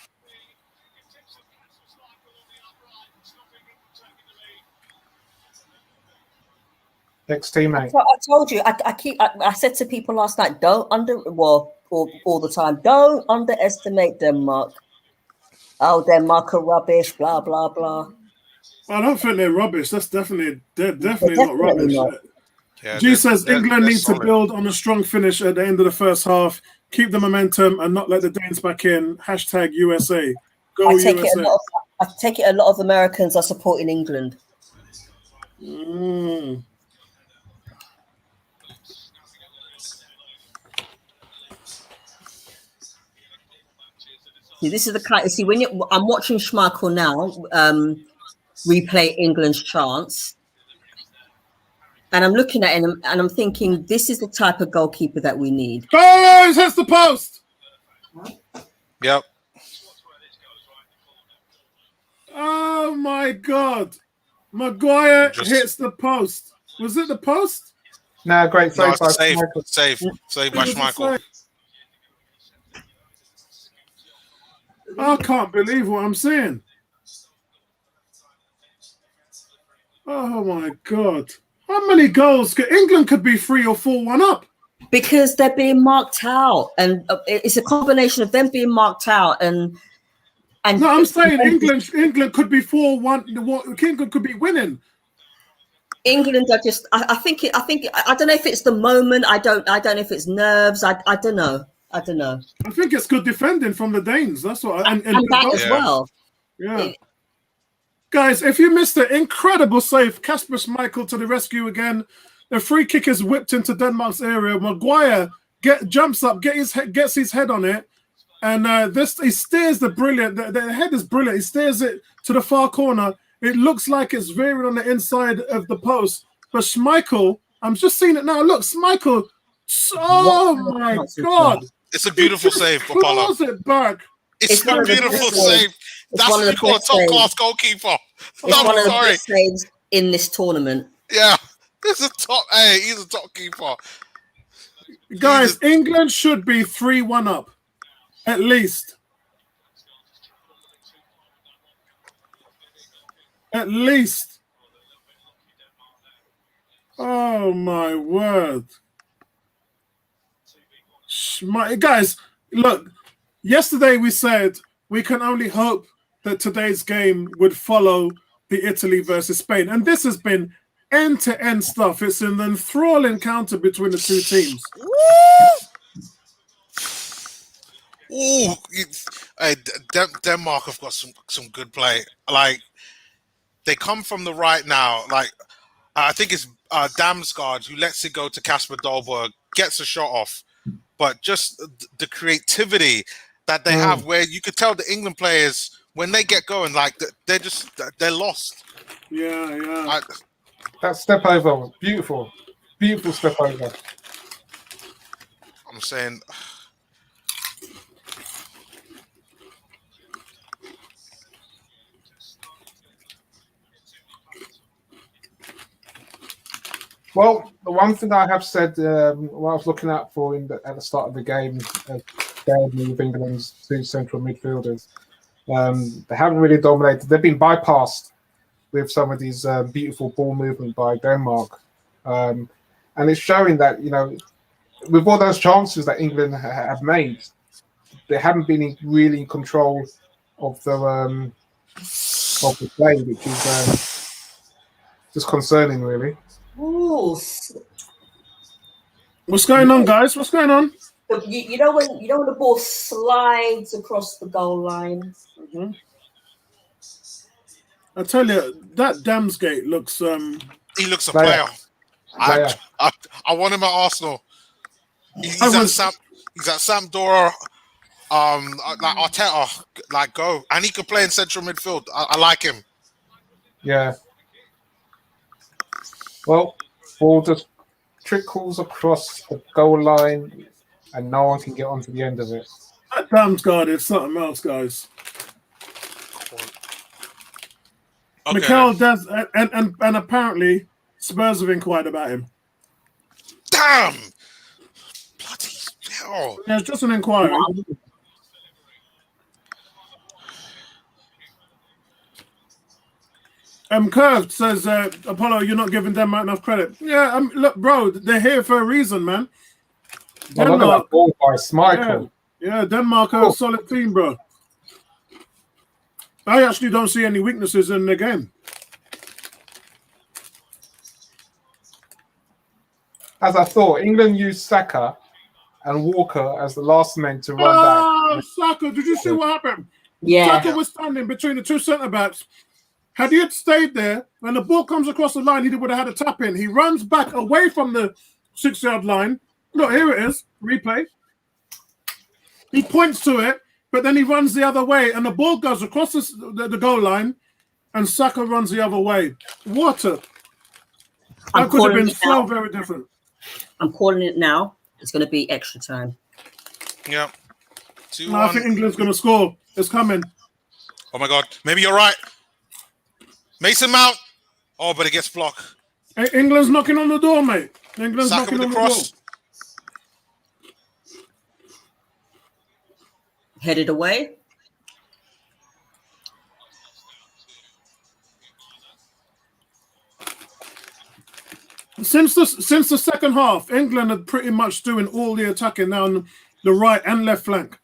Ex-teammate. I told you. I said to people last night, all the time, don't underestimate Denmark. Oh, Denmark are rubbish. Blah blah blah. I don't think they're rubbish. They're definitely not rubbish. Not. Yeah, G says England need to build on a strong finish at the end of the first half, keep the momentum, and not let the Danes back in. # USA. Go USA. I take it a lot of Americans are supporting England. See, this is the kind. See, I'm watching Schmeichel now replay England's chance, and I'm looking at him and I'm thinking, this is the type of goalkeeper that we need. Oh, hits the post. Yep. Oh my God, Maguire hits the post. Was it the post? No, great save by Schmeichel. Save by Schmeichel. I can't believe what I'm seeing. Oh my God. How many goals England could be 3 or 4-1 up? Because they're being marked out, and it's a combination of them being marked out and no, I'm saying England could be 4-1. England could be winning. England are just. I think. I don't know if it's the moment. I don't know if it's nerves. I don't know. I think it's good defending from the Danes. That's what. And that as well. Yeah. Guys, if you missed it, incredible save. Kasper Schmeichel to the rescue again. The free kick is whipped into Denmark's area. Maguire jumps up, gets his head on it, and he steers the brilliant. The head is brilliant. He steers it to the far corner. It looks like it's veering on the inside of the post. But Schmeichel, I'm just seeing it now. Look, Schmeichel. Oh my God! It's a beautiful save, Apollo. It back. It's a beautiful save. That's what we call a top-class goalkeeper. It's one of the best saves in this tournament. Yeah, he's a top keeper. Guys, England should be 3-1 up, at least. At least. Oh my word. Guys, look, yesterday we said we can only hope that today's game would follow the Italy versus Spain. And this has been end-to-end stuff. It's an enthralling encounter between the two teams. Denmark have got some good play. Like, they come from the right now. Like, I think it's Damsgaard who lets it go to Kasper Dolberg, gets a shot off. But just the creativity that they have, where you could tell the England players when they get going, like they're lost. Yeah. That step over, beautiful step over. I'm saying. Well, the one thing I have said, what I was looking out for at the start of the game, with England's two central midfielders, they haven't really dominated. They've been bypassed with some of these beautiful ball movement by Denmark, and it's showing that with all those chances that England have made, they haven't been really in control of the play, which is just concerning, really. Ooh. What's going on, guys? What's going on? You know when the ball slides across the goal line. Mm-hmm. I tell you, that Damsgate looks. He looks a player. I want him at Arsenal. He's He's at Sampdoria. Like Arteta, like go, and he could play in central midfield. I like him. Yeah. Well, ball just trickles across the goal line, and no one can get onto the end of it. That Damsgaard is something else, guys. Okay. Mikel does, and apparently Spurs have inquired about him. Damn! Bloody hell! Yeah, it's just an inquiry. Curved says, Apollo, you're not giving Denmark enough credit. Yeah, look, bro, they're here for a reason, man. Well, look at that ball by Schmeichel. Yeah, Denmark are a solid team, bro. I actually don't see any weaknesses in the game. As I thought, England used Saka and Walker as the last men to run back. Saka, did you see what happened? Yeah. Saka was standing between the two centre-backs. Had he had stayed there, when the ball comes across the line, he would have had a tap in. He runs back away from the 6-yard line. Look, here it is. Replay. He points to it, but then he runs the other way, and the ball goes across the goal line, and Saka runs the other way. That could have been so very different. I'm calling it now. It's going to be extra time. Yeah. No, I think England's going to score. It's coming. Oh, my God. Maybe you're right. Mason Mount. Oh, but it gets blocked. Hey, England's knocking on the door, mate. England's Saka knocking with on the the door. cross. Headed away. Since the second half, England are pretty much doing all the attacking down the right and left flank.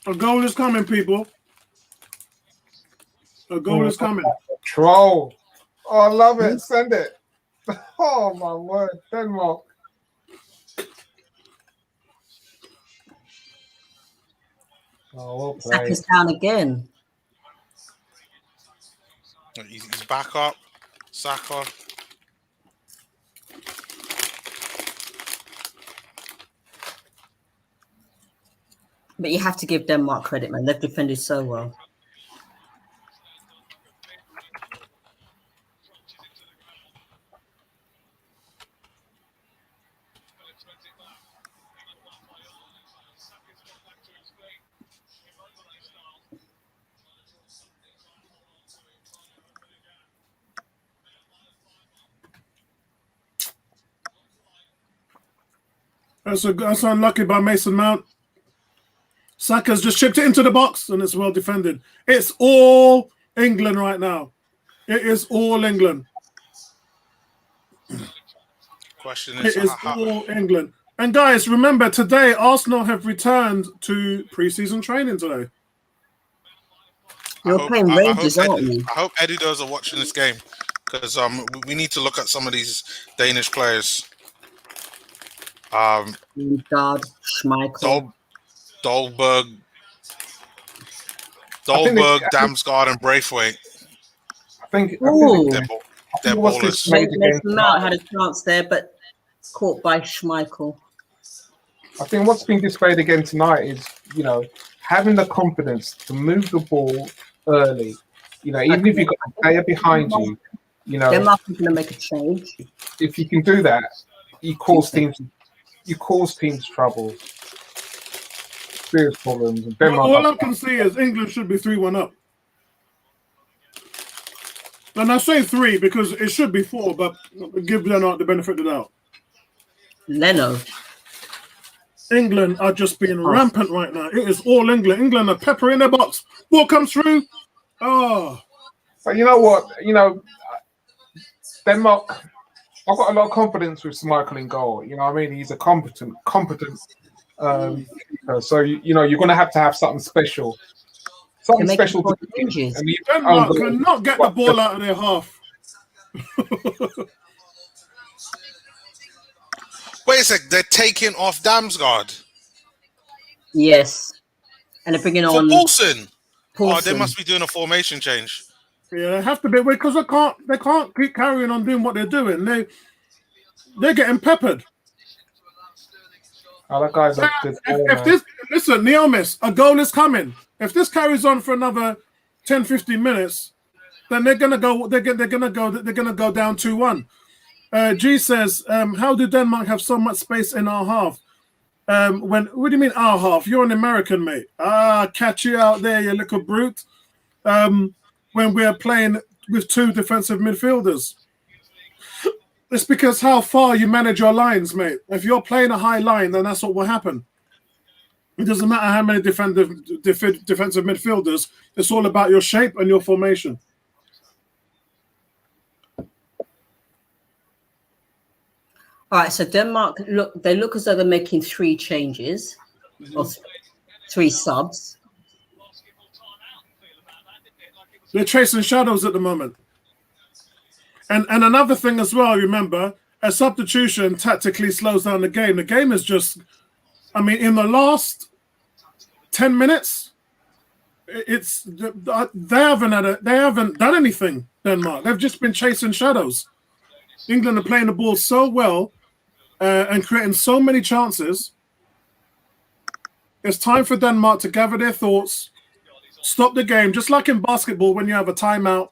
A goal is coming, people. A goal is coming. Troll. Oh, I love it. Send it. Oh, my word. Denmark. Oh, well played. Saka's down again. He's back up. Saka. But you have to give Denmark credit, man. They've defended so well. That's unlucky by Mason Mount. Saka's just chipped it into the box, and it's well defended. It's all England right now. It is all England. Question is, It is all England. And guys, remember, today Arsenal have returned to pre-season training today. You're playing Rangers, aren't you? I hope Eddie does are watching this game, because we need to look at some of these Danish players. Lingard, Schmeichel. Dolberg, Damsgaard, and Braithwaite. I think they're ballers. Mason Mount had a chance there, but caught by Schmeichel. I think what's been displayed again tonight is, having the confidence to move the ball early. Even if you've got a player behind you, Denmark is going to make a change. If you can do that, you cause teams trouble. Serious problems. All I can see is England should be 3-1 up. And I say 3 because it should be 4, but give Denmark the benefit of the doubt. Leno. England are just being rampant right now. It is all England. England are pepper in their box. Ball comes through. Oh. But you know what? Denmark, I've got a lot of confidence with Schmeichel in goal. You know what I mean? He's a competent so you're going to have something special. Something special to do. Denmark cannot get the ball out of their half. Wait a sec, they're taking off Damsgaard. Yes. And they're bringing on Paulson. Oh, they Paulson. must be doing a formation change. Yeah, they have to be because they can't keep carrying on doing what they're doing. They're getting peppered. Oh, that guy's a good player, If man. this listen, Neomis, a goal is coming. If this carries on for another 10, 15 minutes, then they're gonna go down 2-1. G says, how do Denmark have so much space in our half? What do you mean our half? You're an American, mate. Catch you out there, you little brute. When we're playing with two defensive midfielders. It's because how far you manage your lines, mate. If you're playing a high line, then that's what will happen. It doesn't matter how many defensive midfielders. It's all about your shape and your formation. All right, so Denmark look as though they're making 3 changes or 3 subs. They're chasing shadows at the moment. And another thing as well, remember, a substitution tactically slows down the game. The game is just, I mean, in the last 10 minutes, they haven't done anything, Denmark. They've just been chasing shadows. England are playing the ball so well and creating so many chances. It's time for Denmark to gather their thoughts, stop the game, just like in basketball when you have a timeout.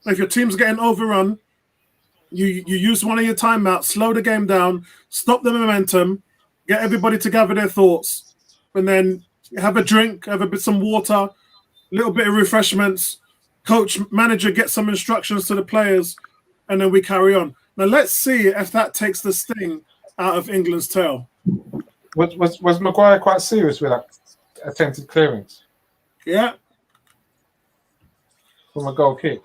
If your team's getting overrun, you use one of your timeouts, slow the game down, stop the momentum, get everybody to gather their thoughts, and then have a drink, some water, a little bit of refreshments. Coach, manager, get some instructions to the players, and then we carry on. Now let's see if that takes the sting out of England's tail. Was Maguire quite serious with that attempted clearance? Yeah. From a goal kick.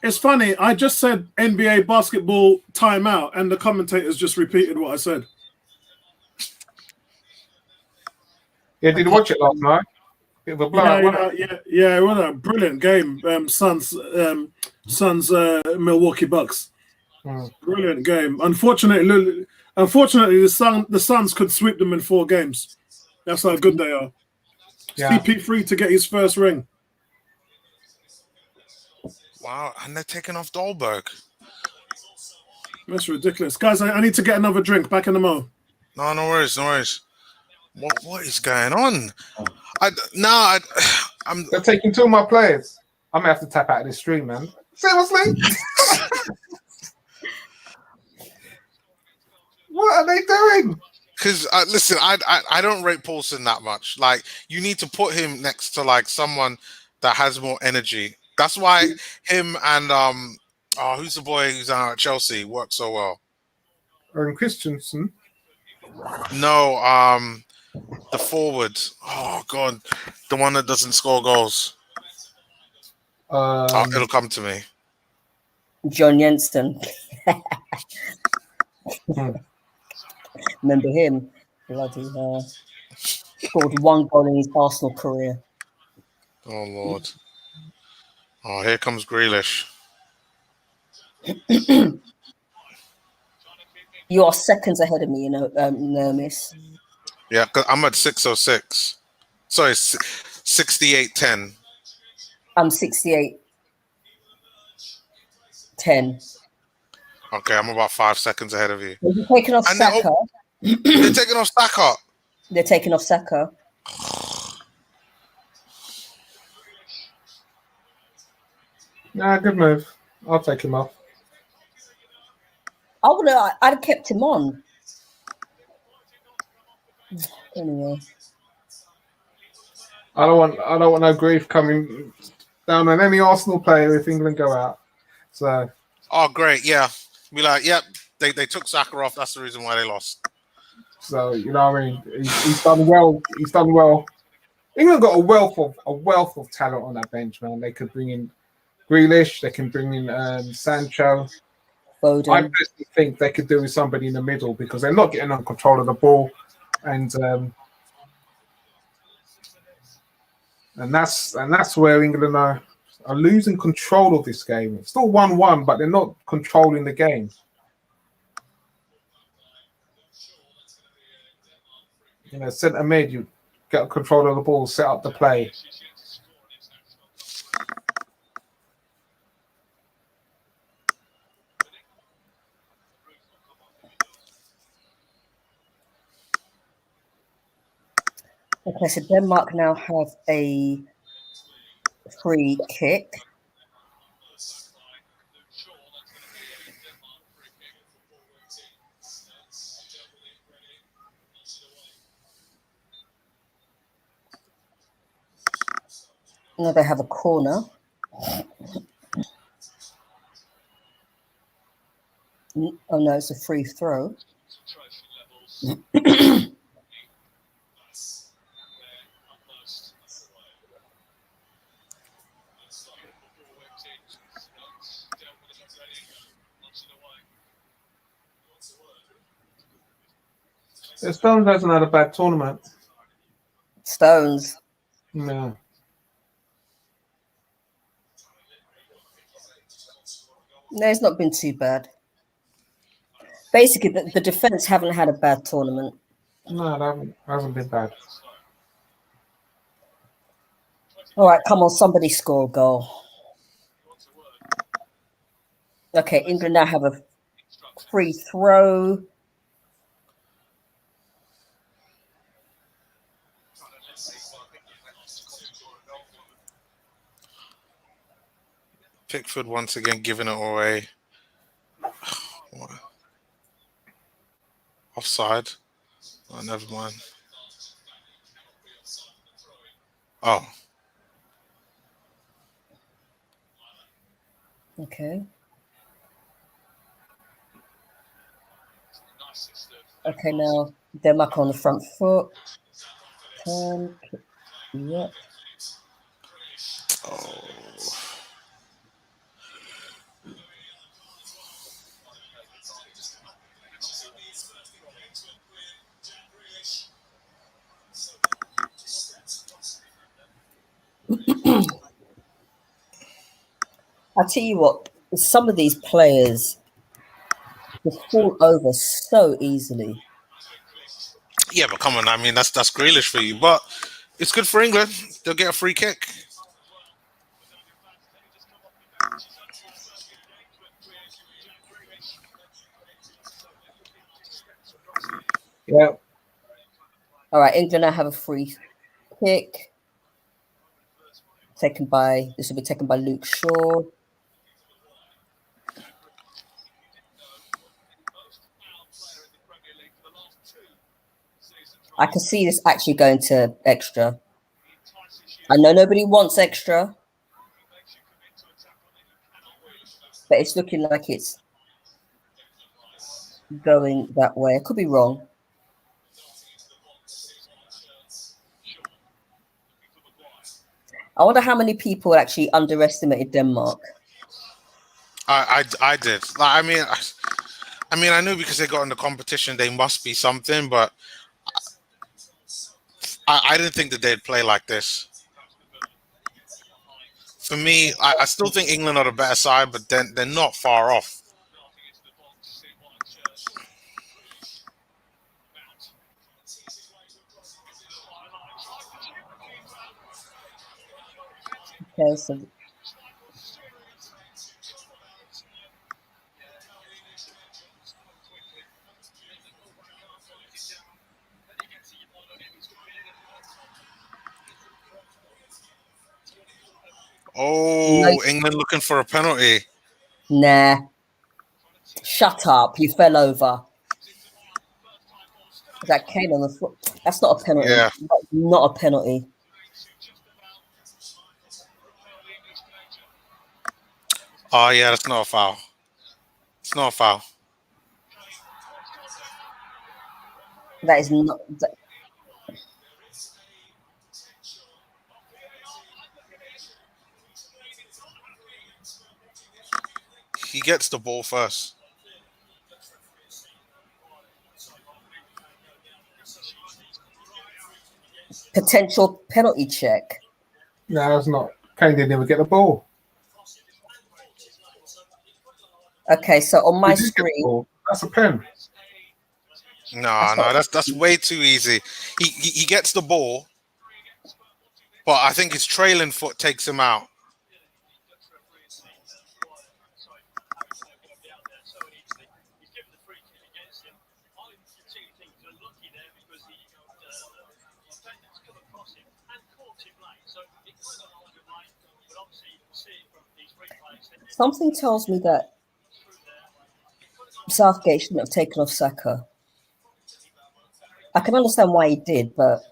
It's funny, I just said NBA basketball timeout, and the commentators just repeated what I said. Yeah, did you watch it last night? Bit of a blowout, yeah, it was a brilliant game. Suns Milwaukee Bucks. Brilliant game. Unfortunately, the Suns could sweep them in 4 games. That's how good they are. Yeah. CP3 to get his first ring. Wow, and they're taking off Dolberg. That's ridiculous. Guys, I need to get another drink. Back in the mo. No worries. What is going on? They're taking 2 of my players. I'm gonna have to tap out of this stream, man. Seriously? What are they doing? Because listen, I don't rate Paulson that much. Like, you need to put him next to like someone that has more energy. That's why him and who's the boy who's at Chelsea work so well? Aaron Christensen. No, the forward. Oh God, the one that doesn't score goals. It'll come to me. John Jensen. Remember him? Bloody hell. Scored 1 goal in his Arsenal career. Oh Lord. Oh, here comes Grealish. You are seconds ahead of me, Miss. Yeah, 'cause I'm at 6:06. Sorry, 68:10. I'm 68:10. Okay, I'm about 5 seconds ahead of you. They're taking off Saka. They're taking off Saka. They're taking off Saka. Nah, good move. I'll take him off. I'd have kept him on. Anyway. I don't want no grief coming down on any Arsenal player if England go out. So. Oh, great! Yeah, be like, yep. They took Saka off. That's the reason why they lost. So you know what I mean. He's done well. He's done well. England got a wealth of talent on that bench, man. They could bring in Grealish. They can bring in Sancho. Foden. I personally think they could do with somebody in the middle because they're not getting on control of the ball, and that's where England are losing control of this game. It's still 1-1, but they're not controlling the game. You know, centre mid, you get control of the ball, set up the play. Okay, so Denmark now have a free kick. Now they have a corner. Oh no, it's a free throw. Stones hasn't had a bad tournament. Stones. No. No, it's not been too bad. Basically, the defense haven't had a bad tournament. No, it hasn't been bad. All right, come on, somebody score a goal. Okay, England now have a free throw. Pickford once again giving it away. Offside. Oh, never mind. Oh. Okay. Okay, now Denmark on the front foot. Turn. Yep. Oh. I'll tell you what, some of these players just fall over so easily. Yeah, but come on, I mean that's Grealish for you. But it's good for England. They'll get a free kick. Yeah. All right, England now have a free kick. This will be taken by Luke Shaw. I can see this actually going to extra. I know nobody wants extra, but it's looking like it's going that way. I could be wrong. I wonder how many people actually underestimated Denmark. I did. Like, I knew because they got in the competition they must be something, but I didn't think that they'd play like this. For me, I still think England are the better side, but then they're not far off. Okay, so Oh, England looking for a penalty. nah. Shut up. You fell over. That Kane on the foot. That's not a penalty. Yeah. Not a penalty. Oh, yeah, that's not a foul. It's not a foul. That is not. He gets the ball first. Potential penalty check. No, it's not. Kane didn't even get the ball. Okay, so on my screen, That's a pen. No, that's way too easy. He gets the ball, but I think his trailing foot takes him out. Something tells me that Southgate shouldn't have taken off Saka. I can understand why he did, but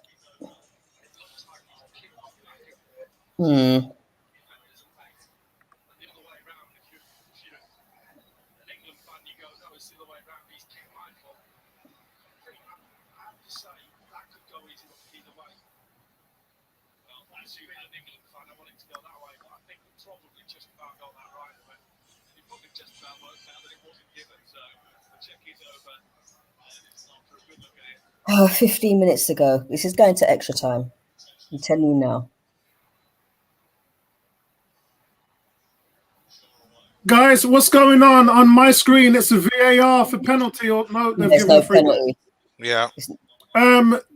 oh, 15 minutes to go. This is going to extra time. I'm telling you now. Guys, what's going on my screen? It's a VAR for penalty or no? There's no penalty. Yeah.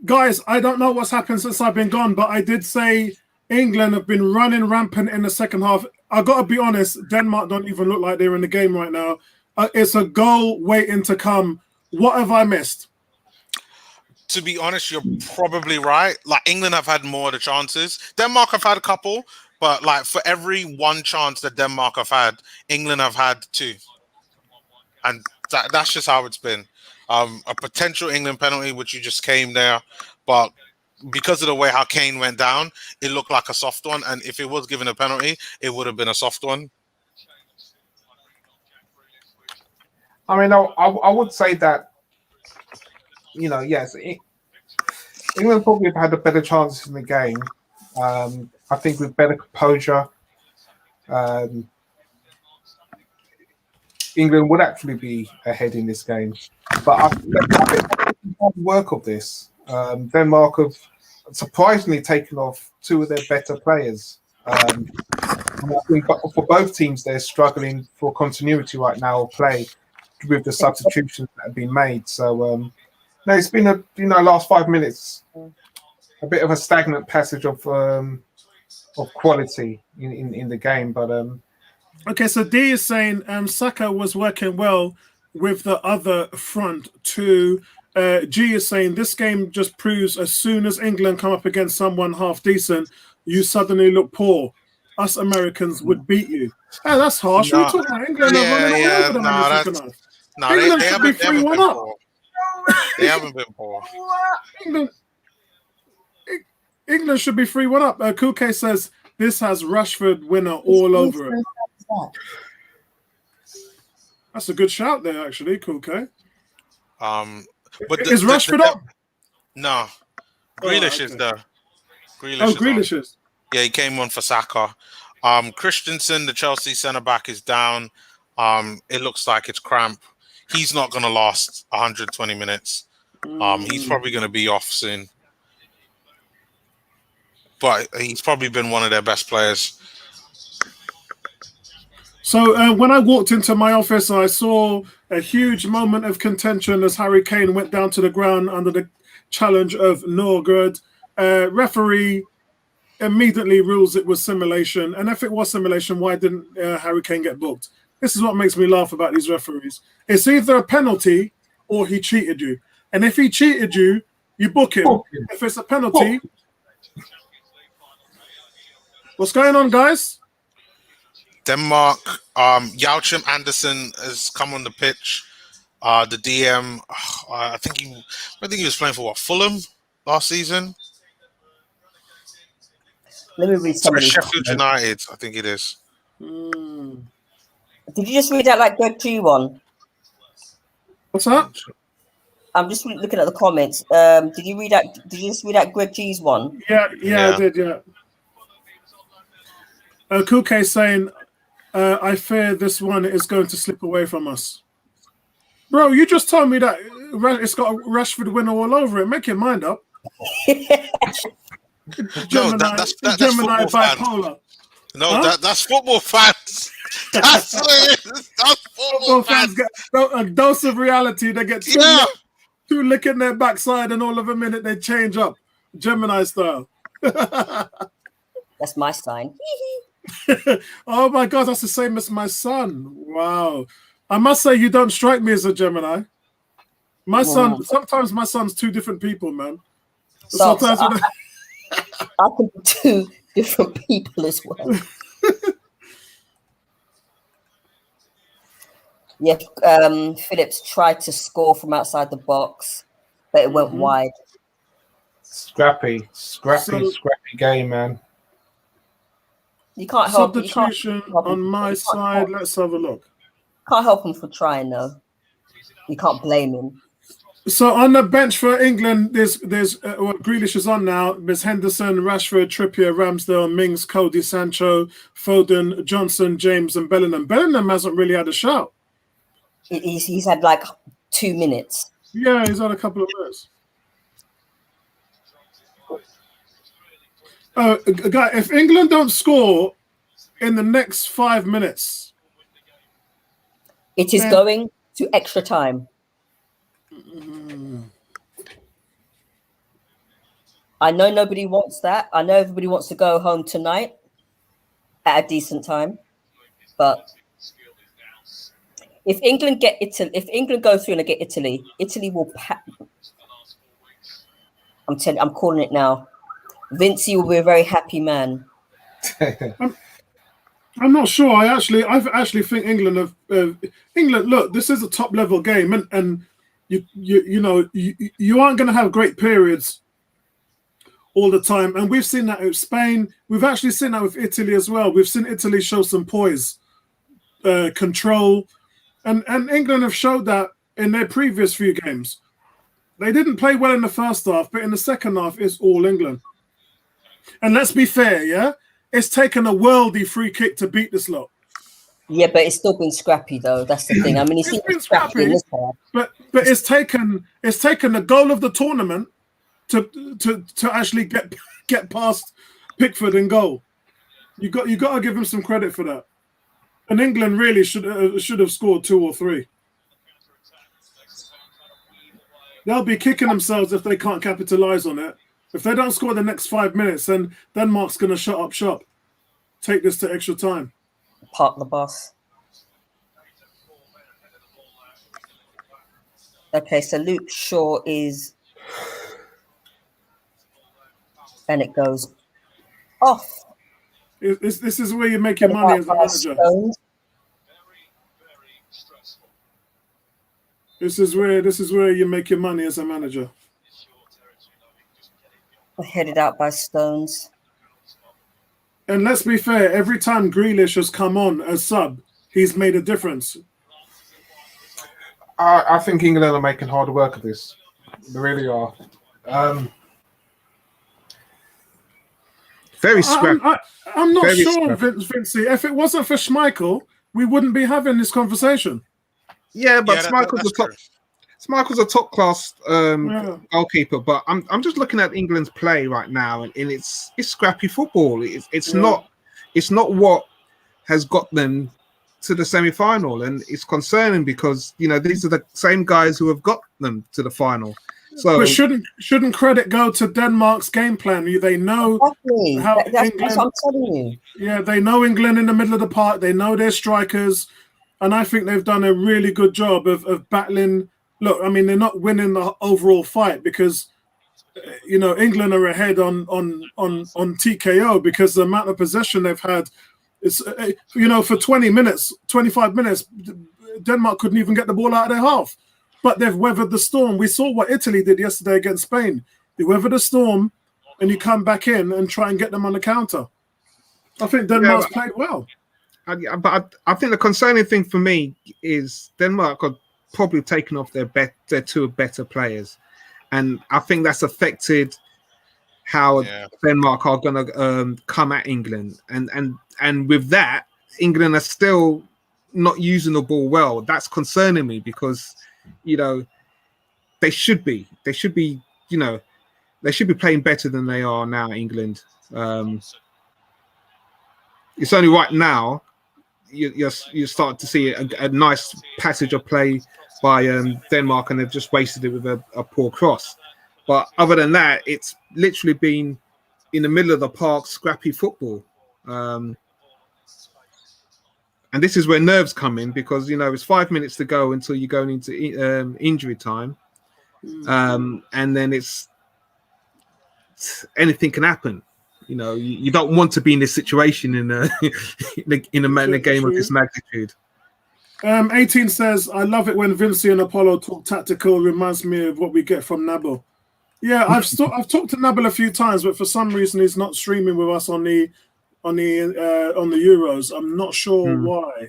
Guys, I don't know what's happened since I've been gone, but I did say England have been running rampant in the second half. I got to be honest, Denmark don't even look like they're in the game right now. It's a goal waiting to come. What have I missed? To be honest, you're probably right. Like, England have had more of the chances. Denmark have had a couple, but like for every one chance that Denmark have had, England have had two. And that's just how it's been. A potential England penalty, which you just came there, but because of the way how Kane went down, it looked like a soft one. And if it was given a penalty, it would have been a soft one. I mean, I would say that, you know, yes, England probably have had a better chances in the game. I think with better composure, England would actually be ahead in this game. But I think the work of this, Denmark have surprisingly taken off two of their better players. And I think for both teams, they're struggling for continuity right now of play with the substitutions that have been made. So, no, it's been last 5 minutes, a bit of a stagnant passage of quality in the game. But okay, so D is saying Saka was working well with the other front two. G is saying this game just proves as soon as England come up against someone half decent, you suddenly look poor. Us Americans would beat you. Hey, that's harsh. No. We're talking about England. England should be 3-1 up. They haven't been poor. England should be 3-1 up. Kuke says this has Rashford winner all over it. That's a good shout there, actually, Kuke. But is Rashford up? No. Grealish is there. Grealish is. Yeah, he came on for Saka. Christensen, the Chelsea centre-back, is down. It looks like it's cramp. He's not going to last 120 minutes. He's probably going to be off soon. But he's probably been one of their best players. So when I walked into my office, I saw a huge moment of contention as Harry Kane went down to the ground under the challenge of Norgard. Referee immediately rules it was simulation. And if it was simulation, why didn't Harry Kane get booked? This is what makes me laugh about these referees. It's either a penalty or he cheated you. And if he cheated you, you book him. If it's a penalty... What's going on, guys? Denmark, Joachim Andersen has come on the pitch. The DM, I think he was playing for Fulham last season. Let me read some of these. Sheffield United, I think it is. Did you just read out like Greg G one? What's that? I'm just looking at the comments. Did you just read out Greg G's one? Yeah, I did. Yeah. Kuke saying, I fear this one is going to slip away from us. Bro, you just told me that it's got a Rashford winner all over it. Make your mind up. Gemini, that's Gemini bipolar. Fans. No, that's football fans. That's what it is. That's football fans. Get a dose of reality. They get two licking their backside, and all of a minute they change up, Gemini style. That's my sign. Oh my God, that's the same as my son. Wow. I must say, you don't strike me as a Gemini. My son, sometimes my son's two different people, man. So Sometimes I can be two different people as well. Yeah, Phillips tried to score from outside the box, but it went wide. Scrappy game, man. You can't help it. Substitution on my side. Let's have a look. Can't help him for trying though. You can't blame him. So on the bench for England, there's Grealish is on now. There's Henderson, Rashford, Trippier, Ramsdale, Mings, Cody, Sancho, Foden, Johnson, James, and Bellingham. Bellingham hasn't really had a shout. He's had like 2 minutes. Yeah, he's had a couple of minutes. Guy, if England don't score in the next 5 minutes, it is going to extra time. I know nobody wants that. I know everybody wants to go home tonight at a decent time, but if England go through and get Italy will. I'm calling it now. Vincey will be a very happy man. I'm not sure. I actually think England have England. Look, this is a top level game, and you aren't going to have great periods all the time. And we've seen that with Spain. We've actually seen that with Italy as well. We've seen Italy show some poise, control, and England have showed that in their previous few games. They didn't play well in the first half, but in the second half, it's all England. And let's be fair, yeah? It's taken a worldie free kick to beat this lot. Yeah, but it's still been scrappy though. That's the thing. I mean, it's been scrappy in this half. But it's taken the goal of the tournament to actually get past Pickford in goal. You got to give him some credit for that. And England really should have scored 2 or 3. They'll be kicking themselves if they can't capitalize on it. If they don't score the next 5 minutes, then Denmark's going to shut up shop. Take this to extra time. Park the bus. Okay, so Luke Shaw is... And it goes off. This is where you make your money as a manager. This is where you make your money as a manager. Headed out by Stones. And let's be fair, every time Grealish has come on as sub, he's made a difference. I think England are making harder work of this. They really are. Very scrappy. I'm not sure, Vincey. If it wasn't for Schmeichel, we wouldn't be having this conversation. Yeah, but Schmeichel's a top class goalkeeper. But I'm just looking at England's play right now, and it's scrappy football. It's not what has got them to the semi-final, and it's concerning because these are the same guys who have got them to the final. So, but shouldn't credit go to Denmark's game plan? They know how England. That's what I'm telling you. Yeah, they know England in the middle of the park. They know their strikers, and I think they've done a really good job of battling. Look, I mean, they're not winning the overall fight because England are ahead on TKO because the amount of possession they've had is for 20 minutes, 25 minutes, Denmark couldn't even get the ball out of their half. But they've weathered the storm. We saw what Italy did yesterday against Spain. You weather the storm, and you come back in and try and get them on the counter. I think Denmark's played well. But I think the concerning thing for me is Denmark are probably taken off their 2 better players, and I think that's affected how Denmark are going to come at England. And with that, England are still not using the ball well. That's concerning me because they should be playing better than they are now. England. It's only right now you're starting to see a nice passage of play by Denmark, and they've just wasted it with a poor cross. But other than that, it's literally been in the middle of the park, scrappy football. And this is where nerves come in because, it's 5 minutes to go until you're going into injury time. And then it's anything can happen. You know, you don't want to be in this situation in a in a game of this magnitude. 18 says, I love it when Vinci and Apollo talk tactical. Reminds me of what we get from Nabil. Yeah, I've talked to Nabil a few times, but for some reason he's not streaming with us on the Euros. I'm not sure why.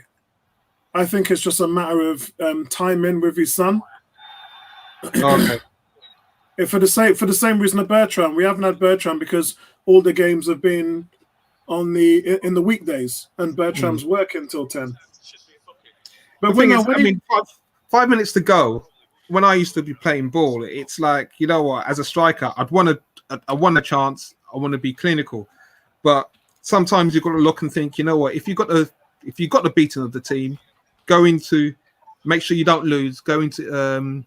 I think it's just a matter of timing with his son. Okay. For the same reason of Bertrand, we haven't had Bertrand because all the games have been in the weekdays, and Bertrand's working till 10. But when 5 minutes to go. When I used to be playing ball, it's like, you know what? As a striker, I want a chance. I want to be clinical, but sometimes you've got to look and think, you know what? If you got the beating of the team, go into, make sure you don't lose. Go into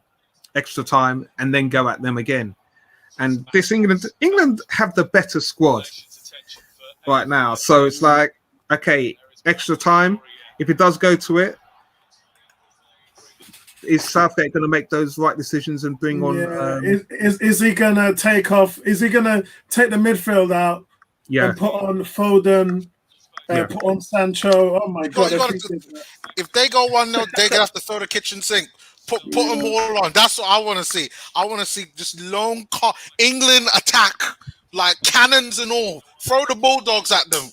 extra time and then go at them again. And this England have the better squad right now, so it's like, okay, extra time. If it does go to it, is Southgate going to make those right decisions and bring on? Is he going to take off? Is he going to take the midfield out? Yeah. And put on Foden, put on Sancho. Oh my God! If they go 1-0, they're gonna have to throw the kitchen sink. Put them all on. That's what I want to see. I want to see just long England attack, like cannons and all. Throw the Bulldogs at them.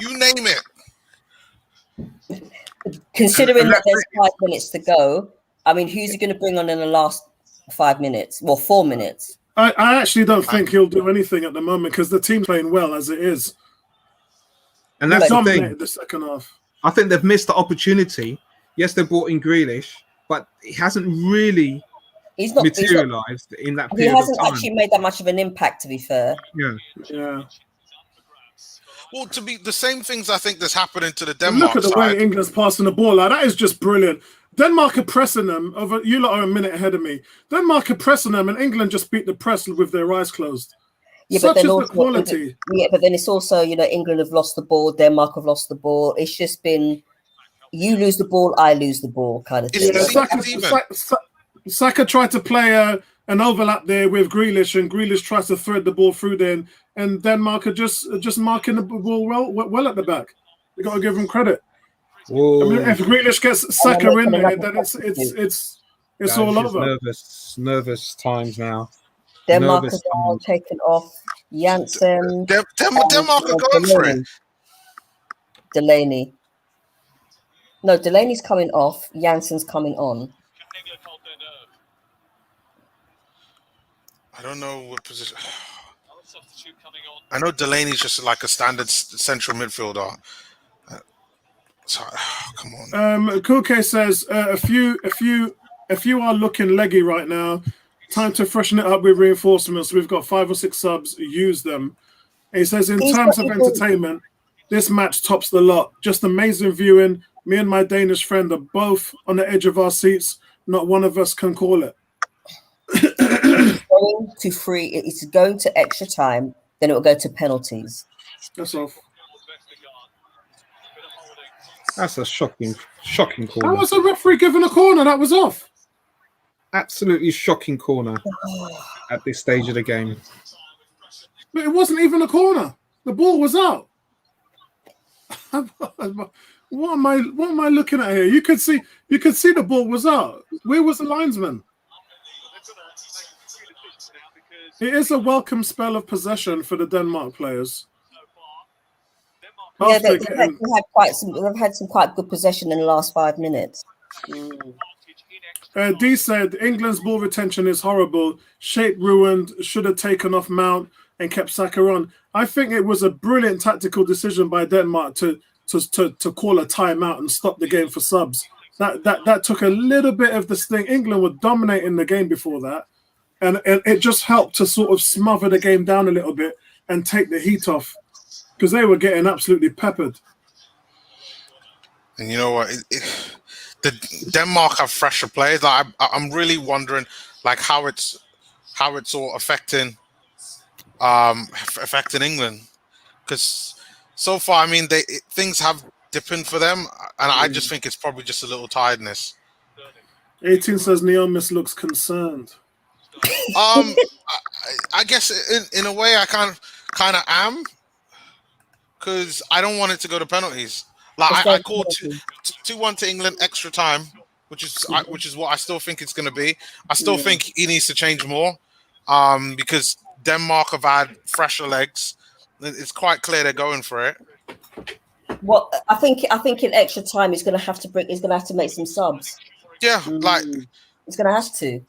You name it. Considering that there's 5 minutes to go, I mean, who's he going to bring on in the last 5 minutes? Well, 4 minutes. I actually don't think he'll do anything at the moment because the team's playing well as it is. And that's the thing. The second half. I think they've missed the opportunity. Yes, they brought in Grealish, but he hasn't really materialised in that period. He hasn't of time. actually made that much of an impact, to be fair. Yeah. Well, to be the same things I think that's happening to the Denmark Look at the way England's passing the ball. Like, that is just brilliant. Denmark are pressing them. You lot are a minute ahead of me. Denmark are pressing them, and England just beat the press with their eyes closed. Yeah, Such but then is also, the quality. Yeah, but then it's also, England have lost the ball, Denmark have lost the ball. It's just been, you lose the ball, I lose the ball kind of thing. Saka tried to play an overlap there with Grealish, and Grealish tries to thread the ball through there, and Denmark are just marking the ball well at the back. You got to give them credit. Whoa. I mean, if Grealish gets Saka in there, then it's all over. Nervous times now. Denmark has all taken off. Janssen. Denmark are going for it. Delaney. No, Delaney's coming off. Janssen's coming on. I don't know what position. I know Delaney's just like a standard central midfielder. Come on. Kuke says a few are looking leggy right now. Time to freshen it up with reinforcements. We've got 5 or 6 subs. Use them. He says, in terms of entertainment, this match tops the lot. Just amazing viewing. Me and my Danish friend are both on the edge of our seats. Not one of us can call it. It's going to extra time. Then it will go to penalties. That's off. That's a shocking corner. How was the referee given a corner? That was off. Absolutely shocking corner at this stage of the game. But it wasn't even a corner. The ball was out. What am I looking at here? You could see the ball was out. Where was the linesman? It is a welcome spell of possession for the Denmark players. Yeah, they've had some quite good possession in the last 5 minutes. D said England's ball retention is horrible. Shape ruined. Should have taken off Mount and kept Saka on. I think it was a brilliant tactical decision by Denmark to call a timeout and stop the game for subs. That took a little bit of the sting. England were dominating the game before that, and it just helped to sort of smother the game down a little bit and take the heat off because they were getting absolutely peppered. And you know what? The Denmark have fresher players. Like, I'm really wondering, like, how it's all affecting England, because so far, I mean, things have dipping for them, and I just think it's probably just a little tiredness. 18 says Neomis looks concerned. I guess in a way I kind of am, because I don't want it to go to penalties. Like I called 2-1 to England extra time, which is what I still think it's going to be. I still think he needs to change more, because Denmark have had fresher legs. It's quite clear they're going for it. Well, I think in extra time he's going to have to make some subs. Yeah, like he's going to have to.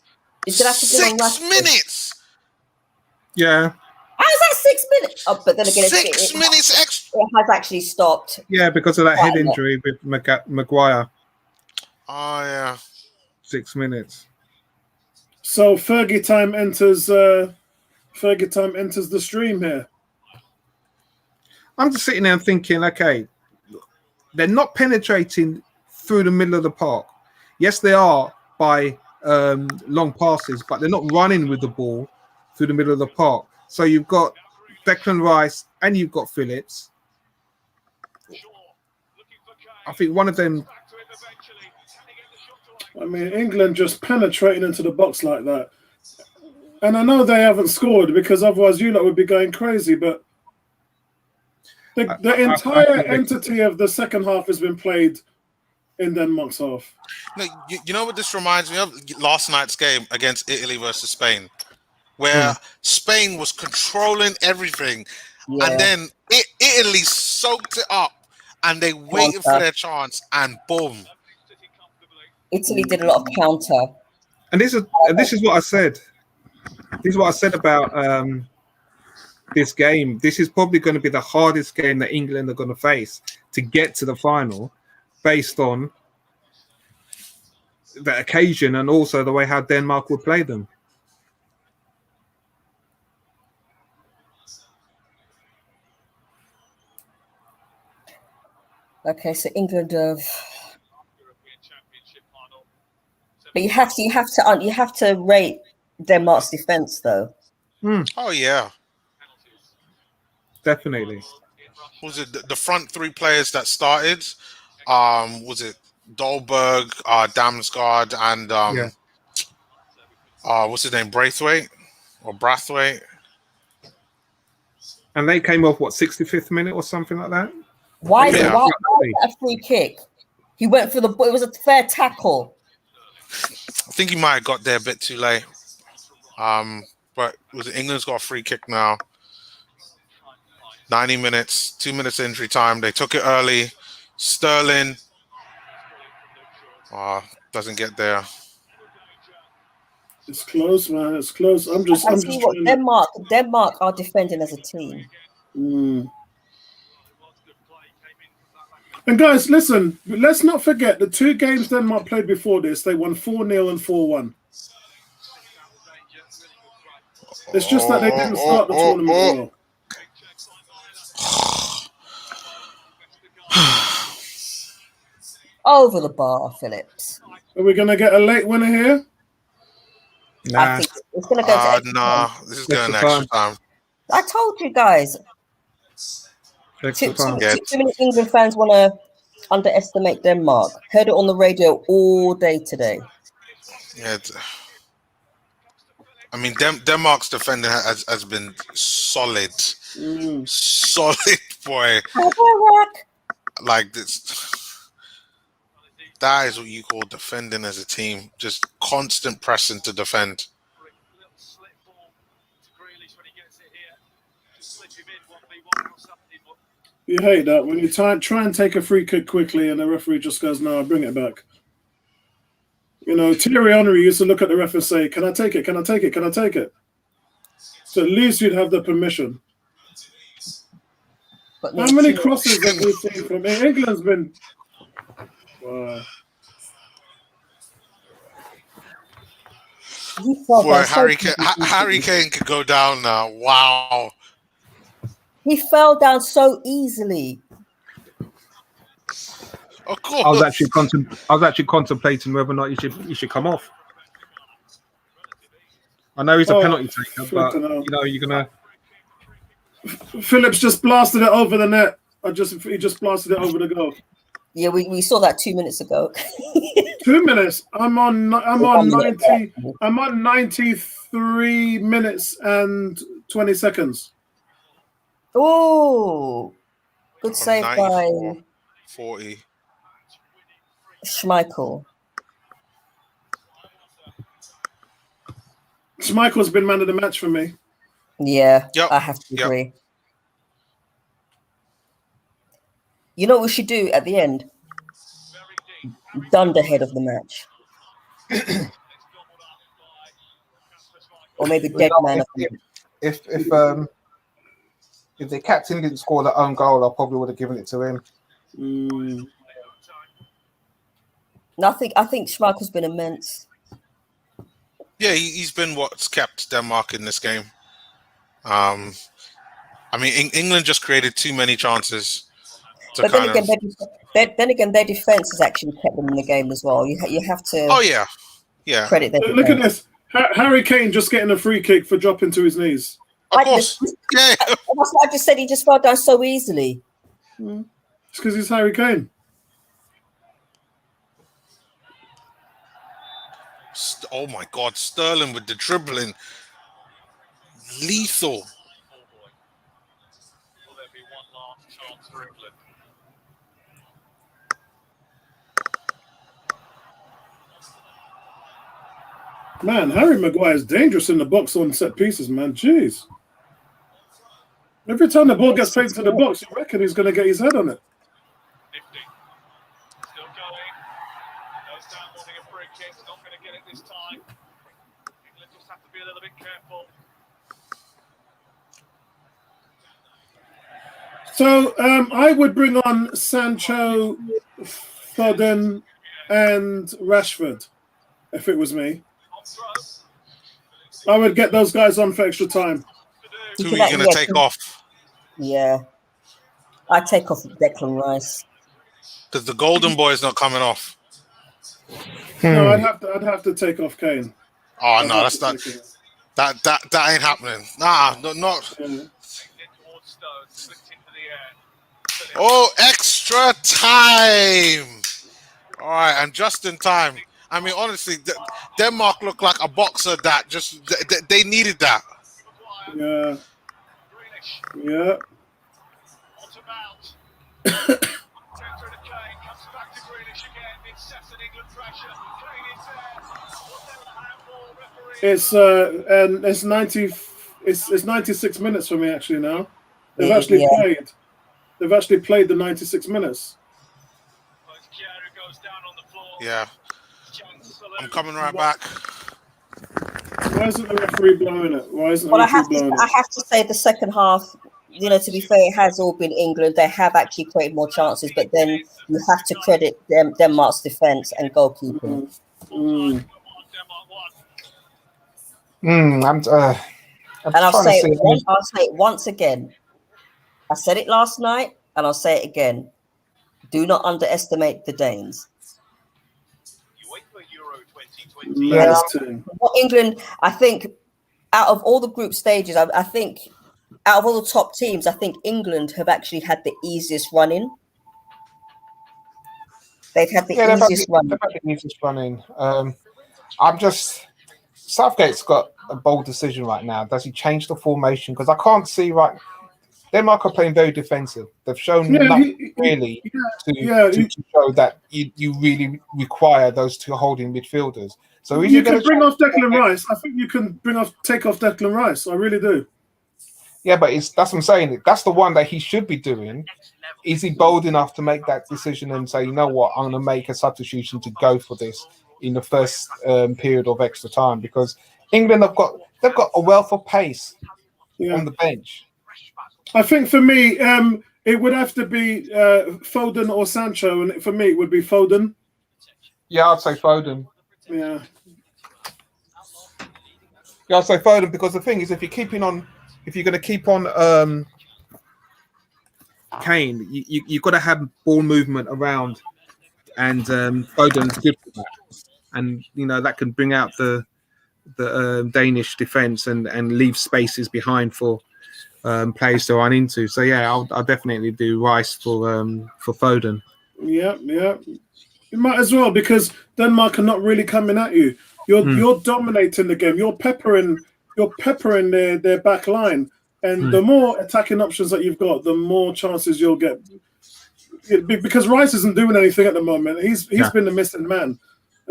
He's going to have to 6 minutes. Yeah. How is that 6 minutes? Oh, but then again, 6 minutes extra. It has actually stopped. Yeah, because of that head injury with Maguire. Oh yeah. 6 minutes. So Fergie time enters the stream here. I'm just sitting there thinking, okay, they're not penetrating through the middle of the park. Yes, they are by long passes, but they're not running with the ball through the middle of the park. So you've got Declan Rice and you've got Phillips. I think one of them. I mean, England just penetrating into the box like that. And I know they haven't scored, because otherwise you lot would be going crazy, but the entire entity of the second half has been played in Denmark's half. No, you know what this reminds me of? Last night's game against Italy versus Spain, where Spain was controlling everything, and then Italy soaked it up, and they waited for their chance, and boom. Italy did a lot of counter. And this is what I said. This is what I said about this game. This is probably going to be the hardest game that England are going to face to get to the final, based on the occasion and also the way how Denmark would play them. Okay, so England have. But you have to rate Denmark's defense, though. Oh yeah, definitely. Was it the front three players that started? Was it Dolberg, Damsgaard, and what's his name, Braithwaite or Brathwaite? And they came off 65th minute or something like that. Why is that a free kick? He went for it was a fair tackle. I think he might have got there a bit too late. But England's got a free kick now. 90 minutes, 2 minutes injury time. They took it early. Sterling doesn't get there. It's close, man. It's close. I'm just Denmark are defending as a team. And guys, listen, let's not forget the 2 games Denmark played before this. They won 4-0 and 4-1. It's just that they didn't start the tournament well. Over the bar, Phillips. Are we going to get a late winner here? Nah. I think it's going to go to extra time. This is going extra time. I told you guys. Too many England fans want to underestimate Denmark. Heard it on the radio all day today. Yeah, I mean, Denmark's defending has been solid. Solid, boy. Like this. That is what you call defending as a team. Just constant pressing to defend. You hate that when you try and take a free kick quickly and the referee just goes, "No, I'll bring it back." You know, Thierry Henry used to look at the ref and say, "Can I take it? Can I take it? Can I take it?" So at least you'd have the permission. But how many crosses have we seen from England's been? Boy, Harry Kane could go down now. Wow. He fell down so easily. Of course. I was actually contemplating whether or not he should come off. I know he's a penalty taker, but you're gonna. Phillips just blasted it over the net. He just blasted it over the goal. Yeah, we saw that 2 minutes ago. 2 minutes. I'm on 90. I'm on 93 minutes and 20 seconds. Oh, good save by 40. Schmeichel. Schmeichel's been man of the match for me. Yeah, Yep. I have to agree. You know what we should do at the end? Dunderhead of the match. Or maybe dead man of the match. If the captain didn't score their own goal, I probably would have given it to him. No, I think Schmeichel's been immense. Yeah, he's been what's kept Denmark in this game. I mean, England just created too many chances. But then again, their defense has actually kept them in the game as well. You have to. Oh yeah. Credit their Look at defense. this. Harry Kane just getting a free kick for dropping to his knees. Of course. Yeah. That's what I just said. He just fell down so easily. It's because he's Harry Kane. Oh my God, Sterling with the dribbling, lethal. Man, Harry Maguire is dangerous in the box on set pieces, man. Jeez. Every time the ball gets played to the box, you reckon he's going to get his head on it. Still going. Goes down wanting a free kick. Not going to get it this time. England just have to be a little bit careful. So I would bring on Sancho, Foden, and Rashford if it was me. I would get those guys on for extra time. Who are you going to take off? Yeah. I'd take off Declan Rice. Because the golden boy is not coming off. No, I'd have to take off Kane. Oh no, that's not that ain't happening. Nah, not. Yeah. Oh, extra time! All right, and just in time. I mean, honestly, Denmark looked like a boxer that just they needed that. Yeah. Yeah. It's and it's 90. It's 96 minutes for me actually now. They've actually played. They've actually played the 96 minutes. Yeah. I'm coming right back. Why isn't the referee blowing it? Why isn't the Well, referee blowing it? I have to say the second half, you know, to be fair, it has all been England. They have actually created more chances, but then you have to credit Denmark's defence and goalkeeping. I'm And I'll say it once again. I said it last night, and I'll say it again. Do not underestimate the Danes. Yeah. What England, I think, out of all the group stages, I think, out of all the top teams, I think England have actually had the easiest run-in. They've had the easiest run-in. I'm just... Southgate's got a bold decision right now. Does he change the formation? Because I can't see right... Denmark are playing very defensive. They've shown nothing really to show that you really require those two holding midfielders. So you can bring off Declan Rice. I think you can take off Declan Rice. I really do. Yeah, but that's what I'm saying. That's the one that he should be doing. Is he bold enough to make that decision and say, you know what, I'm going to make a substitution to go for this in the first period of extra time? Because England they've got a wealth of pace on the bench. I think for me, it would have to be Foden or Sancho, and for me, it would be Foden. Yeah, I'd say Foden. Yeah, I'd say Foden because the thing is, if you're going to keep on Kane, you've got to have ball movement around, and Foden's good for that, and you know that can bring out the Danish defense and leave spaces behind for players to run into. So yeah, I'll definitely do Rice for Foden. Yeah. You might as well, because Denmark are not really coming at you. You're dominating the game. You're peppering their back line. And the more attacking options that you've got, the more chances you'll get. Because Rice isn't doing anything at the moment. He's been the missing man.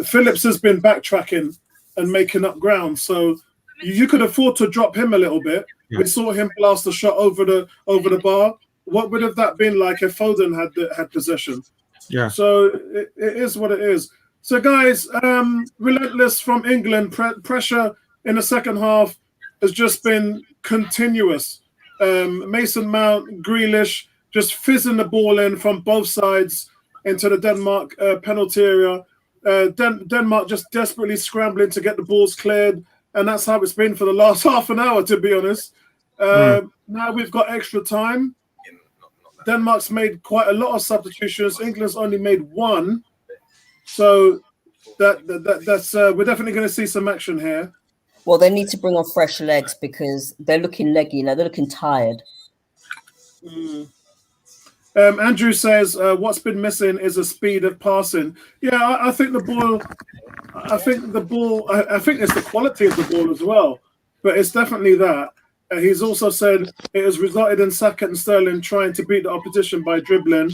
Phillips has been backtracking and making up ground. So you could afford to drop him a little bit. Yeah. We saw him blast a shot over the bar. What would have that been like if Foden had possession? Yeah. So it is what it is. So guys, relentless from England. Pressure in the second half has just been continuous. Mason Mount, Grealish, just fizzing the ball in from both sides into the Denmark penalty area. Denmark just desperately scrambling to get the balls cleared, and that's how it's been for the last half an hour, to be honest. Now we've got extra time. Denmark's made quite a lot of substitutions. England's only made one, so that's we're definitely going to see some action here. Well, they need to bring on fresh legs because they're looking leggy. They're looking tired. Andrew says, what's been missing is a speed of passing. Yeah, I think the ball. I think it's the quality of the ball as well, but it's definitely that. He's also said it has resulted in Saka and Sterling trying to beat the opposition by dribbling.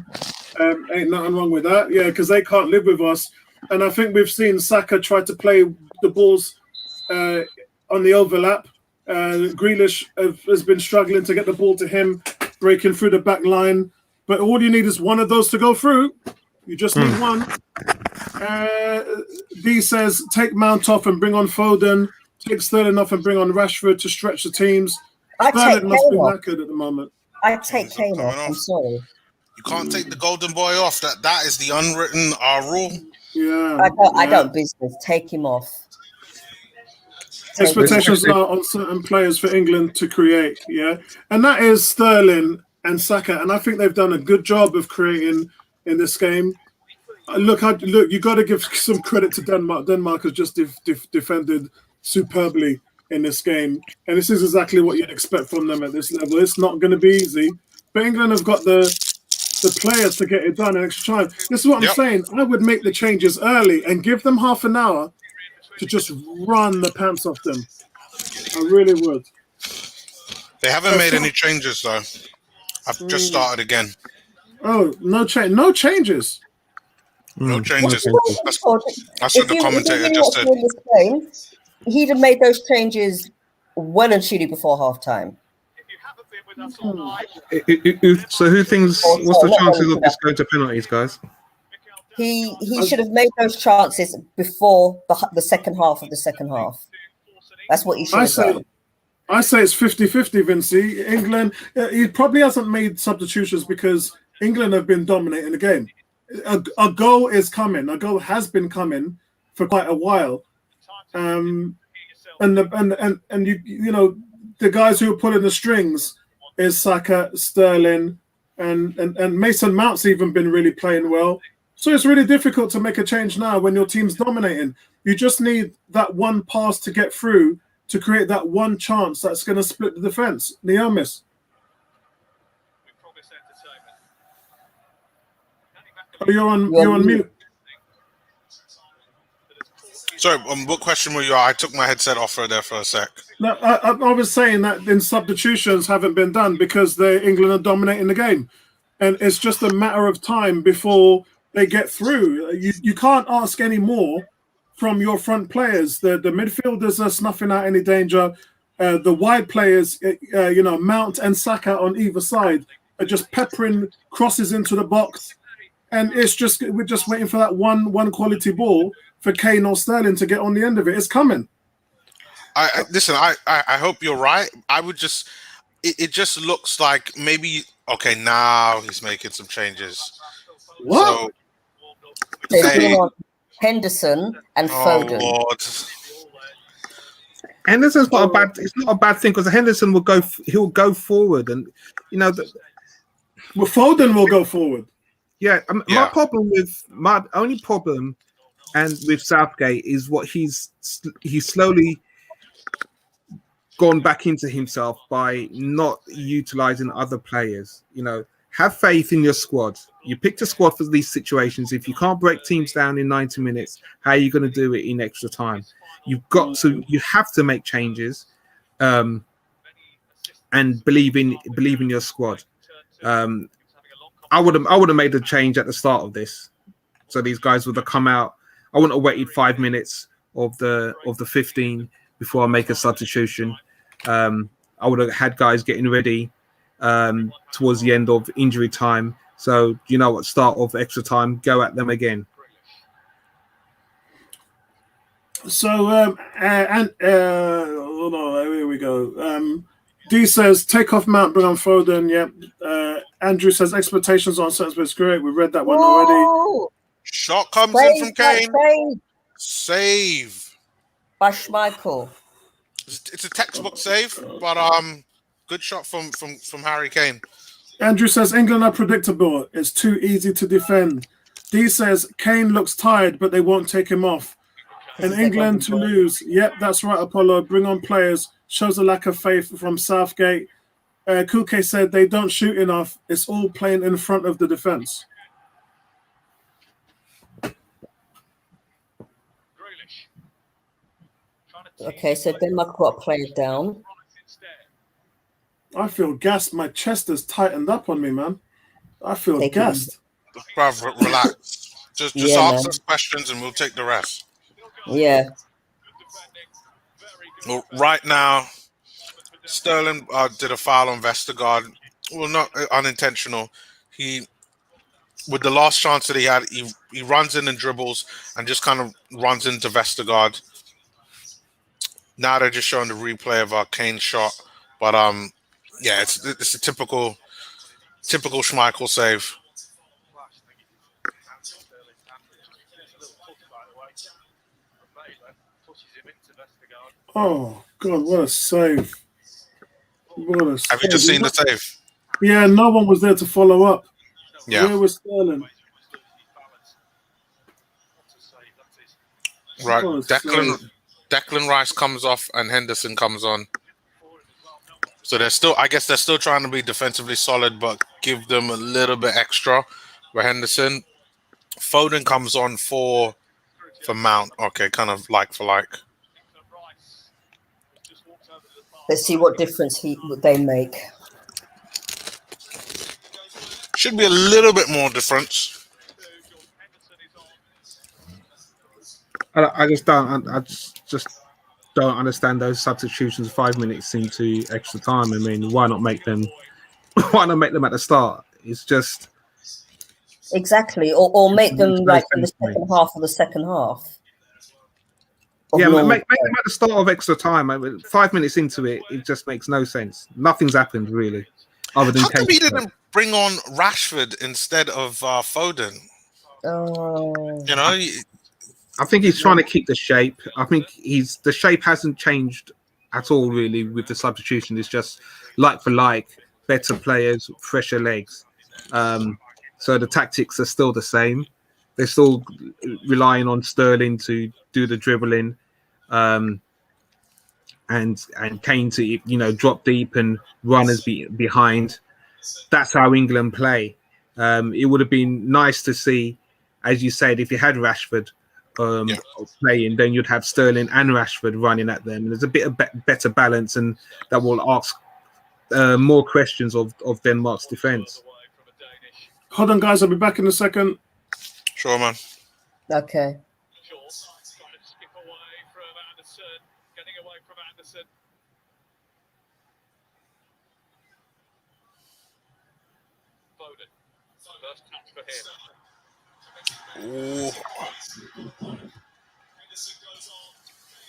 Ain't nothing wrong with that. Yeah, because they can't live with us. And I think we've seen Saka try to play the balls on the overlap. Grealish has been struggling to get the ball to him, breaking through the back line. But all you need is one of those to go through. You just need one. D says, take Mount off and bring on Foden. Take Sterling off and bring on Rashford to stretch the teams. Sterling must be knackered at the moment. I take Kane off. I'm sorry. You can't take the golden boy off. That is the unwritten rule. Yeah. I don't business. Take him off. Expectations are on certain players for England to create, yeah. And that is Sterling and Saka. And I think they've done a good job of creating in this game. Look, you got to give some credit to Denmark. Denmark has just defended superbly in this game. And this is exactly what you'd expect from them at this level. It's not going to be easy. But England have got the players to get it done in extra time. This is what I'm saying. I would make the changes early and give them half an hour to just run the pants off them. I really would. They haven't made any changes, though. I've just started again. Oh, no changes. No changes. That's what the commentator just said. He'd have made those changes well and truly before halftime. So who thinks? What's the chances of this going to penalties, guys? He should have made those chances before the second half of the second half. That's what he should have done. I say it's 50-50, Vincey. England, he probably hasn't made substitutions because England have been dominating the game. A goal is coming. A goal has been coming for quite a while. And you know the guys who are pulling the strings is Saka, Sterling, and Mason Mount's even been really playing well. So it's really difficult to make a change now when your team's dominating. You just need that one pass to get through to create that one chance that's going to split the defense. Neomis. Oh, you're on mute. Sorry, what question were you? I took my headset off there for a sec. No, I was saying that in substitutions haven't been done because England are dominating the game, and it's just a matter of time before they get through. You can't ask any more from your front players. The midfielders are snuffing out any danger. The wide players, Mount and Saka on either side are just peppering crosses into the box, and we're just waiting for that one quality ball for Kane or Sterling to get on the end of it. It's coming. Listen, I hope you're right. I would just it just looks like maybe now he's making some changes. What? So Henderson and Foden. Lord. Henderson's not a bad. It's not a bad thing because Henderson will go. He'll go forward, and Foden will go forward. Yeah, my only problem, and with Southgate is what he's slowly gone back into himself by not utilizing other players. have faith in your squad. You picked a squad for these situations. If you can't break teams down in 90 minutes, how are you going to do it in extra time? You have to make changes, and believe in your squad. I would have made a change at the start of this, so these guys would have come out. I wouldn't have waited 5 minutes of the 15 before I make a substitution. I would have had guys getting ready towards the end of injury time. So at start of extra time, go at them again. So here we go. D says take off Mount, bring on Foden. Yep. Andrew says expectations on Saturday is great. We read that one already. Shot comes in from Kane. Save by Schmeichel. It's a textbook save, but good shot from Harry Kane. Andrew says England are predictable. It's too easy to defend. D says Kane looks tired, but they won't take him off. And England to lose. Yep, that's right, Apollo. Bring on players. Shows a lack of faith from Southgate. Kuke said they don't shoot enough. It's all playing in front of the defence. Okay, so Denmark got a player down. I feel gassed. My chest has tightened up on me, man. I feel gassed. Bruv, relax. Just ask us questions and we'll take the rest. Yeah. Well, right now, Sterling did a foul on Vestergaard. Well, not unintentional. With the last chance that he had, he runs in and dribbles and just kind of runs into Vestergaard. Now they're just showing the replay of Kane's shot, but yeah, it's a typical Schmeichel save. Oh God, what a save! Have you just seen the save? Yeah, no one was there to follow up. Yeah, where was Sterling? Right, Declan Rice comes off and Henderson comes on. So they're still trying to be defensively solid, but give them a little bit extra for Henderson. Foden comes on for Mount. Okay, kind of like for like. Let's see what difference they make. Should be a little bit more difference. I just don't understand those substitutions 5 minutes into extra time. I mean, why not make them at the start? It's just exactly, or make them like in the second half of the second half. Yeah, make them at the start of extra time. I mean, 5 minutes into it, it just makes no sense. Nothing's happened really, other than how come he didn't bring on Rashford instead of Foden? I think he's trying to keep the shape. I think the shape hasn't changed at all, really, with the substitution. It's just like for like, better players, fresher legs. So the tactics are still the same. They're still relying on Sterling to do the dribbling, and Kane to drop deep and runners behind. That's how England play. It would have been nice to see, as you said, if you had Rashford playing, then you'd have Sterling and Rashford running at them. There's a bit of better balance, and that will ask more questions of Denmark's defence. Hold on, guys. I'll be back in a second. Sure, man. Okay. First touch for him. Ooh.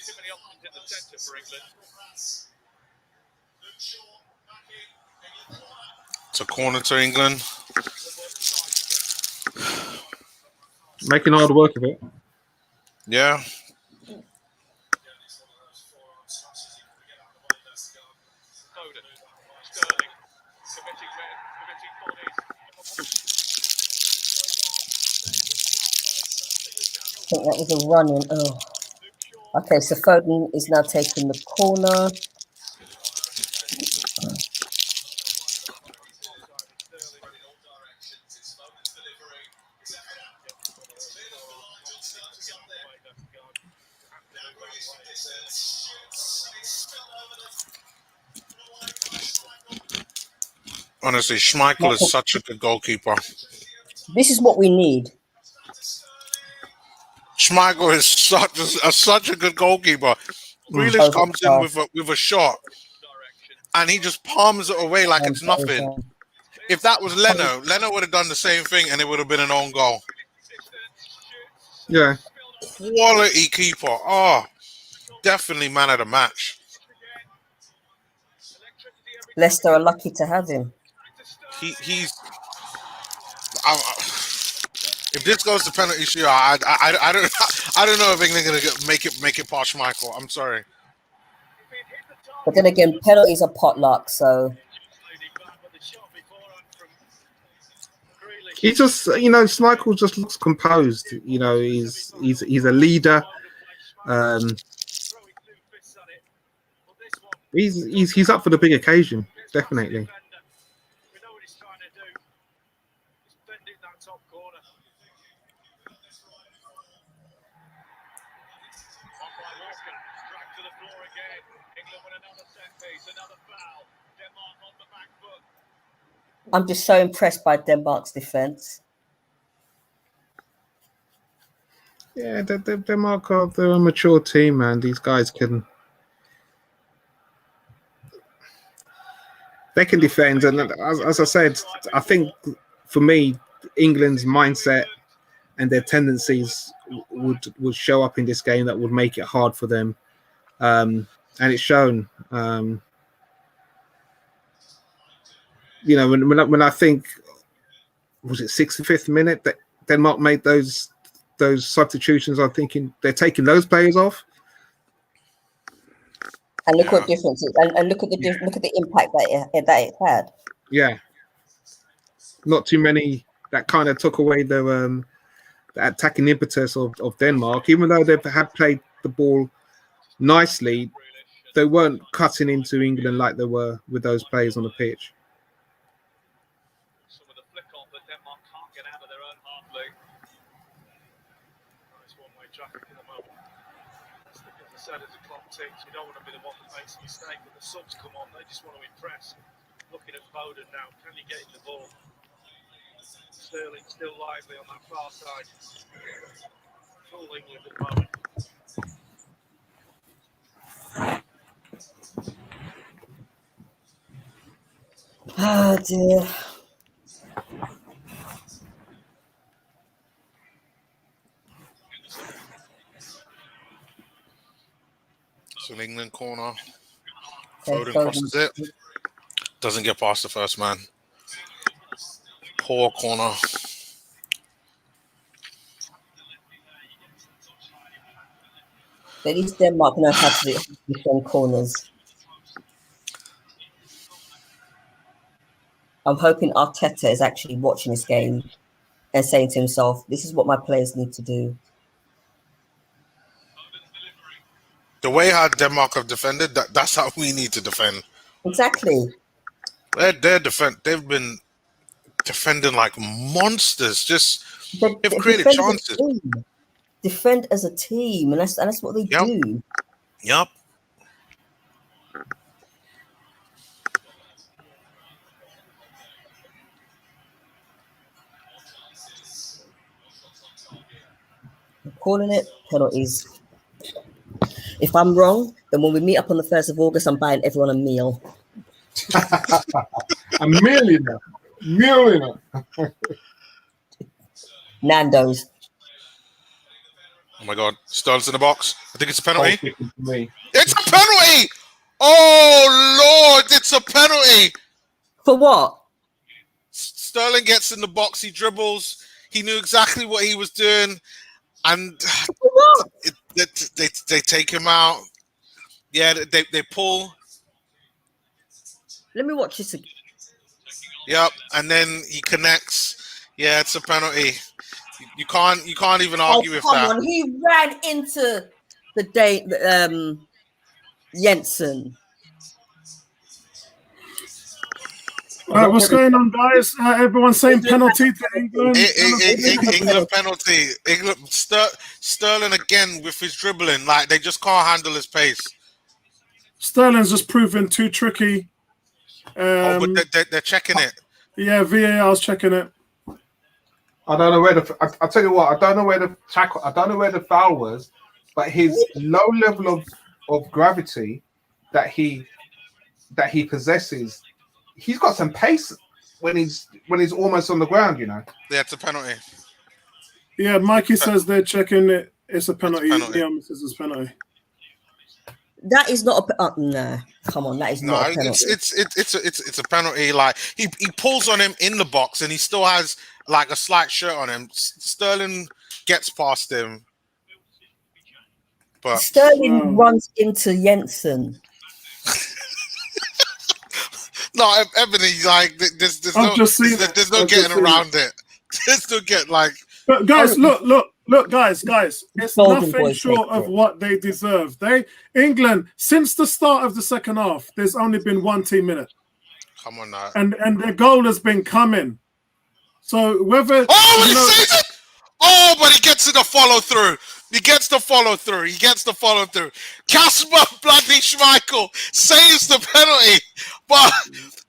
Too many options in the centre for England. It's a corner to England. Making hard work of it. Yeah. I think that was a run-in. Oh. Okay, so Foden is now taking the corner. Honestly, Schmeichel is such a good goalkeeper. This is what we need. Schmeichel is such a good goalkeeper. Grealish comes in with a shot, and he just palms it away like it's nothing. If that was Leno would have done the same thing, and it would have been an own goal. Yeah. Quality keeper. Oh, definitely man of the match. Leicester are lucky to have him. He's. If this goes to penalty shootout, I don't know if England are gonna make it past Schmeichel. I'm sorry. But then again, penalties are potluck, so. He just, Schmeichel just looks composed. He's a leader. He's up for the big occasion, definitely. I'm just so impressed by Denmark's defense. Yeah, Denmark they're a mature team, man. These guys can defend, and as I said, I think for me, England's mindset and their tendencies would show up in this game that would make it hard for them, and it's shown. When I think, was it 65th minute that Denmark made those substitutions? I'm thinking they're taking those players off. And look what difference it, and look at the impact that it had. Yeah, not too many that kind of took away the attacking impetus of Denmark. Even though they had played the ball nicely, they weren't cutting into England like they were with those players on the pitch. Some of the flick on that Denmark can't get out of their own half league. Nice one-way traffic at the moment. As I said, as a clock ticks, you don't want to be the one that makes a mistake. When the subs come on, they just want to impress. Looking at Foden now, can he get in the ball? Sterling still lively on that far side. Full England at the moment. Oh dear. So an England corner. Foden crosses it. Doesn't get past the first man. Poor corner. At least Denmark knows how to defend corners. I'm hoping Arteta is actually watching this game and saying to himself, this is what my players need to do. The way how Denmark have defended, that's how we need to defend. Exactly. They've been defending like monsters. They've created chances. Defend as a team, and that's what they do. Yep. I'm calling it penalties. If I'm wrong, then when we meet up on the 1st of August, I'm buying everyone a meal. A millionaire. Nando's. Oh my God. Sterling's in the box. I think it's a penalty. It's a penalty! Oh, Lord. It's a penalty. For what? Sterling gets in the box. He dribbles. He knew exactly what he was doing. And they take him out. Yeah, they pull. Let me watch this again. Yep, and then he connects. Yeah, it's a penalty. You can't even argue with that. Come on, he ran into Jensen. What's going on, guys? Everyone's saying penalty to England. England penalty. England Sterling again with his dribbling. Like they just can't handle his pace. Sterling's just proven too tricky. But they're checking it. Yeah, VAR's checking it. I don't know where I tell you what. I don't know where the tackle. I don't know where the foul was, but his low level of gravity that he possesses, he's got some pace when he's almost on the ground. You know. Yeah, it's a penalty. Yeah, Mikey says they're checking it. It's a penalty. It's a penalty. Yeah, says it's a penalty. That is not a nah. Come on, that is not a penalty. It's a penalty. Like he pulls on him in the box, and he still has like a slight shirt on him. Sterling gets past him, but Sterling runs into Jensen. No, Ebony, like there's no getting around it. There's no get like. But guys, look, guys. It's nothing short of what they deserve. England, since the start of the second half, there's only been one team in it. Come on now. And their goal has been coming. So whether sees it! Oh, but he gets to the follow through. He gets the follow through. Kasper bloody Schmeichel saves the penalty, but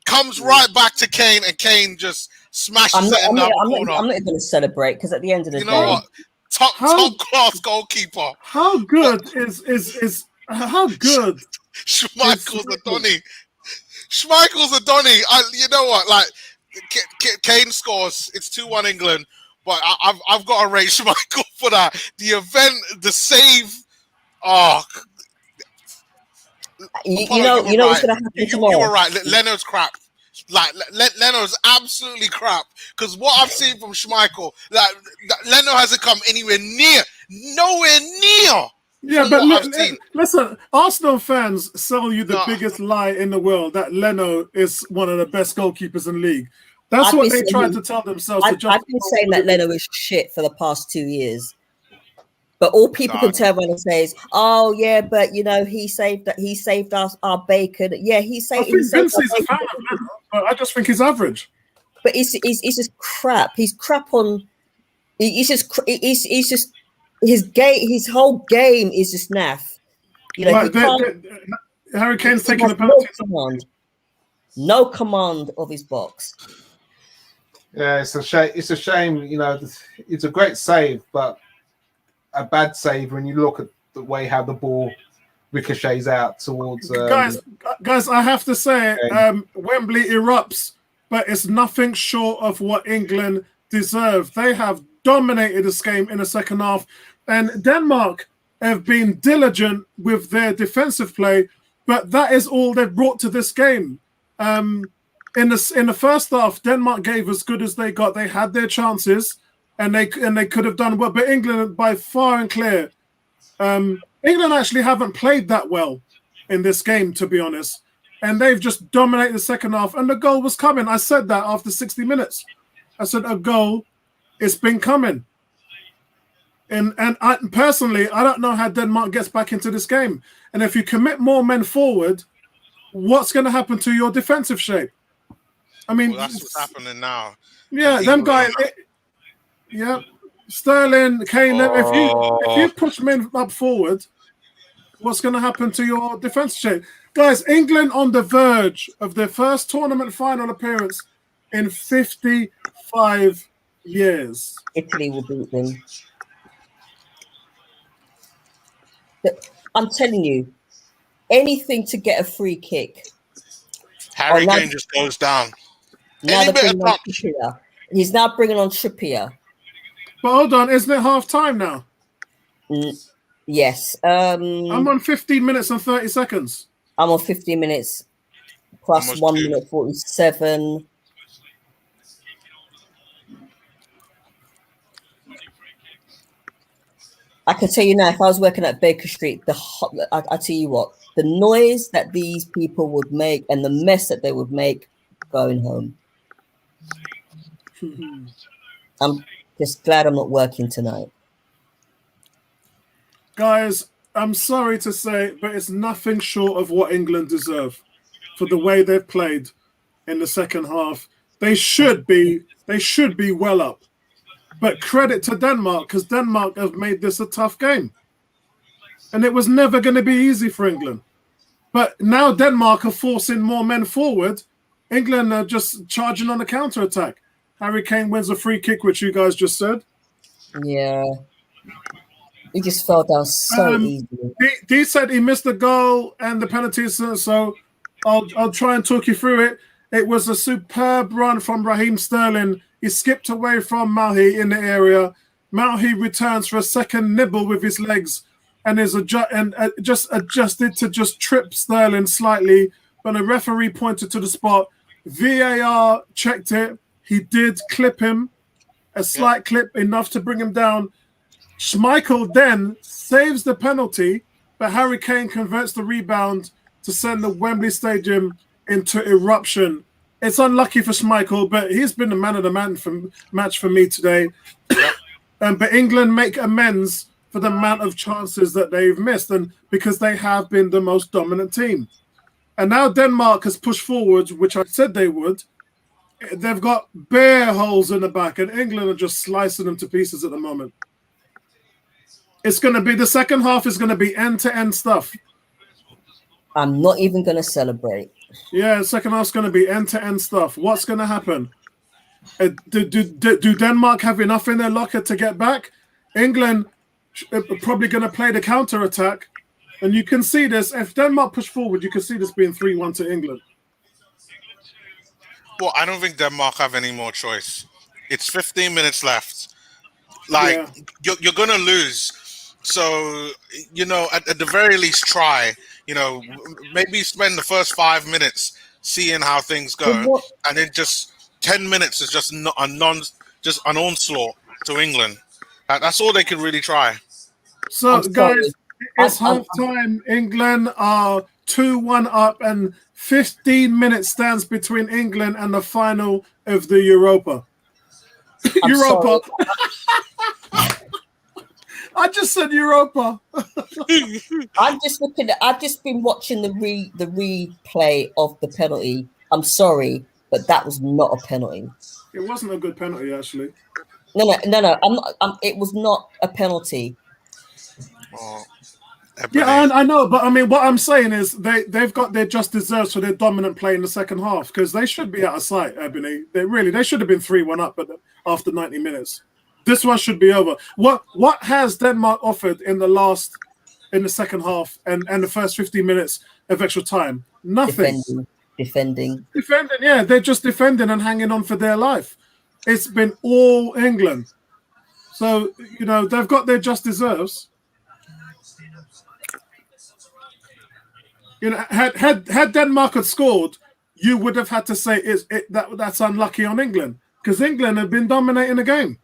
comes right back to Kane, and Kane just smashes it in the corner. I'm not even going to celebrate because at the end of the day, you know what? Top class goalkeeper. How good is how good? Schmeichel's a Donny. Schmeichel's a Donny. You know what? Like Kane scores. It's 2-1 England. But I've got to rate Schmeichel for that. The event, the save. Oh, you know what's going to happen tomorrow. You were right. Leno's crap. Like Leno's absolutely crap. Because what I've seen from Schmeichel, like Leno hasn't come nowhere near. Yeah, but listen, Arsenal fans sell you the biggest lie in the world that Leno is one of the best goalkeepers in the league. That's what they tried to tell themselves. I've been saying that Leno is shit for the past 2 years. But all people can turn around and say is, "Oh yeah, but you know he saved us our bacon." Yeah, he saved. He's a fan of Leno, but I just think he's average. But he's just crap. He's crap on. He's just his whole game is just naff. You know, Harry Kane's taking the penalty. No command of his box. Yeah, it's a shame. It's a shame. You know, it's a great save, but a bad save when you look at the way how the ball ricochets out towards. Guys, I have to say, Wembley erupts, but it's nothing short of what England deserve. They have dominated this game in the second half, and Denmark have been diligent with their defensive play, but that is all they've brought to this game. In the first half, Denmark gave as good as they got. They had their chances, and they could have done well. But England, by far and clear, England actually haven't played that well in this game, to be honest. And they've just dominated the second half, and the goal was coming. I said that after 60 minutes. I said a goal, it's been coming. And I personally, I don't know how Denmark gets back into this game. And if you commit more men forward, what's going to happen to your defensive shape? I mean, that's what's happening now. Yeah, them guys. Sterling, Kane. If you push men up forward, what's going to happen to your defensive shape, guys? England on the verge of their first tournament final appearance in 55 years. Italy will beat them. I'm telling you, anything to get a free kick. Harry Kane just goes down. Now he's now bringing on Trippier. But hold on, isn't it half time now? Yes. I'm on 15 minutes and 30 seconds. I'm on 15 minutes plus almost 1 minute 47. I can tell you now, if I was working at Baker Street, I tell you what, the noise that these people would make and the mess that they would make going home. I'm just glad I'm not working tonight. Guys, I'm sorry to say, but it's nothing short of what England deserve for the way they've played. in the second half. They should be well up. But credit to Denmark, because Denmark have made this a tough game. And it was never going to be easy for England. But now Denmark are forcing more men forward. England are just charging on the counter-attack. Harry Kane wins a free kick, which you guys just said. Yeah. He just fell down so easy. D said he missed the goal and the penalties, so I'll try and talk you through it. It was a superb run from Raheem Sterling. He skipped away from Mahi in the area. Mahi returns for a second nibble with his legs and is just adjusted to just trip Sterling slightly. But the referee pointed to the spot. VAR checked it. He did clip him, a slight clip, enough to bring him down. Schmeichel then saves the penalty, but Harry Kane converts the rebound to send the Wembley Stadium into eruption. It's unlucky for Schmeichel, but he's been the man of the match for me today. But England make amends for the amount of chances that they've missed, and because they have been the most dominant team. And now Denmark has pushed forward, which I said they would. They've got bare holes in the back, and England are just slicing them to pieces at the moment. It's going to be, the second half is going to be end-to-end stuff. I'm not even going to celebrate. Yeah, the second half's going to be end-to-end stuff. What's going to happen? Do Denmark have enough in their locker to get back? England are probably going to play the counter-attack. And you can see this. If Denmark push forward, you can see this being 3-1 to England. Well, I don't think Denmark have any more choice. It's 15 minutes left. You're going to lose. So, at the very least, try. Maybe spend the first 5 minutes seeing how things go, and then just 10 minutes is just an onslaught to England. That's all they can really try. So, guys, it's half time. England are 2-1 up, and 15 minutes stands between England and the final of the Europa. Europa. I just said Europa. I've just been watching the replay of the penalty. I'm sorry, but that was not a penalty. It wasn't a good penalty, actually. No. It was not a penalty. Oh, yeah, I know, but I mean, what I'm saying is they've got their just deserves for their dominant play in the second half, because they should be out of sight, Ebony. They should have been 3-1 up, but after 90 minutes. This one should be over. What has Denmark offered in the second half and the first 15 minutes of extra time? Nothing. Defending. Yeah, they're just defending and hanging on for their life. It's been all England. So, they've got their just deserves. Had Denmark had scored, you would have had to say that's unlucky on England, because England have been dominating the game.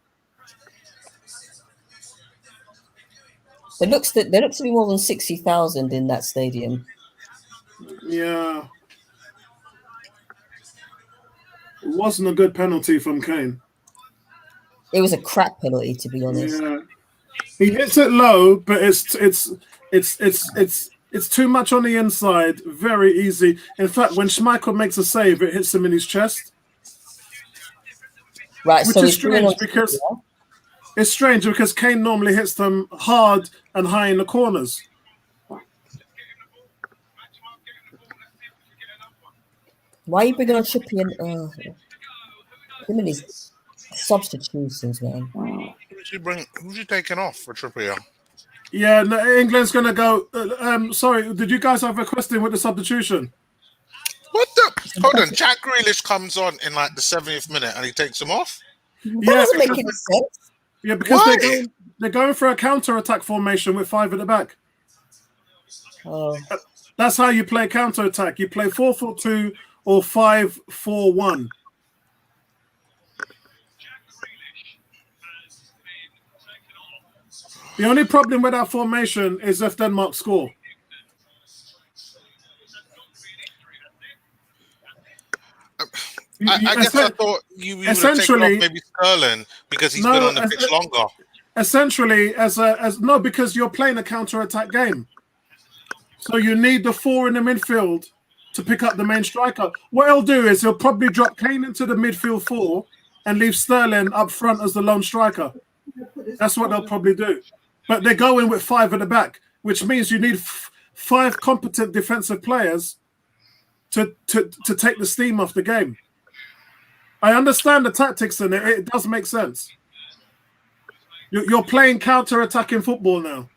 There looks to be more than 60,000 in that stadium. Yeah. It wasn't a good penalty from Kane. It was a crap penalty, to be honest. Yeah. He hits it low, but it's too much on the inside. Very easy. In fact, when Schmeichel makes a save, it hits him in his chest. Right, which is strange because it's strange because Kane normally hits them hard and high in the corners. Why are you bringing on Chippy and him and his substitutions, man? Who's you taking off for Trippier? Yeah, no, England's going to go. Sorry, did you guys have a question with the substitution? What the? Hold on. Jack Grealish comes on in like the 70th minute and he takes him off? That doesn't make any sense. Yeah, because they're going for a counter-attack formation with 5 at the back. Oh. That's how you play counter-attack. You play 4-4-2 or 5-4-1. The only problem with that formation is if Denmark score. I guess I thought you would have taken off maybe Sterling because he's been on the pitch longer. Essentially, because you're playing a counter-attack game. So you need the 4 in the midfield to pick up the main striker. What he'll do is he'll probably drop Kane into the midfield 4 and leave Sterling up front as the lone striker. That's what they'll probably do. But they're going with 5 at the back, which means you need 5 competent defensive players to take the steam off the game. I understand the tactics in it. It does make sense. You're playing counter-attacking football now.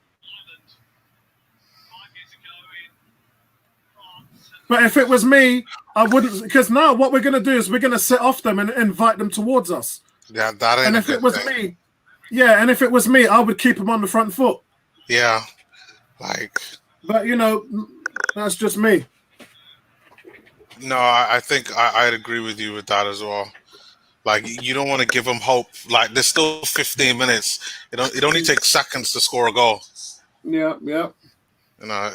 But if it was me, I wouldn't, because now what we're going to do is we're going to sit off them and invite them towards us. Yeah, that ain't and a if good it was thing. me, yeah, and if it was me, I would keep them on the front foot. Yeah, like. But that's just me. No, I think I'd agree with you with that as well. Like, you don't want to give them hope. Like, there's still 15 minutes. It only takes seconds to score a goal. Yeah. You know.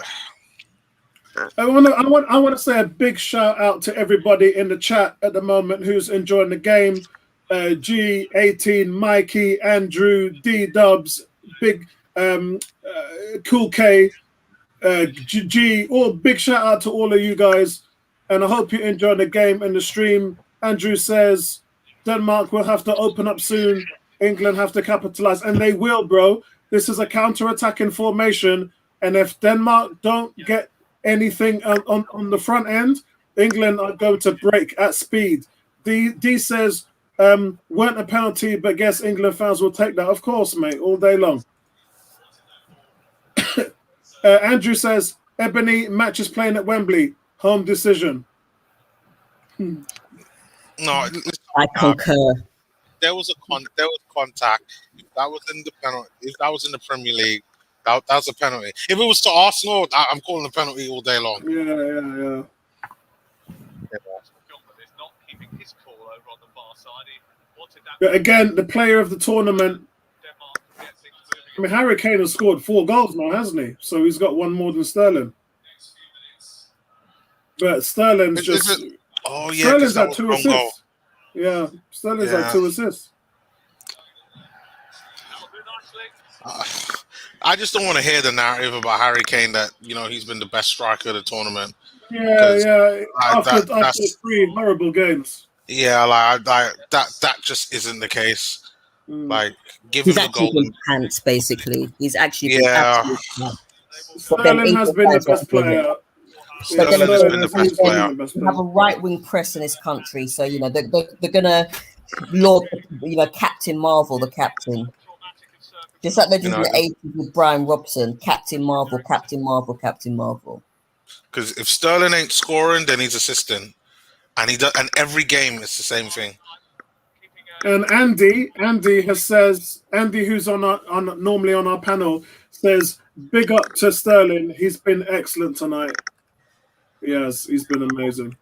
I want to say a big shout out to everybody in the chat at the moment who's enjoying the game. G18, Mikey, Andrew, D Dubs, Big Cool K, G. All big shout out to all of you guys, and I hope you enjoy the game and the stream. Andrew says Denmark will have to open up soon. England have to capitalize, and they will, bro. This is a counter-attacking formation, and if Denmark don't get anything on the front end, England are going to break at speed. D says, weren't a penalty, but guess England fans will take that. Of course, mate, all day long. Andrew says, Ebony, match is playing at Wembley. Home decision. No, I concur. There was contact. If that was in the penalty, if that was in the Premier League, that's a penalty. If it was to Arsenal, I'm calling a penalty all day long. Yeah. But again, the player of the tournament. I mean, Harry Kane has scored 4 goals now, hasn't he? So he's got 1 more than Sterling. But Sterling's Sterling's at 2 assists. Goal. Yeah, Sterling's at 2 assists. I just don't want to hear the narrative about Harry Kane that he's been the best striker of the tournament. Yeah. After 3 horrible games. Yeah, like that just isn't the case. Like, give him the golden pants. Basically, he's actually Sterling has been the best player. Sterling has been the best player. We have a right-wing press in this country, so they're gonna laud Captain Marvel, the captain. Just like they did in the 80s with Brian Robson, Captain Marvel, Captain Marvel, Captain Marvel. Because if Sterling ain't scoring, then he's assisting, and and every game it's the same thing. And Andy says, who's normally on our panel, says, big up to Sterling. He's been excellent tonight. Yes, he's been amazing.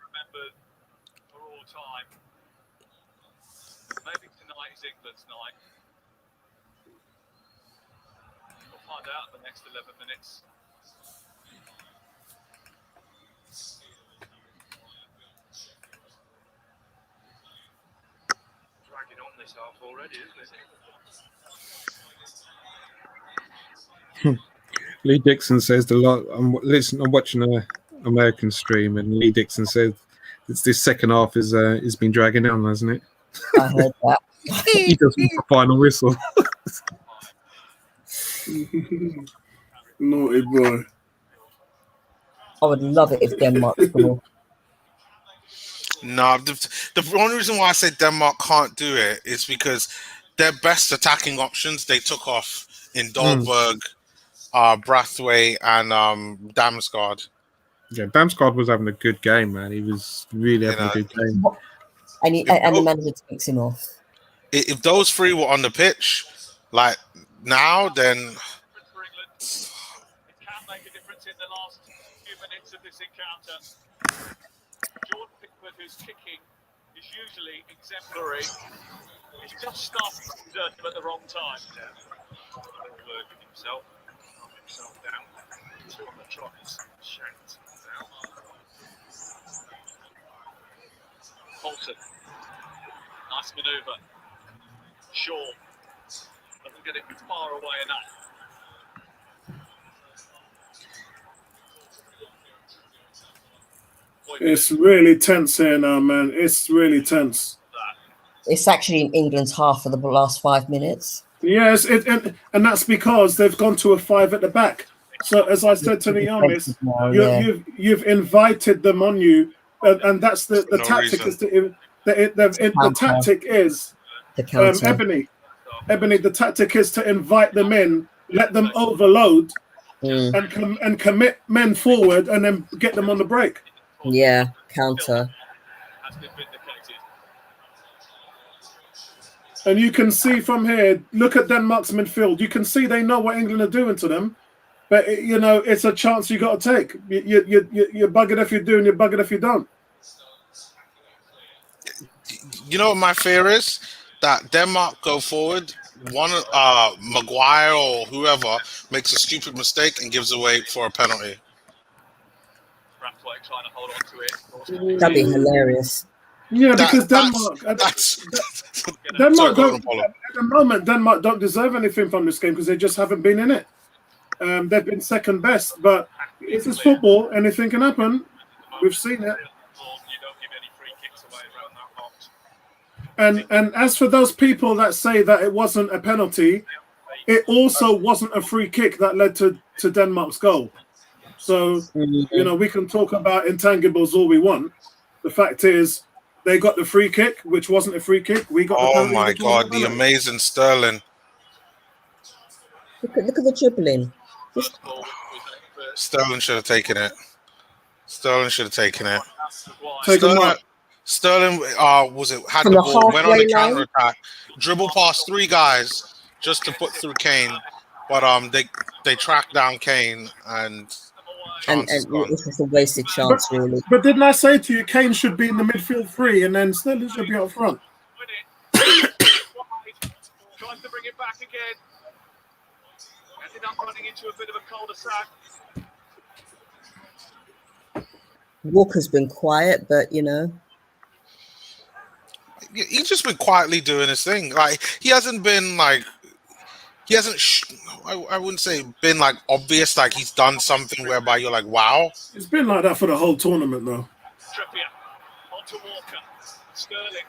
Out in the next 11 minutes. Dragging on this half already, isn't it? Lee Dixon says I'm watching an American stream, and Lee Dixon said this second half is been dragging on, hasn't it? I heard that. He just wants the final whistle. Naughty boy. I would love it if Denmark scored. No, the only reason why I say Denmark can't do it is because their best attacking options they took off in Dolberg, Brathwaite, and Damsgaard. Yeah, Damsgaard was having a good game, man. He was really having a good game. And the manager takes him off. If those 3 were on the pitch, like now, then It can make a difference in the last few minutes of this encounter. Jordan Pickford, who's kicking, is usually exemplary. He's just started to desert him at the wrong time. Working himself, calm himself down. 2 on the trot is shanked now. Bolton, nice manoeuvre. Shaw doesn't get it far away enough. It's really tense here now, man. It's really tense. It's actually in England's half for the last 5 minutes. Yes, and that's because they've gone to a 5 at the back. So as I said to the Yamis, you've invited them on you, and that's the No tactic. reason. The tactic is The counter. Ebony. The tactic is to invite them in, let them overload, and commit men forward, and then get them on the break. Yeah, counter. And you can see from here, look at Denmark's midfield. You can see they know what England are doing to them. But, it's a chance you got to take. You're buggered if you do and you're buggered if you don't. You know what my fear is? That Denmark go forward, one Maguire or whoever makes a stupid mistake and gives away for a penalty. Trying to hold on to it. That'd be hilarious. Yeah, because Denmark at the moment, Denmark don't deserve anything from this game because they just haven't been in it. They've been second best, but it's just football. Anything can happen. We've seen it. You don't give any free kicks away around that box. And as for those people that say that it wasn't a penalty, it also wasn't a free kick that led to Denmark's goal. So, we can talk about intangibles all we want. The fact is, they got the free kick, which wasn't a free kick. We got. Oh my God, the amazing Sterling! Look at the dribbling. Sterling should have taken it. Sterling was it had From the the ball, went on the halfway line? counter attack, dribbled past 3 guys just to put through Kane, but they tracked down Kane and it's just a wasted chance, really. But didn't I say to you, Kane should be in the midfield 3 and then Sterling should be up front? Tries to bring it back again. Ended up running into a bit of a cul-de-sac. Walker's been quiet, but he's just been quietly doing his thing. Like he hasn't been like. He hasn't. I wouldn't say been like obvious. Like he's done something whereby you're like, wow. It's been like that for the whole tournament, though. Trippier onto Walker. Sterling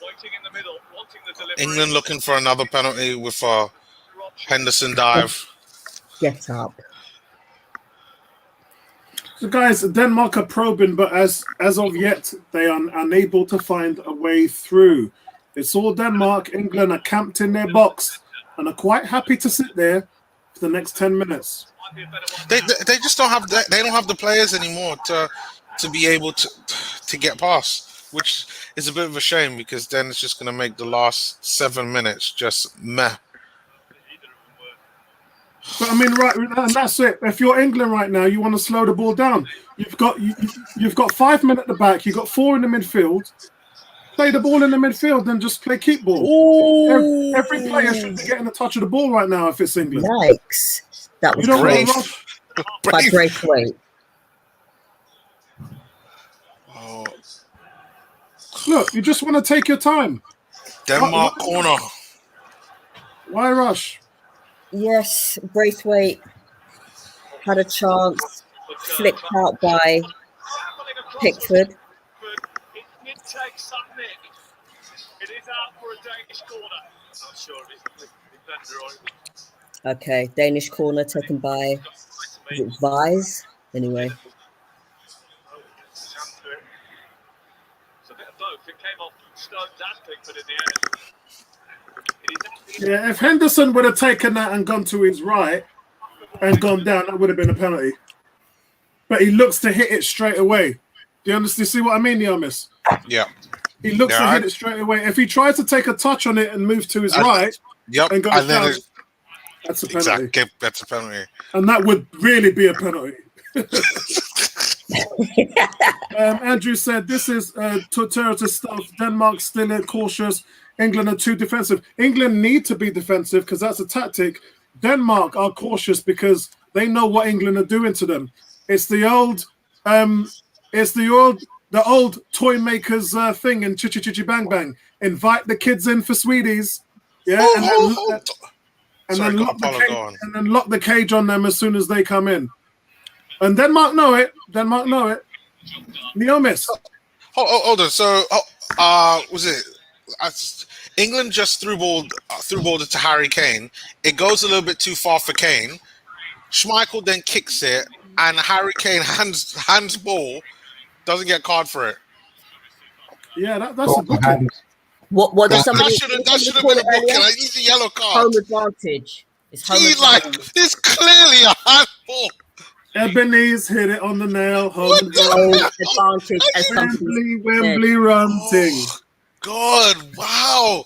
waiting in the middle, wanting the delivery. England looking for another penalty with a Henderson dive. Get up. So, guys, Denmark are probing, but as of yet, they are unable to find a way through. It's all Denmark. England are camped in their box and are quite happy to sit there for the next 10 minutes. They just don't have they don't have the players anymore to be able to get past, which is a bit of a shame because then it's just going to make the last 7 minutes just meh. But I mean, right, and that's it. If you're England right now, you want to slow the ball down. You've got 5 men at the back. You've got 4 in the midfield. Play the ball in the midfield and just play keep ball. Every player should be getting a touch of the ball right now if it's England. Yikes. That was Brave. by Braithwaite. Oh, Look, you just want to take your time. Denmark corner. Why rush? Yes, Braithwaite had a chance, flicked out by Pickford. It did take some nick. It is out for a Danish corner. I'm not sure if it's defender or it. Okay, Danish corner taken by, is it Vise? Anyway. It's a bit of both. It came off Stones and Pickford in the end. Yeah, if Henderson would have taken that and gone to his right and gone down, that would have been a penalty. But he looks to hit it straight away. Do you understand? See what I mean, Yamis? Yeah. He looks to hit it straight away. If he tries to take a touch on it and move to his right and go down, that's a penalty. Exactly, that's a penalty. And that would really be a penalty. Andrew said, this is Torterra stuff. Denmark still cautious. England are too defensive. England need to be defensive because that's a tactic. Denmark are cautious because they know what England are doing to them. It's the old toy makers thing in Chichi Chichi Bang Bang. Invite the kids in for sweeties, yeah, and then lock the cage on them as soon as they come in. And Denmark know it. Neomis. Hold on. So, was it England just threw ball it to Harry Kane? It goes a little bit too far for Kane. Schmeichel then kicks it, and Harry Kane hands ball, doesn't get card for it. Yeah, that's a booking. What does somebody? That should have been a booking. I need a yellow card. Home advantage. It's home advantage. It's clearly a handball. Ebenezer hit it on the nail. Home advantage. Wembley run thing. God, wow.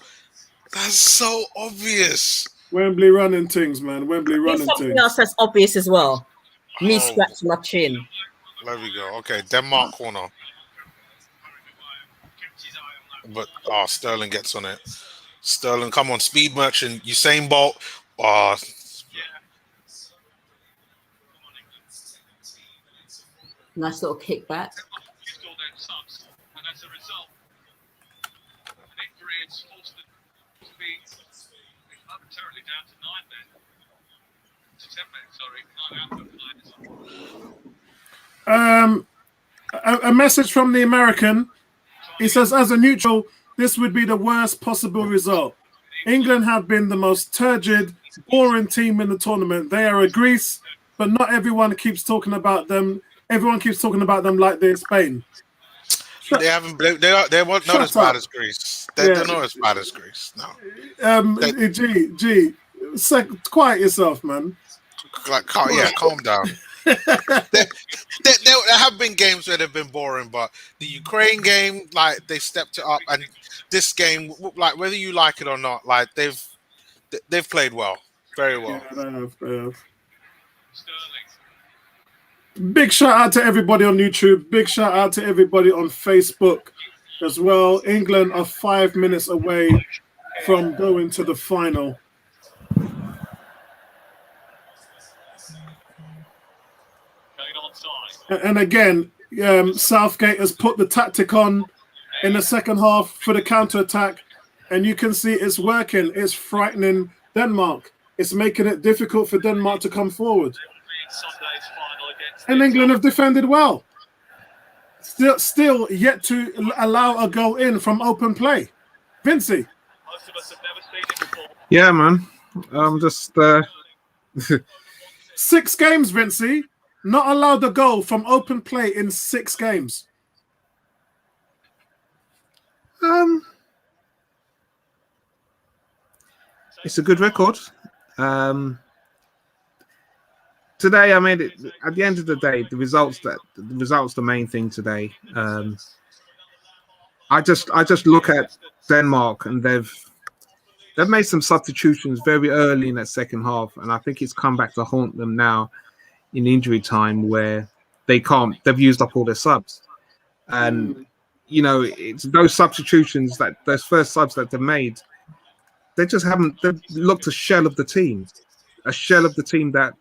That's so obvious. Wembley running things, man. Wembley running things. Something else that's obvious as well. Me scratching my chin. There we go. Okay, Denmark corner. But Sterling gets on it. Sterling, come on, speed merchant. Usain Bolt. Nice little kickback. And as a result, it creates forced to be momentarily down to 9 men. To 10 men, sorry. 9 out of 5. A message from the American. He says, as a neutral, this would be the worst possible result. England have been the most turgid, boring team in the tournament. They are a Greece, but not everyone keeps talking about them. Everyone keeps talking about them like they're Spain. They weren't not as bad as Greece. They're not as bad as Greece. No. Quiet yourself, man. Calm down. There have been games where they've been boring, but the Ukraine game, like, they stepped it up, and this game, like, whether you like it or not, like, they've played well, very well. Yeah, they have. Big shout out to everybody on YouTube. Big shout out to everybody on Facebook as well. England are 5 minutes away from going to the final. And again, Southgate has put the tactic on in the second half for the counter-attack, and you can see it's working. It's frightening Denmark. It's making it difficult for Denmark to come forward. And England have defended well. Still yet to allow a goal in from open play. Vincey. Yeah, man. I'm just 6 games, Vincey. Not allowed a goal from open play in 6 games. It's a good record. Today, I mean, at the end of the day, the results the main thing today. I just look at Denmark, and they've made some substitutions very early in that second half, and I think it's come back to haunt them now in injury time, where they've used up all their subs. And you know, it's those substitutions, those first subs that they've made, they've looked a shell of the team that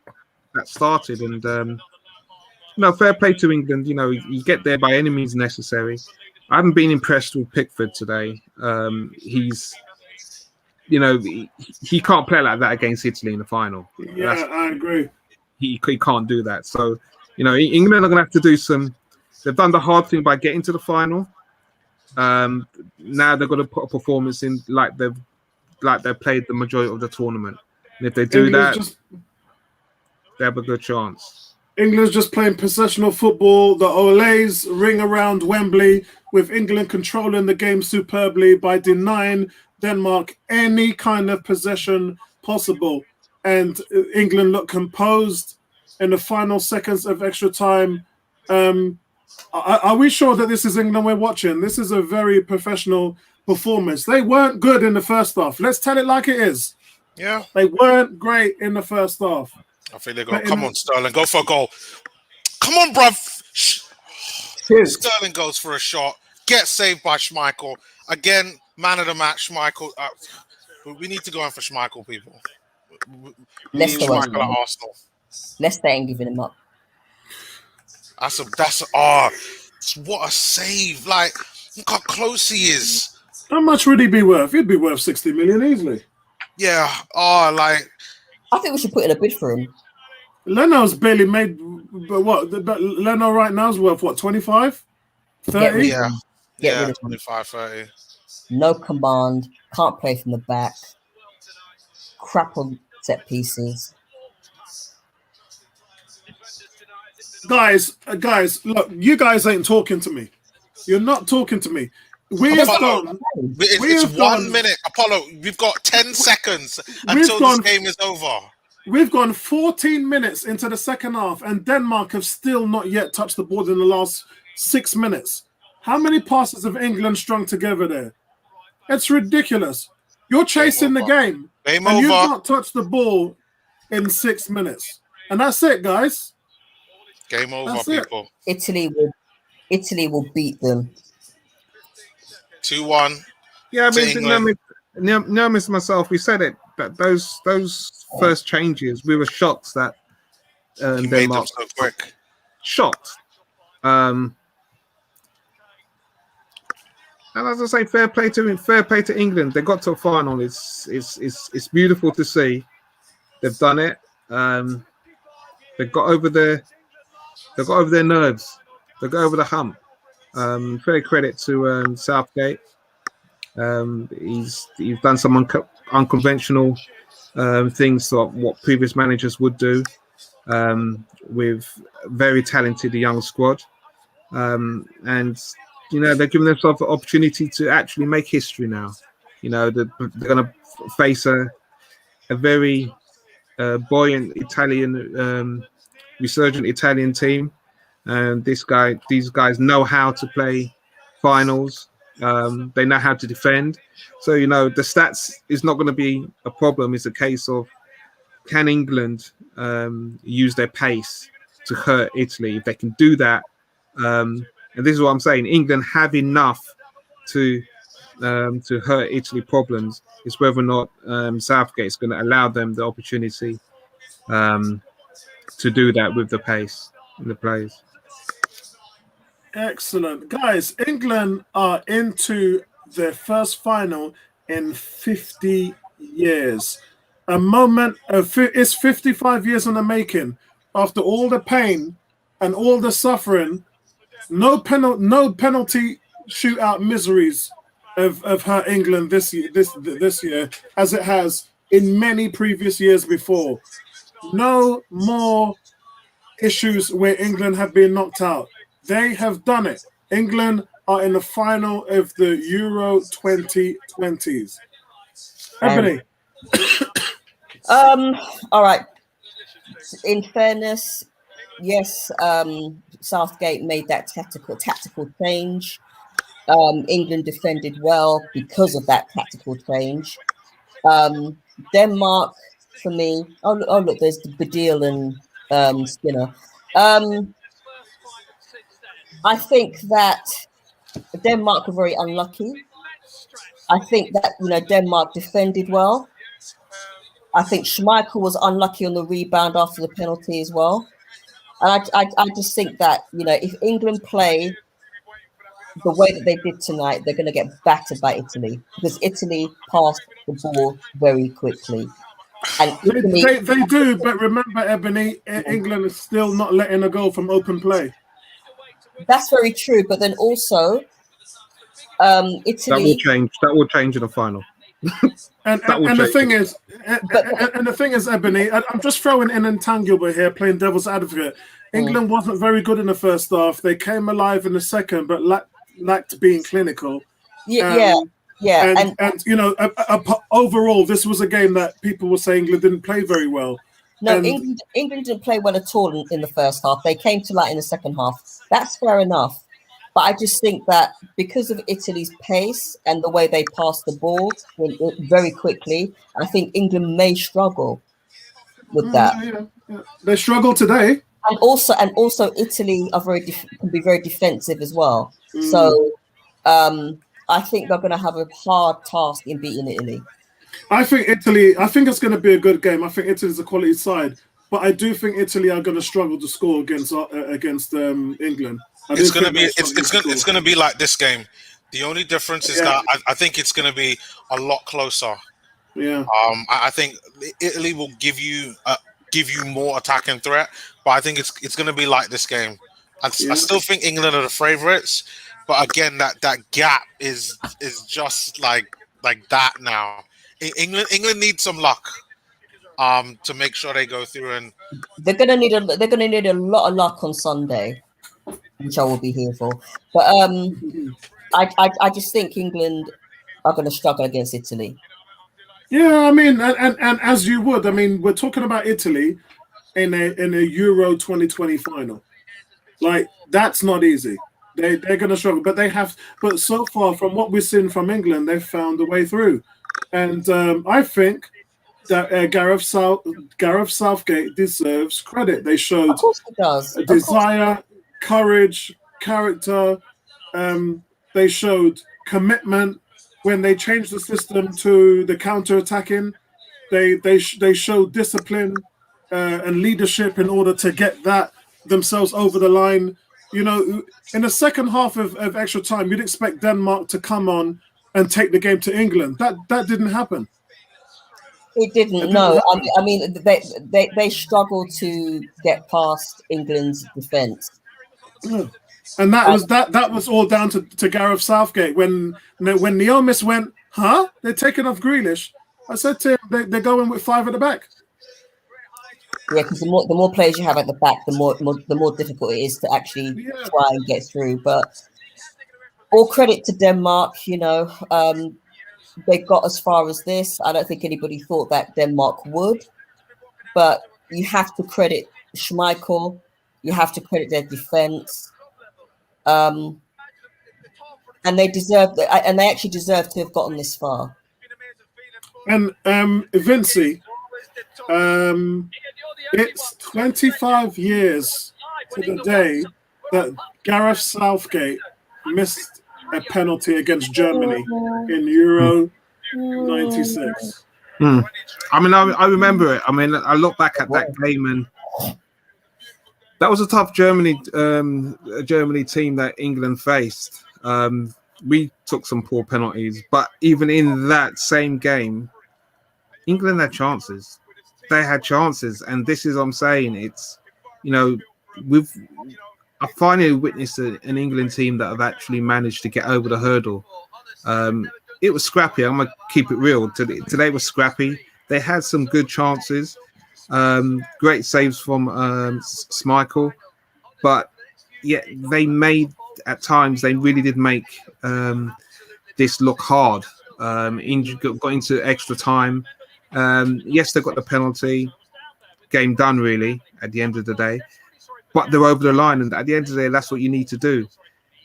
started. And fair play to England. You know, you get there by any means necessary. I haven't been impressed with Pickford today. He can't play like that against Italy in the final. Yeah, I agree. He can't do that. So, you know, England are going to have to do some. They've done the hard thing by getting to the final. Now they've got to put a performance in like they've played the majority of the tournament. And if they do they have a good chance. England's just playing possessional football. The Olays ring around Wembley, with England controlling the game superbly by denying Denmark any kind of possession possible. And England look composed in the final seconds of extra time. Are we sure that this is England we're watching? This is a very professional performance. They weren't good in the first half. Let's tell it like it is. Yeah. They weren't great in the first half. I think they're going to come on, Sterling. Go for a goal. Come on, bruv. Sterling goes for a shot. Gets saved by Schmeichel. Again, man of the match, Schmeichel. We need to go in for Schmeichel, people. We need Schmeichel at Arsenal. Leicester ain't giving him up. What a save. Like, look how close he is. How much would he be worth? He'd be worth 60 million easily. Yeah. I think we should put in a bid for him. Leno's barely made, but what? But Leno right now is worth what? 25, Get 30. rid of Yeah, him. Get yeah, rid of him. 25, 30. No command. Can't play from the back. Crap on set pieces. Guys, look, you guys ain't talking to me. You're not talking to me. We have Apollo, gone. It's, We it's have 1 gone. minute. Apollo, we've got 10 seconds We've until this gone. game is over. We've gone 14 minutes into the second half, and Denmark have still not yet touched the ball in the last 6 minutes. How many passes have England strung together there? It's ridiculous. You're chasing the game, Game and you've over. not touched the ball in 6 minutes. And that's it, guys. Game over, That's it. people. Italy will beat them. 2-1. Yeah, I To mean, England. Nermis myself, we said it, that those first changes, we were shocked that He made them Denmark so quick. shocked. And as I say, fair play to England. They got to a final. It's beautiful to see. They've done it. They got over their nerves. They got over the hump. Fair credit to Southgate. He's done some unconventional things to what previous managers would do, with very talented young squad, and they're giving themselves the opportunity to actually make history now. They're going to face a very buoyant Italian, resurgent Italian team, and these guys know how to play finals. They know how to defend. So, the stats is not going to be a problem. It's a case of, can England use their pace to hurt Italy? If they can do that, and this is what I'm saying, England have enough to hurt Italy problems. It's whether or not Southgate is going to allow them the opportunity to do that with the pace in the players. Excellent. Guys, England are into their first final in 50 years. A moment of it's 55 years in the making. After all the pain and all the suffering, no penalty shootout miseries of hurt England this year as it has in many previous years before. No more issues where England have been knocked out. They have done it. England are in the final of the Euro 2020s. Ebony. All right. In fairness, yes, Southgate made that tactical change. England defended well because of that tactical change. Denmark, for me, oh look, there's the Badil and Skinner. I think that Denmark were very unlucky. I think that Denmark defended well. I think Schmeichel was unlucky on the rebound after the penalty as well. And I just think that if England play the way that they did tonight, they're going to get battered by Italy because Italy passed the ball very quickly. And Italy, they do, but remember, Ebony, England is still not letting a goal from open play. That's very true, but then also Italy. That will change in the final. And the thing is, Ebony, I'm just throwing in intangible here, playing devil's advocate. England wasn't very good in the first half. They came alive in the second, but lacked being clinical. Yeah. And overall, this was a game that people were saying England didn't play very well. No, England didn't play well at all in the first half. They came to light in the second half. That's fair enough. But I just think that because of Italy's pace and the way they passed the ball very quickly, I think England may struggle with that. Yeah. They struggled today. And also Italy are can be very defensive as well. So I think they're going to have a hard task in beating Italy. I think it's going to be a good game. I think Italy's a quality side, but I do think Italy are going to struggle to score against England. It's going to be like this game. The only difference is that I think it's going to be a lot closer. Yeah. I think Italy will give you give you more attacking threat. But I think it's going to be like this game. I still think England are the favourites, but again, that gap is just like that now. England needs some luck, to make sure they go through, and they're gonna need a lot of luck on Sunday, which I will be here for. But I just think England are going to struggle against Italy. Yeah, I mean, and as you would, I mean, we're talking about Italy in a Euro 2020 final. Like, that's not easy. They're going to struggle, but so far from what we've seen from England, they've found a way through, and I think that Gareth Southgate deserves credit. They showed Of course he does. desire, courage, character. They showed commitment when they changed the system to the counter-attacking. They showed discipline and leadership in order to get that themselves over the line. You know, in the second half of extra time, you'd expect Denmark to come on and take the game to England. That didn't happen. It didn't. No, I mean they struggled to get past England's defence. And that was all down to Gareth Southgate. When Neomis went, they're taking off Grealish. I said to him, they're going with 5 at the back. Yeah, because the more players you have at the back, the more difficult it is to actually try and get through. But all credit to Denmark. You know, they got as far as this. I don't think anybody thought that Denmark would. But you have to credit Schmeichel. You have to credit their defence. And they actually deserve to have gotten this far. And Vinci, it's 25 years to the day that Gareth Southgate missed a penalty against Germany in Euro 96. I mean, I remember it. I mean, I look back at that game, and that was a tough Germany team that England faced. We took some poor penalties, but even in that same game, England had chances. They had chances, and this is what I'm saying. It's, you know, I finally witnessed an England team that have actually managed to get over the hurdle. It was scrappy. I'm gonna keep it real. Today was scrappy. They had some good chances, great saves from Schmeichel, but yeah, they made at times. They really did make this look hard. Got into extra time. Yes, they got the penalty. Game done, really, at the end of the day. But they're over the line, and at the end of the day, that's what you need to do.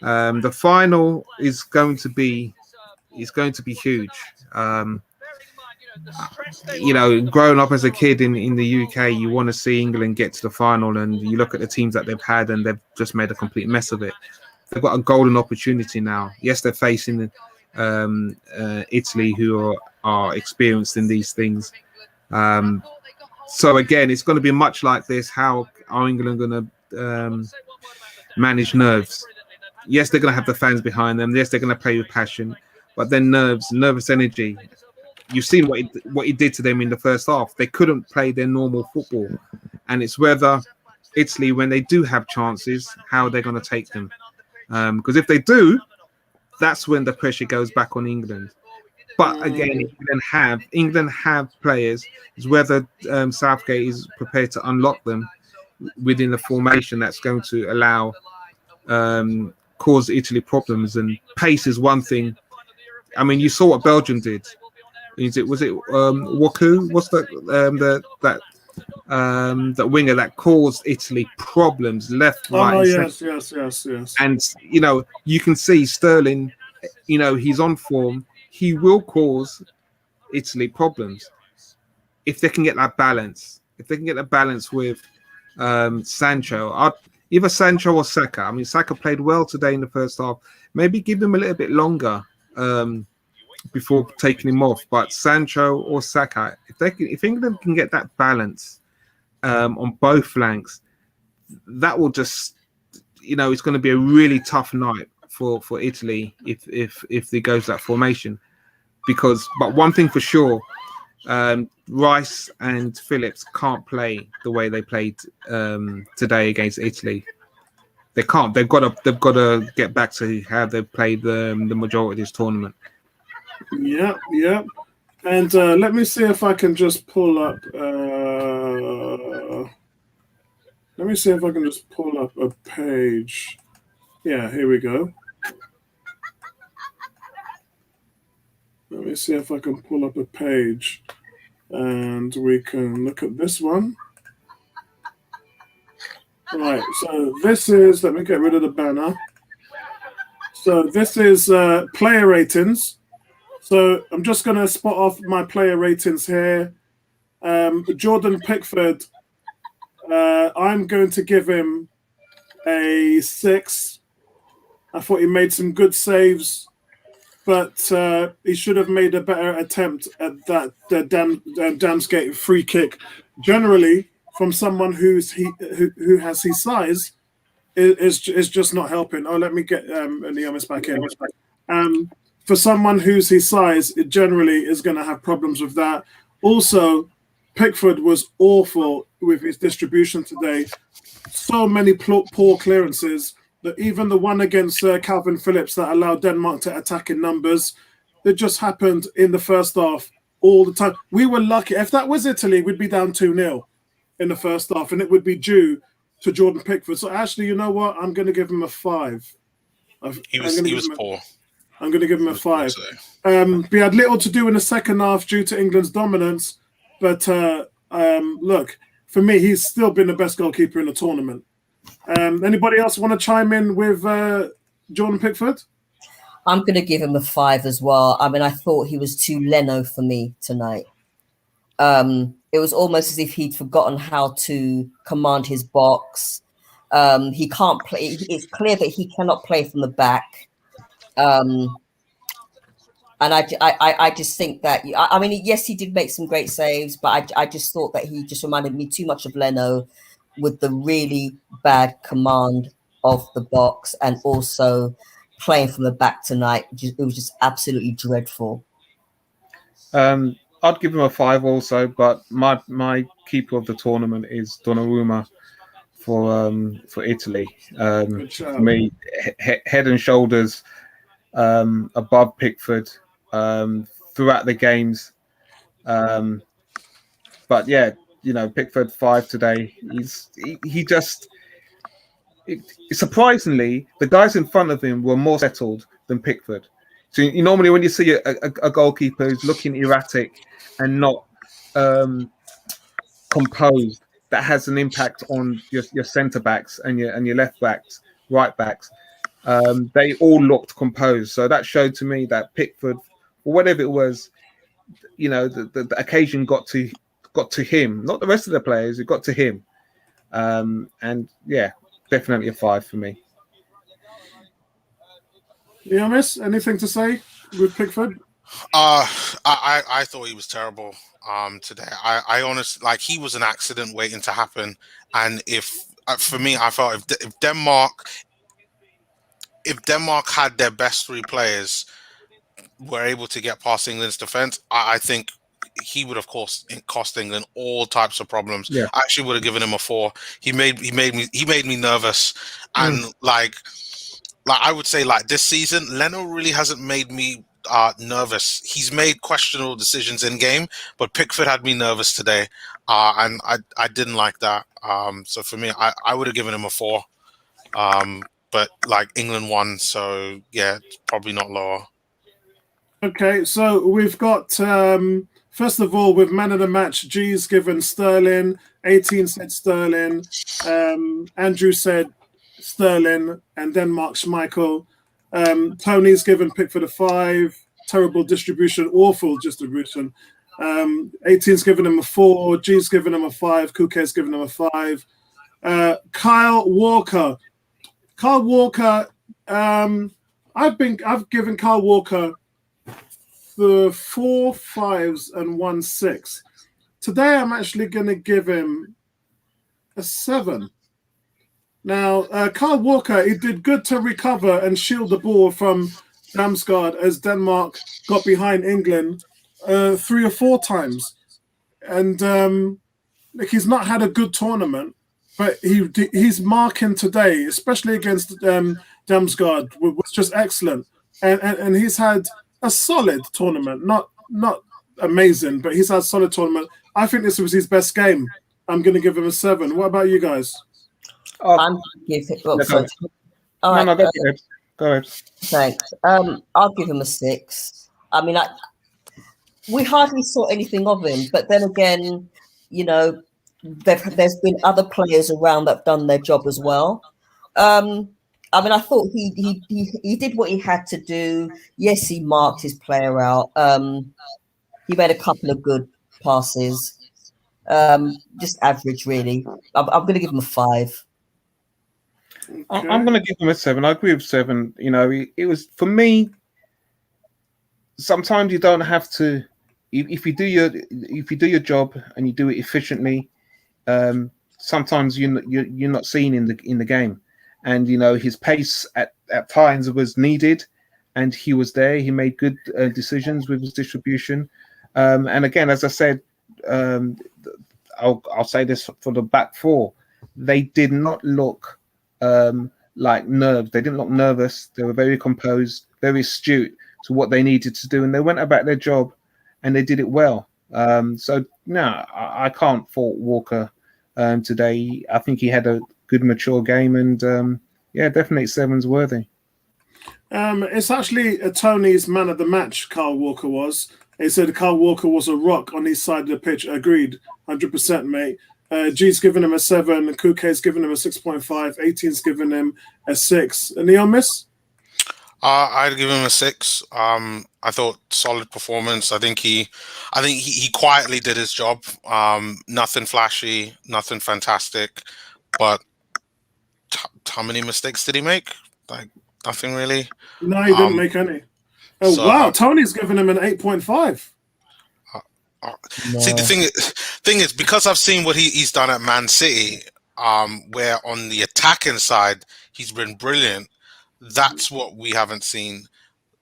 The final is going to be huge. You know, growing up as a kid in the UK, you want to see England get to the final, and you look at the teams that they've had, and they've just made a complete mess of it. They've got a golden opportunity now. Yes, they're facing Italy, who are experienced in these things. So again, it's going to be much like this. How are England going to manage nerves? Yes, they're going to have the fans behind them. Yes, they're going to play with passion, but then nervous energy. You've seen what he did to them in the first half. They couldn't play their normal football, and it's whether Italy, when they do have chances, how they're going to take them. Because if they do, that's when the pressure goes back on England. But again, England have players. It's whether Southgate is prepared to unlock them within the formation that's going to allow cause Italy problems. And pace is one thing. I mean, you saw what Belgium did. Was it Waku? What's that winger that caused Italy problems left, right? Oh yes. And you know, you can see Sterling. You know, he's on form. He will cause Italy problems if they can get that balance. If they can get the balance with Sancho, either Sancho or Saka. I mean, Saka played well today in the first half. Maybe give him a little bit longer before taking him off. But Sancho or Saka, if England can get that balance on both flanks, that will just, you know, it's going to be a really tough night for Italy if they goes that formation. But one thing for sure, Rice and Phillips can't play the way they played today against Italy. They can't. They've got to get back to how they've played the majority of this tournament. Yeah. And let me see if I can just pull up. Let me see if I can just pull up a page. Yeah, here we go. Let me see if I can pull up a page, and we can look at this one. Right, so this is, let me get rid of the banner. So this is player ratings. So I'm just going to spot off my player ratings here. Jordan Pickford, I'm going to give him a 6. I thought he made some good saves, but he should have made a better attempt at that Damsgate free kick. Generally, from someone who has his size, is just not helping. Oh, let me get Neomis back in. For someone who's his size, it generally is going to have problems with that. Also, Pickford was awful with his distribution today. So many poor clearances that even the one against Calvin Phillips that allowed Denmark to attack in numbers, it just happened in the first half all the time. We were lucky. If that was Italy, we'd be down 2-0 in the first half, and it would be due to Jordan Pickford. So actually, you know what? I'm going to give him a 5. He was poor. I'm going to give him a 5. We had little to do in the second half due to England's dominance, but look, for me, he's still been the best goalkeeper in the tournament. Anybody else want to chime in with Jordan Pickford? I'm going to give him a 5 as well. I mean, I thought he was too Leno for me tonight. It was almost as if he'd forgotten how to command his box. He can't play. It's clear that he cannot play from the back. And I just think that, I mean, yes, he did make some great saves, but I just thought that he just reminded me too much of Leno with the really bad command of the box and also playing from the back tonight. It was just absolutely dreadful. I'd give him a 5 also, but my keeper of the tournament is Donnarumma for Italy. For me, head and shoulders above Pickford throughout the games. But yeah, Pickford 5 today. He just surprisingly, the guys in front of him were more settled than Pickford. So normally when you see a goalkeeper who's looking erratic and not composed, that has an impact on your centre backs and your left backs, right backs. They all looked composed, so that showed to me that Pickford, or whatever it was, the occasion got to him, not the rest of the players. It got to him, and yeah, definitely a 5 for me. Yeah, miss, anything to say with Pickford? I thought he was terrible today. I honestly, he was an accident waiting to happen. And for me, I felt if Denmark had their best 3 players were able to get past England's defense, I think he would have cost England all types of problems. Yeah. I actually would have given him a 4. He made me nervous, and I would say this season, Leno really hasn't made me nervous. He's made questionable decisions in game, but Pickford had me nervous today, and I didn't like that. So for me, I would have given him a 4. But England won, so yeah, it's probably not lower. Okay, so we've got first of all, with man of the match, G's given Sterling, 18 said Sterling, Andrew said Sterling, and Denmark Schmeichel. Tony's given Pickford a 5. Terrible distribution, awful distribution. 18's given him a 4. G's given him a 5. Kuke's given him a 5. Kyle Walker. I've given Kyle Walker the 4 5s and 1 6. Today, I'm actually going to give him a 7. Now, Kyle Walker, he did good to recover and shield the ball from Damsgaard as Denmark got behind England 3 or 4 times, and like he's not had a good tournament, but he's marking today, especially against Damsgaard, was just excellent, and he's had a solid tournament, not amazing, but he's had a solid tournament. I think this was his best game. I'm going to give him a 7. What about you guys? I'm give it. Oh, sorry. All right. No, go ahead. Go ahead. Thanks. I'll give him a 6. I mean, we hardly saw anything of him, but then again, you know, there's been other players around that've done their job as well. I mean, I thought he did what he had to do. Yes, he marked his player out. He made a couple of good passes. Just average, really. I'm going to give him a 5. Okay. I'm going to give him a 7. I agree with 7. You know, it was, for me, sometimes you don't have to, if you do your job and you do it efficiently, sometimes you're not seen in the game. And you know, his pace at times was needed, and he was there. He made good decisions with his distribution. And again, as I said, I'll say this for the back four, they did not look like nerves. They didn't look nervous. They were very composed, very astute to what they needed to do, and they went about their job, and they did it well. So no, I can't fault Walker today. I think he had a good, mature game, and yeah, definitely 7's worthy. It's actually Tony's man of the match. Carl Walker was. He said Carl Walker was a rock on his side of the pitch. Agreed, 100%, mate. G's given him a 7. Kuke's given him a 6.5. 18's given him a 6. And Neon Miss? I'd give him a 6. I thought solid performance. I think he quietly did his job. Nothing flashy, nothing fantastic, but how many mistakes did he make? Like nothing really. No, he didn't make any. Oh so, wow, Tony's given him an 8.5. No. See, the thing is, because I've seen what he's done at Man City, where on the attacking side he's been brilliant. That's what we haven't seen.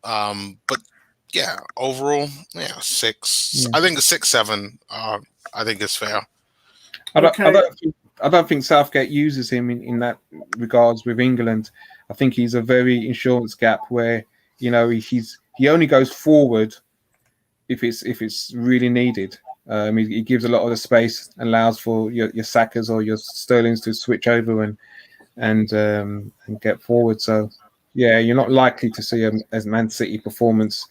But yeah, overall, 6. Yeah. I think a 6, 7. I think is fair. I don't think Southgate uses him in that regards with England. I think he's a very insurance gap where, you know, he only goes forward if it's really needed. He gives a lot of the space, allows for your Sakas or your Sterlings to switch over and get forward. So yeah, you're not likely to see a Man City performance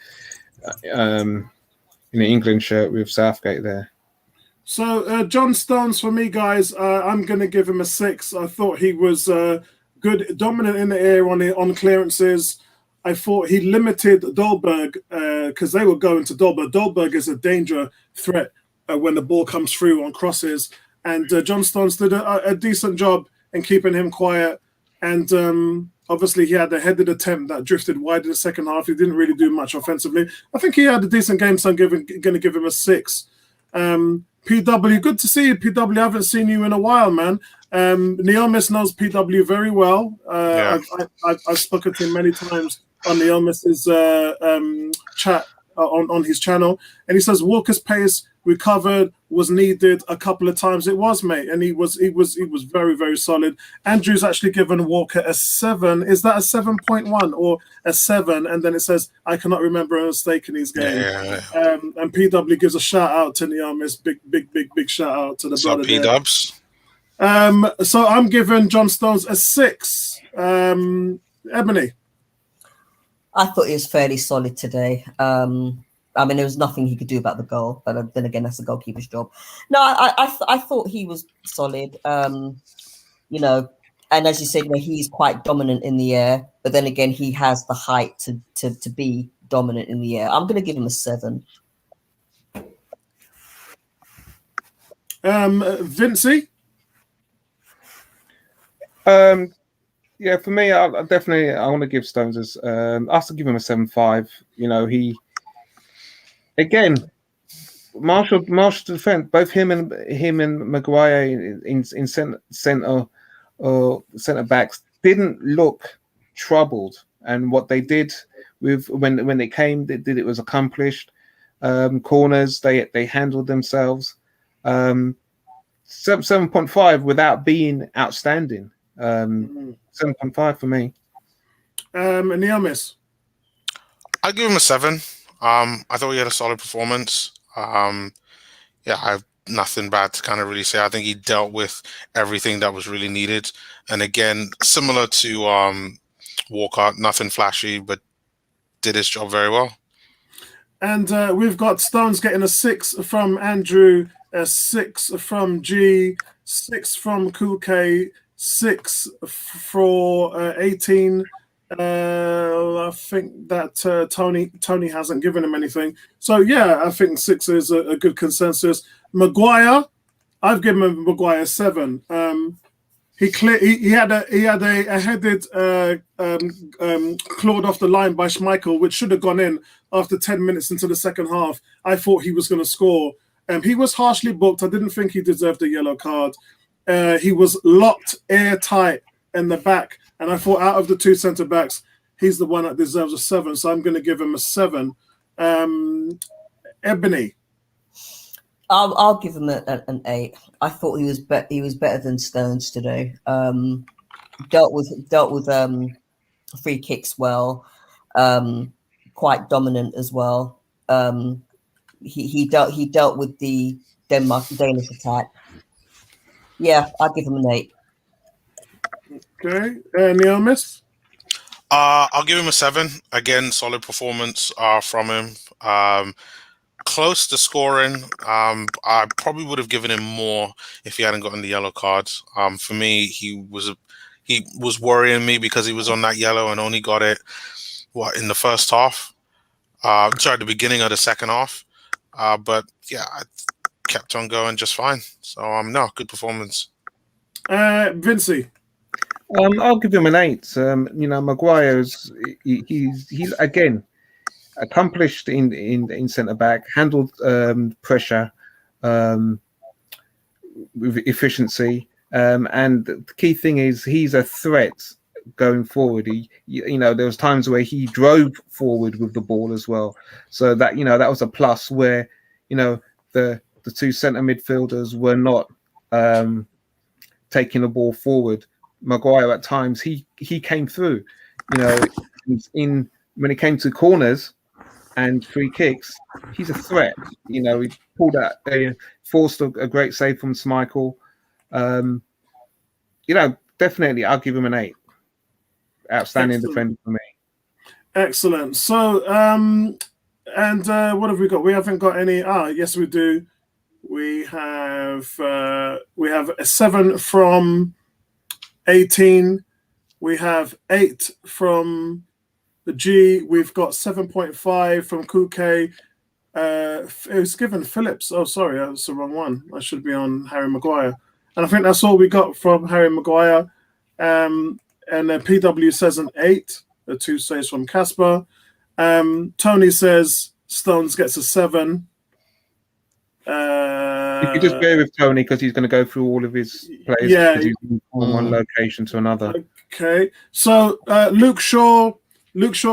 in an England shirt with Southgate there. So John Stones for me, guys. I'm going to give him a 6. I thought he was good, dominant in the air on clearances. I thought he limited Dolberg because they were going to Dolberg. Dolberg is a danger threat when the ball comes through on crosses. And John Stones did a decent job in keeping him quiet. And obviously he had a headed attempt that drifted wide in the second half. He didn't really do much offensively. I think he had a decent game, so I'm going to give him a 6. PW, good to see you, PW. I haven't seen you in a while, man. Neomis knows PW very well. Yeah. I've spoken to him many times on Neomis's chat on his channel, and he says Walker's pace recovered, was needed a couple of times. It was, mate, and he was very, very solid. Andrew's actually given Walker a 7. Is that a 7.1 or a 7? And then it says I cannot remember a mistake in his game. Yeah. And PW gives a shout out to Neomis. Big shout out to the brother. P-dubs. So I'm giving John Stones a 6. Ebony. I thought he was fairly solid today. I mean, there was nothing he could do about the goal, but then again, that's the goalkeeper's job. No, I thought he was solid. You know, and as you said, you know, he's quite dominant in the air, but then again, he has the height to be dominant in the air. I'm going to give him a 7. Vincey? Yeah, for me, I want to give Stones I have to give him a 7.5. You know, again, Marshall defense, both him and Maguire in centre backs didn't look troubled, and what they did with when they came, they did it was accomplished. corners. They handled themselves. 7.5 without being outstanding. 7.5 for me. And Niamis? I'd give him a 7. I thought he had a solid performance. Yeah, I have nothing bad to kind of really say. I think he dealt with everything that was really needed. And again, similar to Walcott, nothing flashy, but did his job very well. And we've got Stones getting a 6 from Andrew, a 6 from G, 6 from Cool K, 6 for 18. I think that Tony hasn't given him anything. So yeah, I think 6 is a good consensus. Maguire, I've given Maguire 7. He had a headed clawed off the line by Schmeichel, which should have gone in after 10 minutes into the second half. I thought he was going to score. He was harshly booked. I didn't think he deserved a yellow card. He was locked airtight in the back, and I thought out of the 2 centre backs, he's the one that deserves a 7. So I'm going to give him a 7. Ebony. I'll give him an 8. I thought he was better than Stones today. Dealt with free kicks well, quite dominant as well. He dealt with the Danish attack. Yeah, I'll give him an 8. Okay, Niamis? I'll give him a 7. Again, solid performance from him. Close to scoring. I probably would have given him more if he hadn't gotten the yellow card. For me, he was worrying me because he was on that yellow and only got it in the first half. The beginning of the second half. But yeah, I kept on going just fine. So no, good performance. Vincey. I'll give him an 8. Maguire's he's again accomplished in centre back, handled pressure with efficiency, and the key thing is he's a threat going forward. There was times where he drove forward with the ball as well, so that that was a plus. Where the 2 centre midfielders were not taking the ball forward. Maguire at times he came through, when it came to corners and free kicks, he's a threat. He pulled out, forced a great save from Schmeichel. Definitely, I'll give him an 8. Outstanding defender for me. Excellent. So, what have we got? We haven't got any. Yes, we do. We have a 7 from 18. We have 8 from the G. We've got 7.5 from Kuke. It was given Phillips. Oh, sorry, that's the wrong one. I should be on Harry Maguire. And I think that's all we got from Harry Maguire. And PW says an 8. The 2 says from Casper. Tony says Stones gets a 7. You could just go with Tony because he's going to go through all of his players. Yeah, he's from one location to another. Okay, so Luke Shaw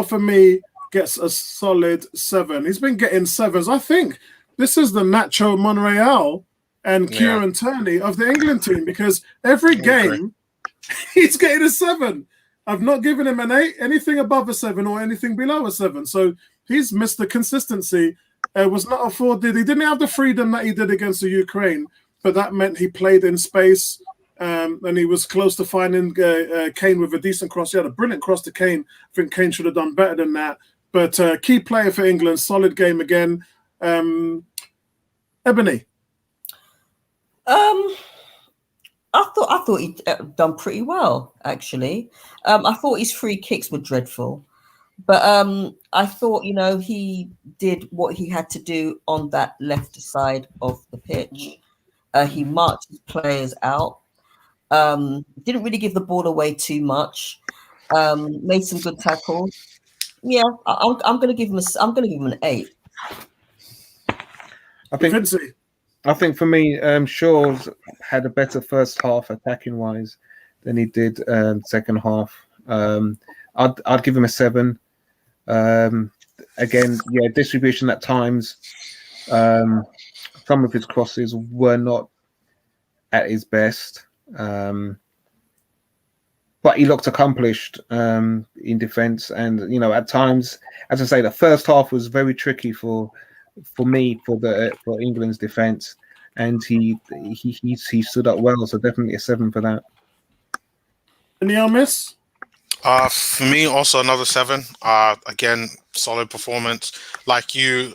for me gets a solid 7. He's been getting 7s. I think this is the Nacho Monreal and Kieran Tierney of the England team, because every game he's getting a 7. I've not given him an 8, anything above a 7 or anything below a 7. So he's missed the consistency. Was not afforded. He didn't have the freedom that he did against the Ukraine, but that meant he played in space, and he was close to finding Kane with a decent cross. He had a brilliant cross to Kane. I think Kane should have done better than that. But key player for England, solid game again. Ebony. I thought he'd done pretty well, actually. I thought his free kicks were dreadful. But I thought, he did what he had to do on that left side of the pitch. He marched his players out. Didn't really give the ball away too much. Made some good tackles. Yeah, I'm going to give him an 8. I think for me, Shaw's had a better first half attacking wise than he did second half. I'd give him a 7. again, yeah, distribution at times. Some of his crosses were not at his best, but he looked accomplished in defence. And at times, as I say, the first half was very tricky for England's defence, and he stood up well. So definitely a 7 for that. Any miss? For me, also another 7. Again, solid performance. Like he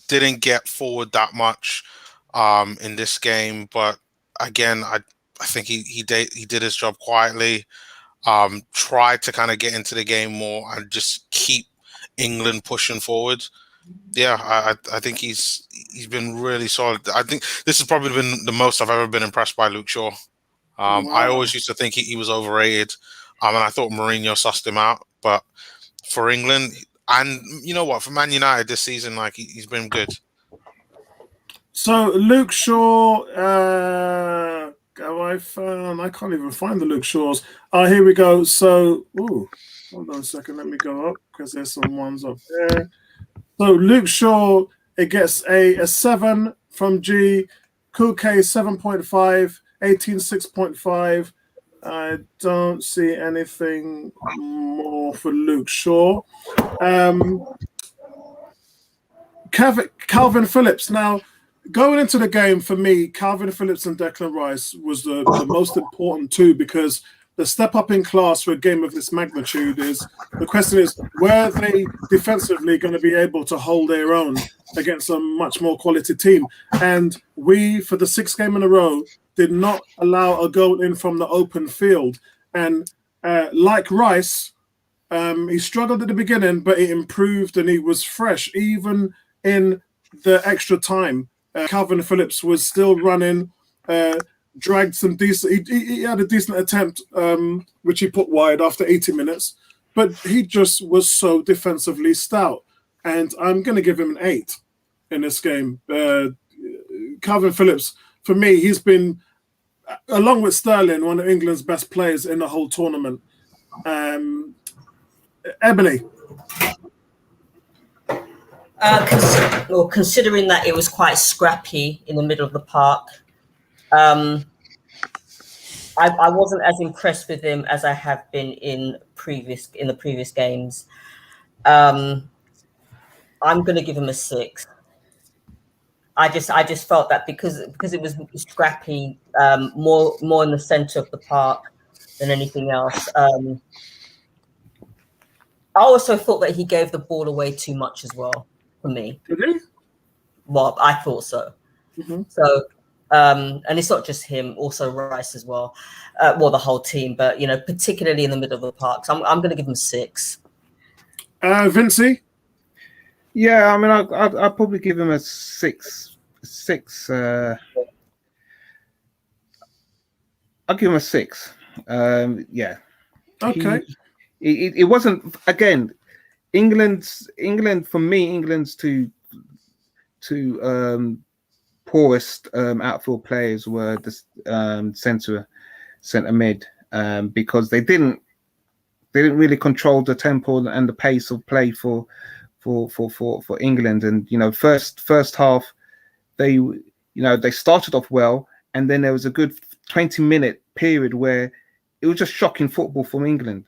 didn't get forward that much in this game, but again, I think he did his job quietly. Tried to kind of get into the game more and just keep England pushing forward. Yeah, I think he's been really solid. I think this has probably been the most I've ever been impressed by Luke Shaw. Wow. I always used to think he was overrated, and I thought Mourinho sussed him out. But for England, and you know what, for Man United this season, like he's been good. So Luke Shaw, I can't even find the Luke Shaws. Here we go. So, hold on a second. Let me go up because there's some ones up there. So Luke Shaw, it gets a 7 from G. Kuke 7.5, 18 6.5. I don't see anything more for Luke Shaw. Calvin Phillips. Now, going into the game, for me, Calvin Phillips and Declan Rice was the most important two, because the step up in class for a game of this magnitude the question is, were they defensively going to be able to hold their own against a much more quality team? And we, for the 6th game in a row, did not allow a goal in from the open field. And like Rice, he struggled at the beginning, but he improved and he was fresh. Even in the extra time, Calvin Phillips was still running, dragged some decent. He had a decent attempt, which he put wide after 80 minutes, but he just was so defensively stout. And I'm going to give him an 8 in this game. Calvin Phillips, for me, he's been, along with Sterling, one of England's best players in the whole tournament. Ebony. Considering that it was quite scrappy in the middle of the park, I wasn't as impressed with him as I have been in the previous games. I'm going to give him a 6. I just felt that because it was scrappy, more in the center of the park than anything else. I also thought that he gave the ball away too much as well. For me. Did he? Well, I thought so. Mm-hmm. So, and it's not just him, also Rice as well. The whole team, but particularly in the middle of the park. So I'm going to give him 6. Vincey? Yeah, I mean, I'll probably give him a 6. I'll give him a 6. Yeah. Okay. It wasn't, again, England's two poorest outfield players were the centre mid, because they didn't really control the tempo and the pace of play for England. And first half they started off well, and then there was a good 20-minute period where it was just shocking football from England,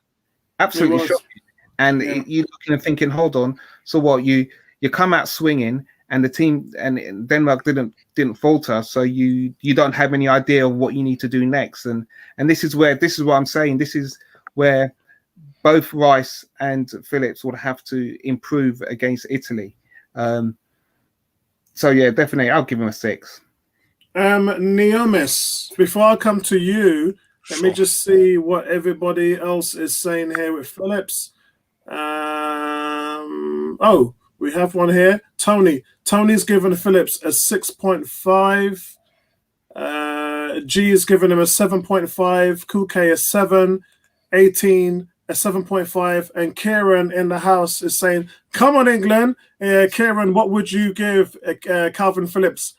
absolutely shocking. And you're looking and thinking, hold on, so what? You come out swinging, and the team and Denmark didn't falter, so you don't have any idea of what you need to do next. And this is what I'm saying. This is where both Rice and Phillips would have to improve against Italy. So yeah, definitely, I'll give him a 6. Neomis, before I come to you, let me just see what everybody else is saying here with Phillips. We have one here. Tony's given Phillips a 6.5. G is giving him a 7.5. Kuke a 7. 18 a 7.5. And Kieran in the house is saying, "Come on, England." Kieran, what would you give Calvin Phillips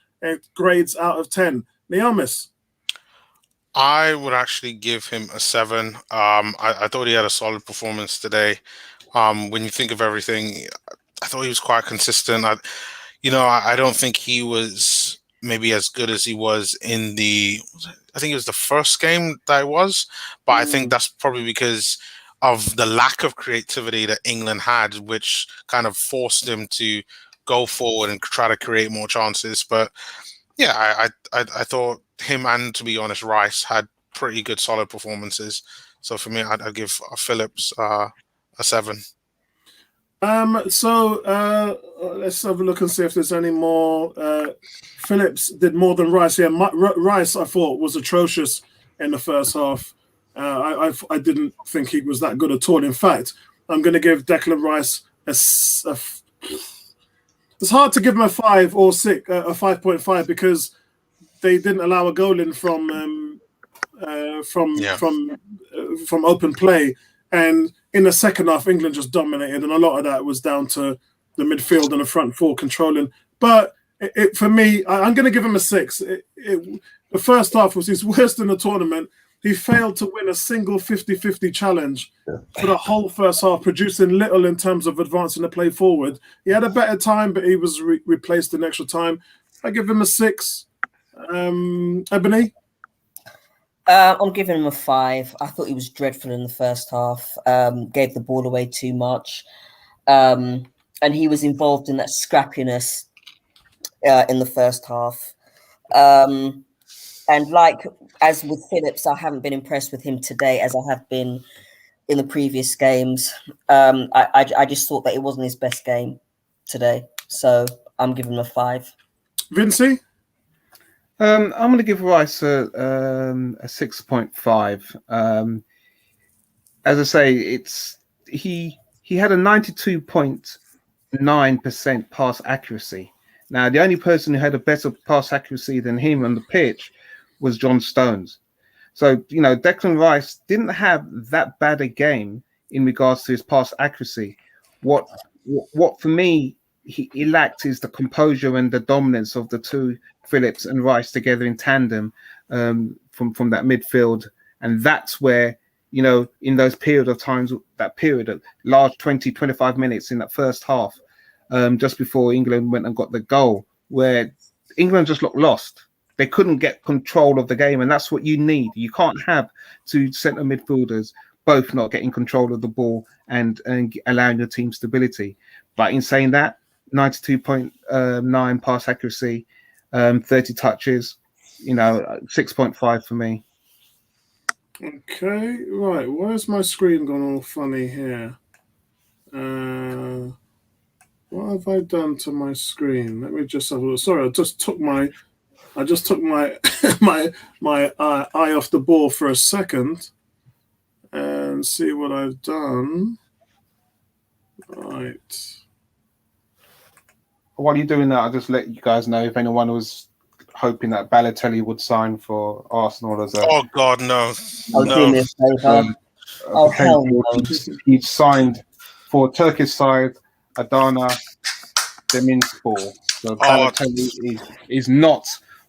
grades out of 10? Neomis. I would actually give him a 7. I thought he had a solid performance today. When you think of everything, I thought he was quite consistent. I don't think he was maybe as good as he was in I think it was the first game that it was, but I think that's probably because of the lack of creativity that England had, which kind of forced him to go forward and try to create more chances. But yeah, I thought him and, to be honest, Rice had pretty good solid performances. So for me, I'd give Phillips a 7. Let's have a look and see if there's any more. Phillips did more than Rice. Yeah, Rice I thought was atrocious in the first half. I didn't think he was that good at all. In fact, I'm going to give Declan Rice it's hard to give him a 5 or 6, a 5.5 because they didn't allow a goal in from open play, and in the second half, England just dominated, and a lot of that was down to the midfield and the front four controlling. But for me, I'm going to give him a 6. The first half was his worst in the tournament. He failed to win a single 50-50 challenge for the whole first half, producing little in terms of advancing the play forward. He had a better time, but he was replaced in extra time. I give him a 6. Ebony? I'm giving him a 5. I thought he was dreadful in the first half. Gave the ball away too much. And he was involved in that scrappiness in the first half. And like as with Phillips, I haven't been impressed with him today as I have been in the previous games. I just thought that it wasn't his best game today. So I'm giving him a 5. Vincey? I'm going to give Rice a 6.5. As I say, he had a 92.9% pass accuracy. Now, the only person who had a better pass accuracy than him on the pitch was John Stones. So, Declan Rice didn't have that bad a game in regards to his pass accuracy. What for me, he lacked is the composure and the dominance of the two, Phillips and Rice, together in tandem from that midfield. And that's where, in those period of times, that period of large 20, 25 minutes in that first half, just before England went and got the goal, where England just looked lost. They couldn't get control of the game, and that's what you need. You can't have two centre midfielders both not getting control of the ball and allowing your team stability. But in saying that, 92.9 pass accuracy, 30 touches, 6.5 for me. Okay, right. Where's my screen gone all funny here? What have I done to my screen? Let me just have a look. Sorry, I just took my my eye off the ball for a second and see what I've done. Right. While you're doing that, I'll just let you guys know if anyone was hoping that Balotelli would sign for Arsenal as a... Oh, God, no. Do me a favour. Hell no. He signed for Turkish side Adana Demirspor. So Balotelli is not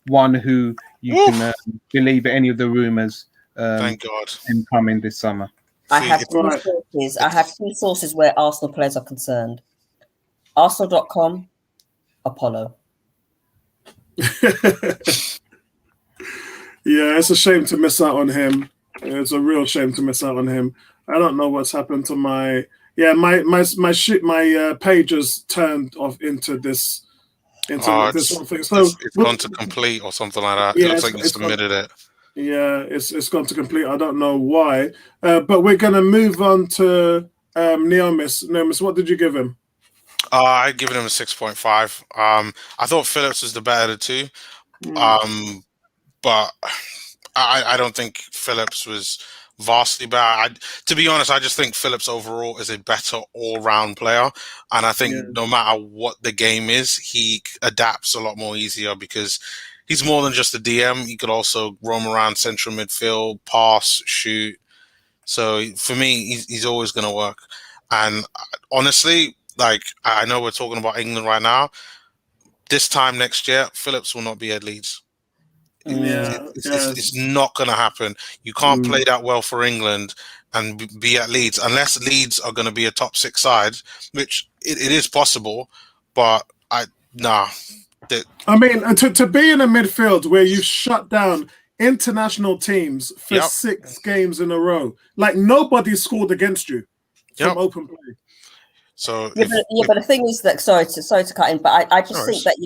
one who you can believe any of the rumours. Thank God. Him coming this summer. I have two sources where Arsenal players are concerned. Arsenal.com, Apollo. Yeah, it's a shame to miss out on him. It's a real shame to miss out on him. I don't know what's happened to my page has turned off into this whole thing. So it's gone to complete or something like that. Yeah, it looks like you submitted it. Yeah, it's gone to complete. I don't know why. But we're gonna move on to Neomis. Neomis, what did you give him? I'd given him a 6.5. I thought Phillips was the better of the two. But I don't think Phillips was vastly bad. To be honest, I just think Phillips overall is a better all-round player. And I think no matter what the game is, he adapts a lot more easier because he's more than just a DM. He could also roam around central midfield, pass, shoot. So for me, he's always going to work. And honestly, I know we're talking about England right now. This time next year, Phillips will not be at Leeds. It's not going to happen. You can't play that well for England and be at Leeds unless Leeds are going to be a top 6 side, which it is possible. But I mean, to be in a midfield where you shut down international teams for 6 games in a row, like nobody scored against you from open play. So but the thing is that sorry to cut in, but I just think that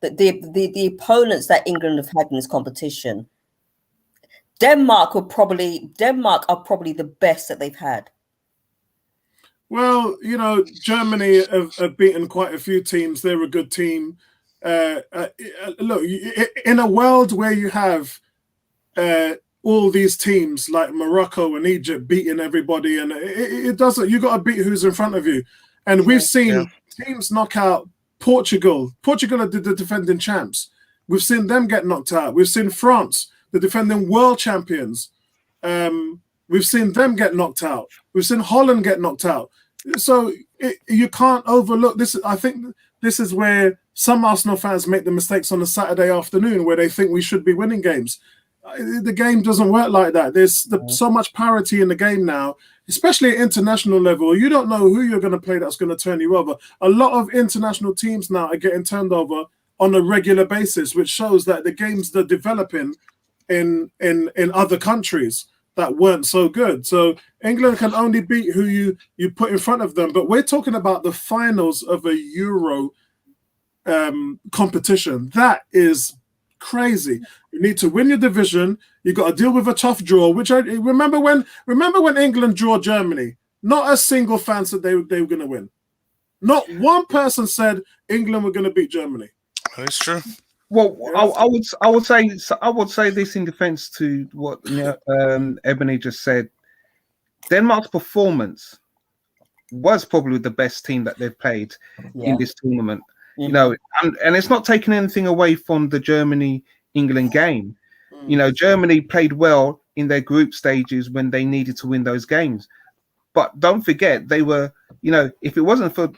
that the opponents that England have had in this competition, Denmark are probably the best that they've had. Well, Germany have beaten quite a few teams. They're a good team. Look, in a world where you have all these teams like Morocco and Egypt beating everybody, and it doesn't. You got to beat who's in front of you. And we've seen teams knock out Portugal. Portugal are the defending champs. We've seen them get knocked out. We've seen France, the defending world champions. We've seen them get knocked out. We've seen Holland get knocked out. So you can't overlook this. I think this is where some Arsenal fans make the mistakes on a Saturday afternoon where they think we should be winning games. The game doesn't work like that. There's so much parity in the game now, especially at international level. You don't know who you're going to play that's going to turn you over. A lot of international teams now are getting turned over on a regular basis, which shows that the games they're developing in other countries that weren't so good. So England can only beat who you put in front of them. But we're talking about the finals of a Euro competition. That is crazy. You need to win your division. You got to deal with a tough draw. Which I remember when England drew Germany. Not a single fan said they were going to win. Not one person said England were going to beat Germany. That's true. Well, I would say this in defence to what Ebony just said. Denmark's performance was probably the best team that they've played in this tournament. Mm-hmm. And it's not taking anything away from the Germany-England game. Germany played well in their group stages when they needed to win those games. But don't forget, they were, if it wasn't for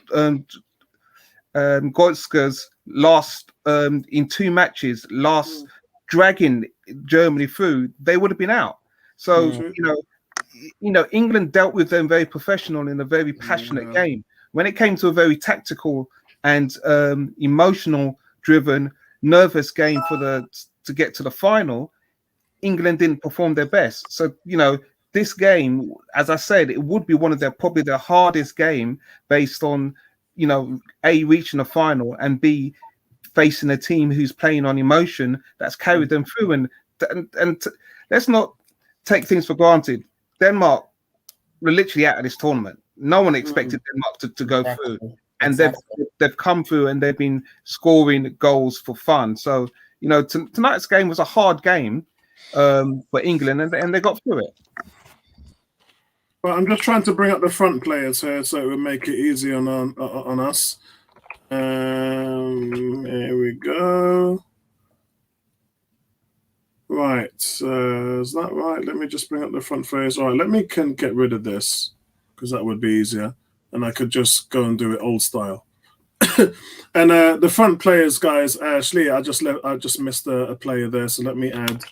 Goetzke's last in 2 matches, dragging Germany through, they would have been out. So England dealt with them very professional in a very passionate game. When it came to a very tactical and emotional driven, nervous game to get to the final, England didn't perform their best. So this game, as I said, it would be one of probably their hardest game based on A, reaching a final, and B, facing a team who's playing on emotion that's carried them through. And let's not take things for granted. Denmark were literally out of this tournament. No one expected Denmark to go through, and they've come through and they've been scoring goals for fun. So tonight's game was a hard game for England, and they got through it. Well, I'm just trying to bring up the front players here so it would make it easy on us. Here we go. Right, is that right? Let me just bring up the front players. All right, let me get rid of this because that would be easier, and I could just go and do it old style. And the front players, guys. Actually, I just missed a player there, so let me add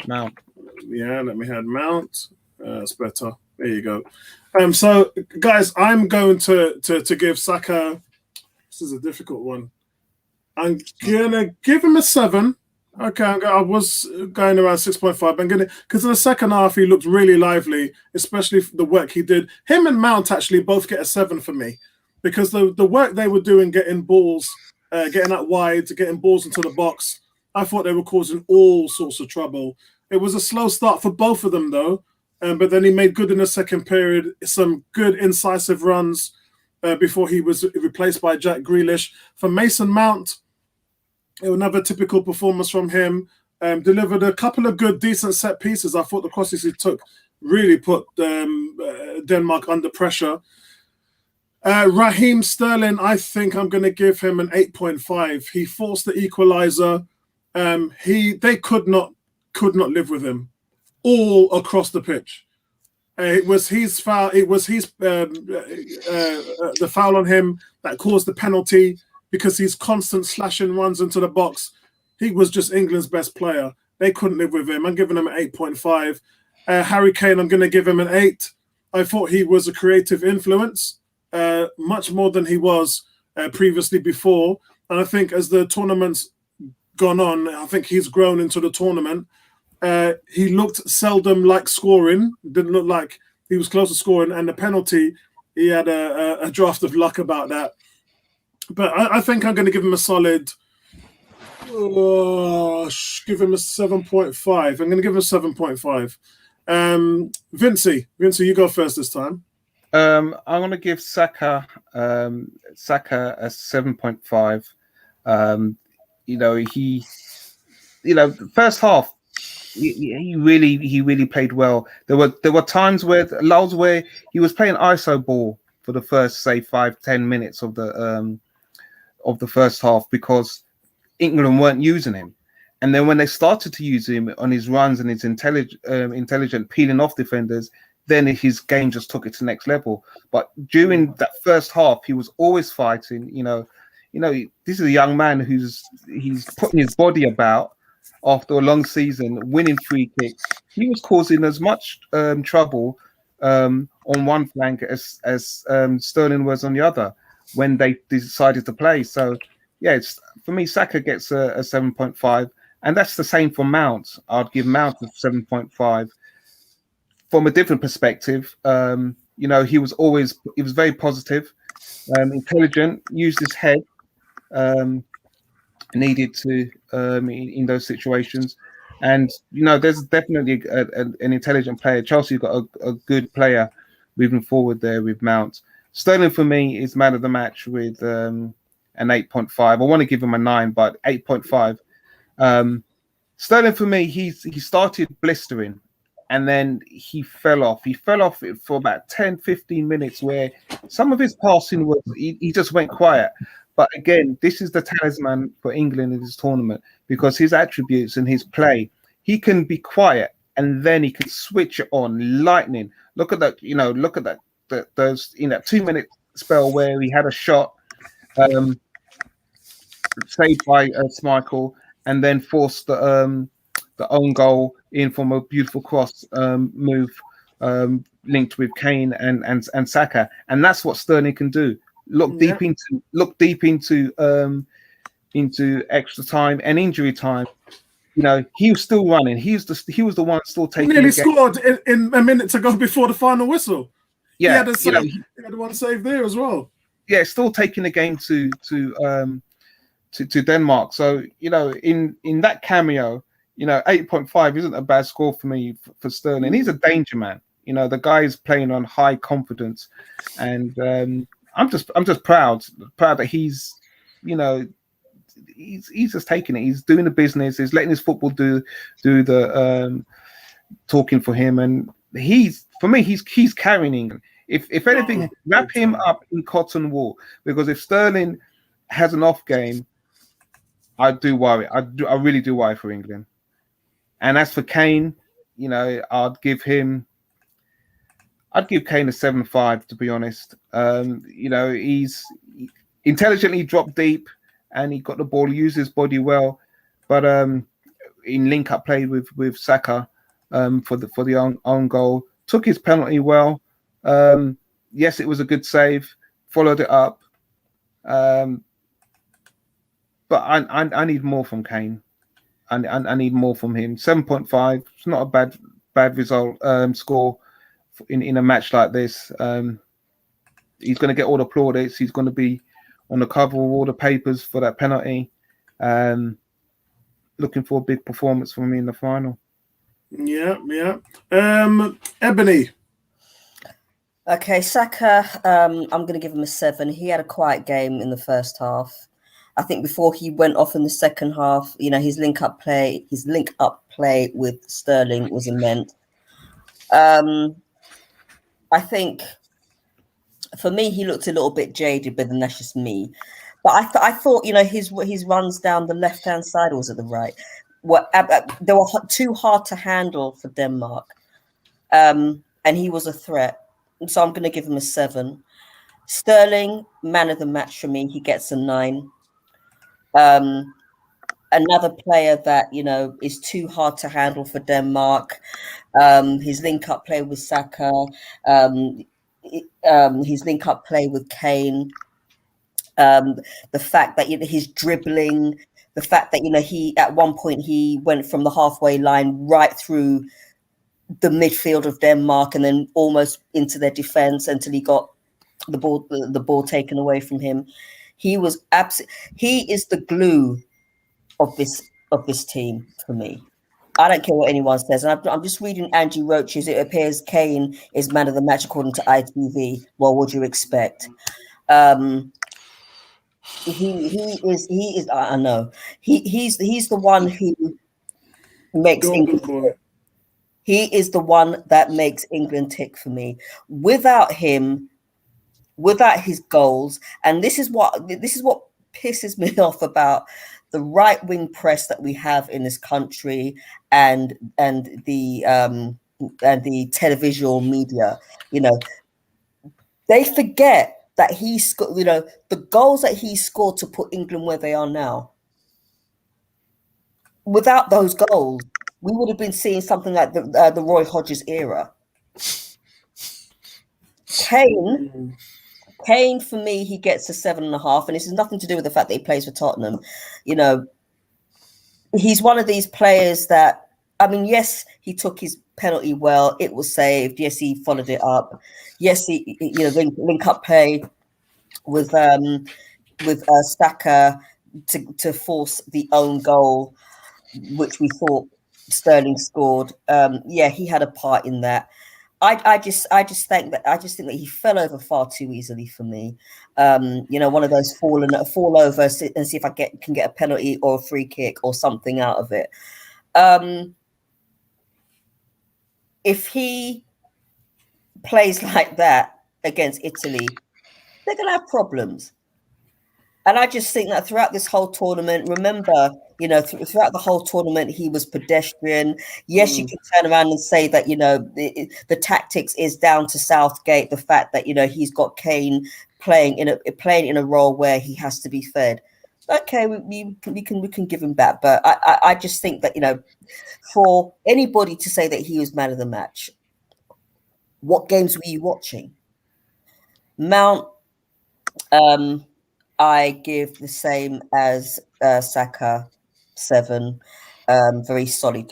Mount. Yeah, let me add Mount. That's better. There you go. So, guys, I'm going to give Saka. This is a difficult one. I'm gonna give him a 7. Okay, I was going around 6.5. I'm gonna, because in the second half he looked really lively, especially the work he did. Him and Mount actually both get a 7 for me, because the work they were doing, getting balls, getting out wide, getting balls into the box. I thought they were causing all sorts of trouble. It was a slow start for both of them though. But then he made good in the second period, some good incisive runs before he was replaced by Jack Grealish. For Mason Mount, another typical performance from him. Delivered a couple of good, decent set pieces. I thought the crosses he took really put Denmark under pressure. Raheem Sterling, I think I'm going to give him an 8.5. He forced the equalizer. They could not live with him all across the pitch. It was his foul. It was his the foul on him that caused the penalty, because his constant slashing runs into the box. He was just England's best player. They couldn't live with him. I'm giving him an 8.5. Harry Kane, I'm going to give him an 8. I thought he was a creative influence, much more than he was previously before. And I think as the tournament's gone on, I think he's grown into the tournament. He looked seldom like scoring. Didn't look like he was close to scoring. And the penalty, he had a draft of luck about that. But I think I'm going to give him a solid. Give him a 7.5. I'm going to give him a 7.5. Vincey, you go first this time. I'm going to give Saka a 7.5. First half, he really played well. There were times where lulls where he was playing ISO ball for the first, say, 5-10 minutes of the first half because England weren't using him. And then when they started to use him on his runs and his intelligent peeling off defenders, then his game just took it to the next level. But during that first half, he was always fighting. This is a young man he's putting his body about after a long season, winning free kicks. He was causing as much trouble on one flank as Sterling was on the other when they decided to play. So, yeah, for me, Saka gets a 7.5. And that's the same for Mount. I'd give Mount a 7.5. From a different perspective, he was very positive, intelligent, used his head, needed to in those situations. And, there's definitely an intelligent player. Chelsea got a good player moving forward there with Mount. Sterling, for me, is man of the match with an 8.5. I want to give him a 9, but 8.5. Sterling, for me, he started blistering and then he fell off. He fell off for about 10-15 minutes where some of his passing was, he just went quiet. But again, this is the talisman for England in this tournament because his attributes and his play, he can be quiet and then he can switch it on lightning. Look at that, those in that 2-minute spell where he had a shot saved by Schmeichel, and then forced the own goal in from a beautiful cross move linked with Kane and Saka, and that's what Sterling can do. Look deep into extra time and injury time. He was still running. He was the one still taking. He nearly scored in a minute to go before the final whistle. Yeah, he had one save there as well. Yeah, still taking the game to Denmark. So, in that cameo, 8.5 isn't a bad score for me for Sterling. He's a danger man. The guy is playing on high confidence, and I'm just proud that he's just taking it. He's doing the business. He's letting his football do the talking for him, and he's carrying England. If anything, wrap him up in cotton wool, because if Sterling has an off game, I do worry. I really do worry for England. And as for Kane, I'd give Kane a 7.5, to be honest. He's intelligently dropped deep and he got the ball, used his body well, but in link-up play with Saka for the own goal, took his penalty well. Yes, it was a good save, followed it up. But I need more from Kane. I need more from him. 7.5. It's not a bad result score in a match like this. He's going to get all the plaudits. He's going to be on the cover of all the papers for that penalty. Looking for a big performance from me in the final. Yeah. Ebony. Okay, Saka, I'm going to give him a 7. He had a quiet game in the first half. I think before he went off in the second half, his link-up play with Sterling was immense. I think for me, he looked a little bit jaded, but then that's just me. But I thought, his runs down the left-hand side, or was it the right? They were too hard to handle for Denmark. And he was a threat. So I'm going to give him a 7. Sterling, man of the match for me. He gets a 9. another player that is too hard to handle for Denmark. His link-up play with Saka, his link-up play with Kane, the fact that his dribbling, the fact that he at one point he went from the halfway line right through the midfield of Denmark and then almost into their defense until he got the ball taken away from him. He was he is the glue of this team for me. I don't care what anyone says. And I'm just reading Angie Roach's. It appears Kane is man of the match according to ITV. Well, what do you expect? He is. I know. He's the one who makes England tick. He is the one that makes England tick for me. Without him, without his goals, and this is what pisses me off about the right wing press that we have in this country and the televisual media. They forget that he scored. The goals that he scored to put England where they are now. Without those goals, we would have been seeing something like the Roy Hodges era. Kane, for me, he gets a 7.5, and this has nothing to do with the fact that he plays for Tottenham. He's one of these players that, yes, he took his penalty well. It was saved. Yes, he followed it up. Yes, he link up play with Saka to force the own goal, which we thought Sterling scored. He had a part in that. I just think that he fell over far too easily for me. One of those fall over and see if I can get a penalty or a free kick or something out of it. If he plays like that against Italy, they're going to have problems. And I just think that throughout this whole tournament, remember, throughout the whole tournament, he was pedestrian. Yes, you can turn around and say that, the tactics is down to Southgate, the fact that, he's got Kane playing in a role where he has to be fed. Okay, we can give him that. But I just think that, for anybody to say that he was man of the match, what games were you watching? Mount, I give the same as Saka, 7. Very solid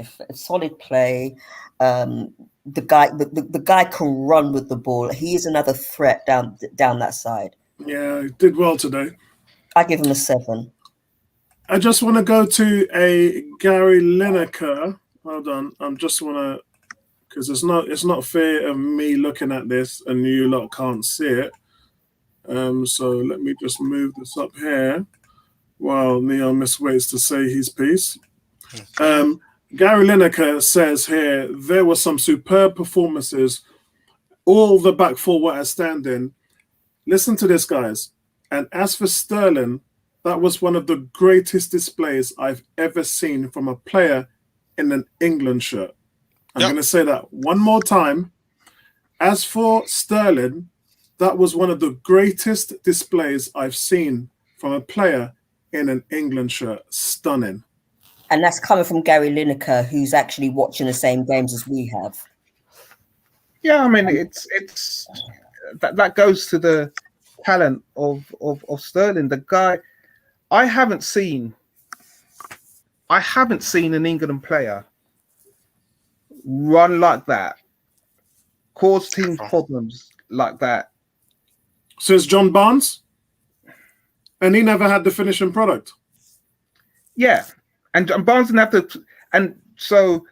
play. The guy can run with the ball. He is another threat down that side. Yeah, he did well today. I give him a 7. I just want to go to a Gary Lineker. Hold on, I just want to, because it's not fair of me looking at this and you lot can't see it. So let me just move this up here while Neil Miss waits to say his piece. Gary Lineker says here, there were some superb performances. All the back four were outstanding. Listen to this, guys. And as for Sterling, that was one of the greatest displays I've ever seen from a player in an England shirt. I'm going to say that one more time. As for Sterling, that was one of the greatest displays I've seen from a player in an England shirt. Stunning. And that's coming from Gary Lineker, who's actually watching the same games as we have. Yeah, it's that goes to the talent of Sterling. The guy, I haven't seen an England player run like that, cause team problems like that. Since John Barnes, and he never had the finishing product. Yeah, and Barnes didn't have to, and so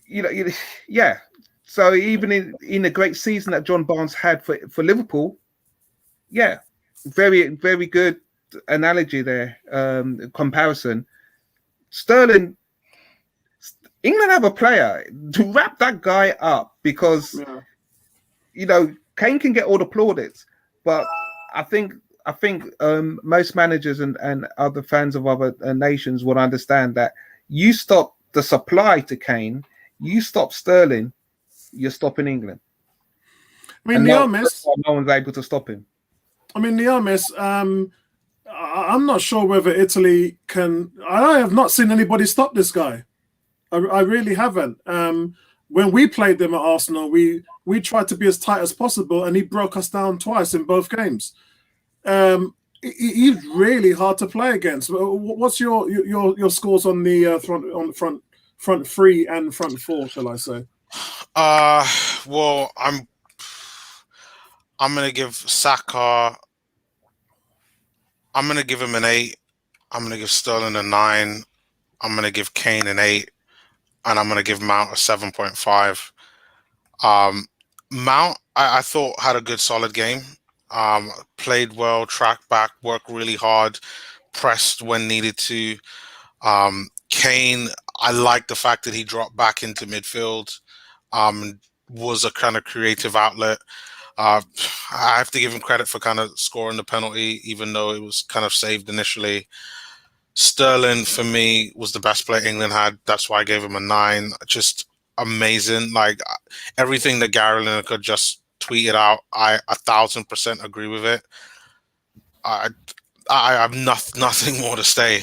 yeah. So even in a great season that John Barnes had for Liverpool, yeah, very very good analogy there, comparison. Sterling, England have a player to wrap that guy up because Kane can get all the plaudits, but I think most managers and other fans of other nations will understand that you stop the supply to Kane, you stop Sterling, you're stopping England. I mean, no one's able to stop him. I mean, Niamis, I'm not sure whether Italy can. I have not seen anybody stop this guy. I really haven't. When we played them at Arsenal, we tried to be as tight as possible, and he broke us down twice in both games. He's really hard to play against. What's your scores on the front three and front four, shall I say? Well, I'm gonna give Saka. I'm gonna give him an 8. I'm gonna give Sterling a 9. I'm gonna give Kane an 8, and I'm gonna give Mount a 7.5. Mount, I thought had a good, solid game. Played well, tracked back, worked really hard, pressed when needed to. Kane, I like the fact that he dropped back into midfield. Was a kind of creative outlet. I have to give him credit for kind of scoring the penalty, even though it was kind of saved initially. Sterling, for me, was the best player England had. That's why I gave him a 9. Just amazing. Like everything that Gary Lineker just tweeted out, I 1,000% agree with it. I have nothing more to say.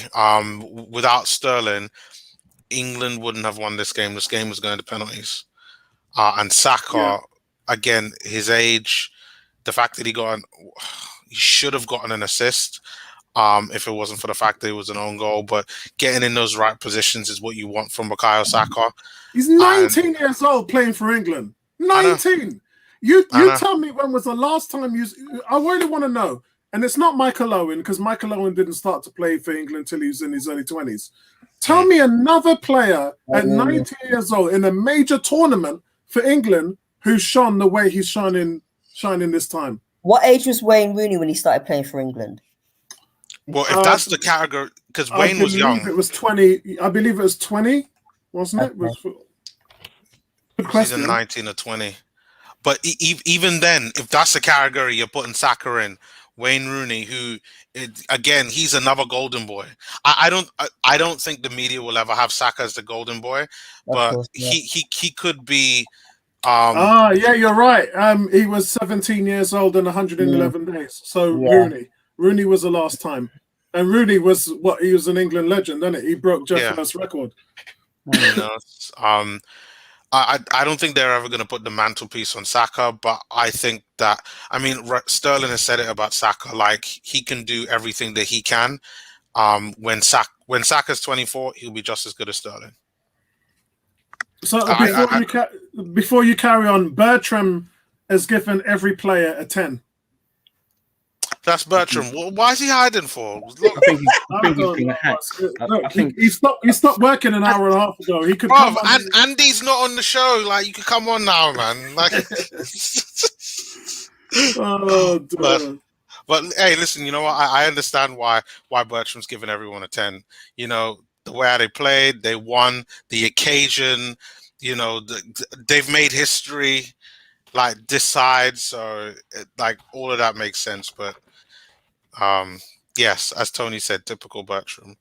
Without Sterling, England wouldn't have won this game. This game was going to penalties. And Saka, again, his age, the fact that he should have gotten an assist if it wasn't for the fact that it was an own goal. But getting in those right positions is what you want from Bukayo Saka. He's 19 years old playing for England. 19. You tell me when was the last time you... I really want to know. And it's not Michael Owen, because Michael Owen didn't start to play for England until he was in his early 20s. Tell me another player at 19 years old in a major tournament for England who shone the way he's shining this time. What age was Wayne Rooney when he started playing for England? Well, if that's the category, because Wayne was young. It was 20. I believe it was 20, wasn't it? Good question. He's 19 or 20. But even then, if that's the category you're putting Saka in, Wayne Rooney, who again, he's another golden boy. I don't think the media will ever have Saka as the golden boy, but he could be. Yeah, you're right. He was 17 years old and 111 days. So Rooney was the last time, and Rooney was he was an England legend, isn't it? He broke Jeff Hurst's record. I don't think they're ever going to put the mantelpiece on Saka, but I think that, Sterling has said it about Saka, like he can do everything that he can. When Saka's 24, he'll be just as good as Sterling. So before you carry on, Bertram has given every player a 10. That's Bertram. Why is he hiding for? I think he's being hacked. He stopped working an hour and a half ago. He could come on. Andy's not on the show. Like, you could come on now, man. Like, but hey, listen. You know what? I understand why Bertram's giving everyone a 10. You know, the way they played, they won, the occasion. You know, they've made history. Like this side, so all of that makes sense. But yes, as Tony said, typical Bertram.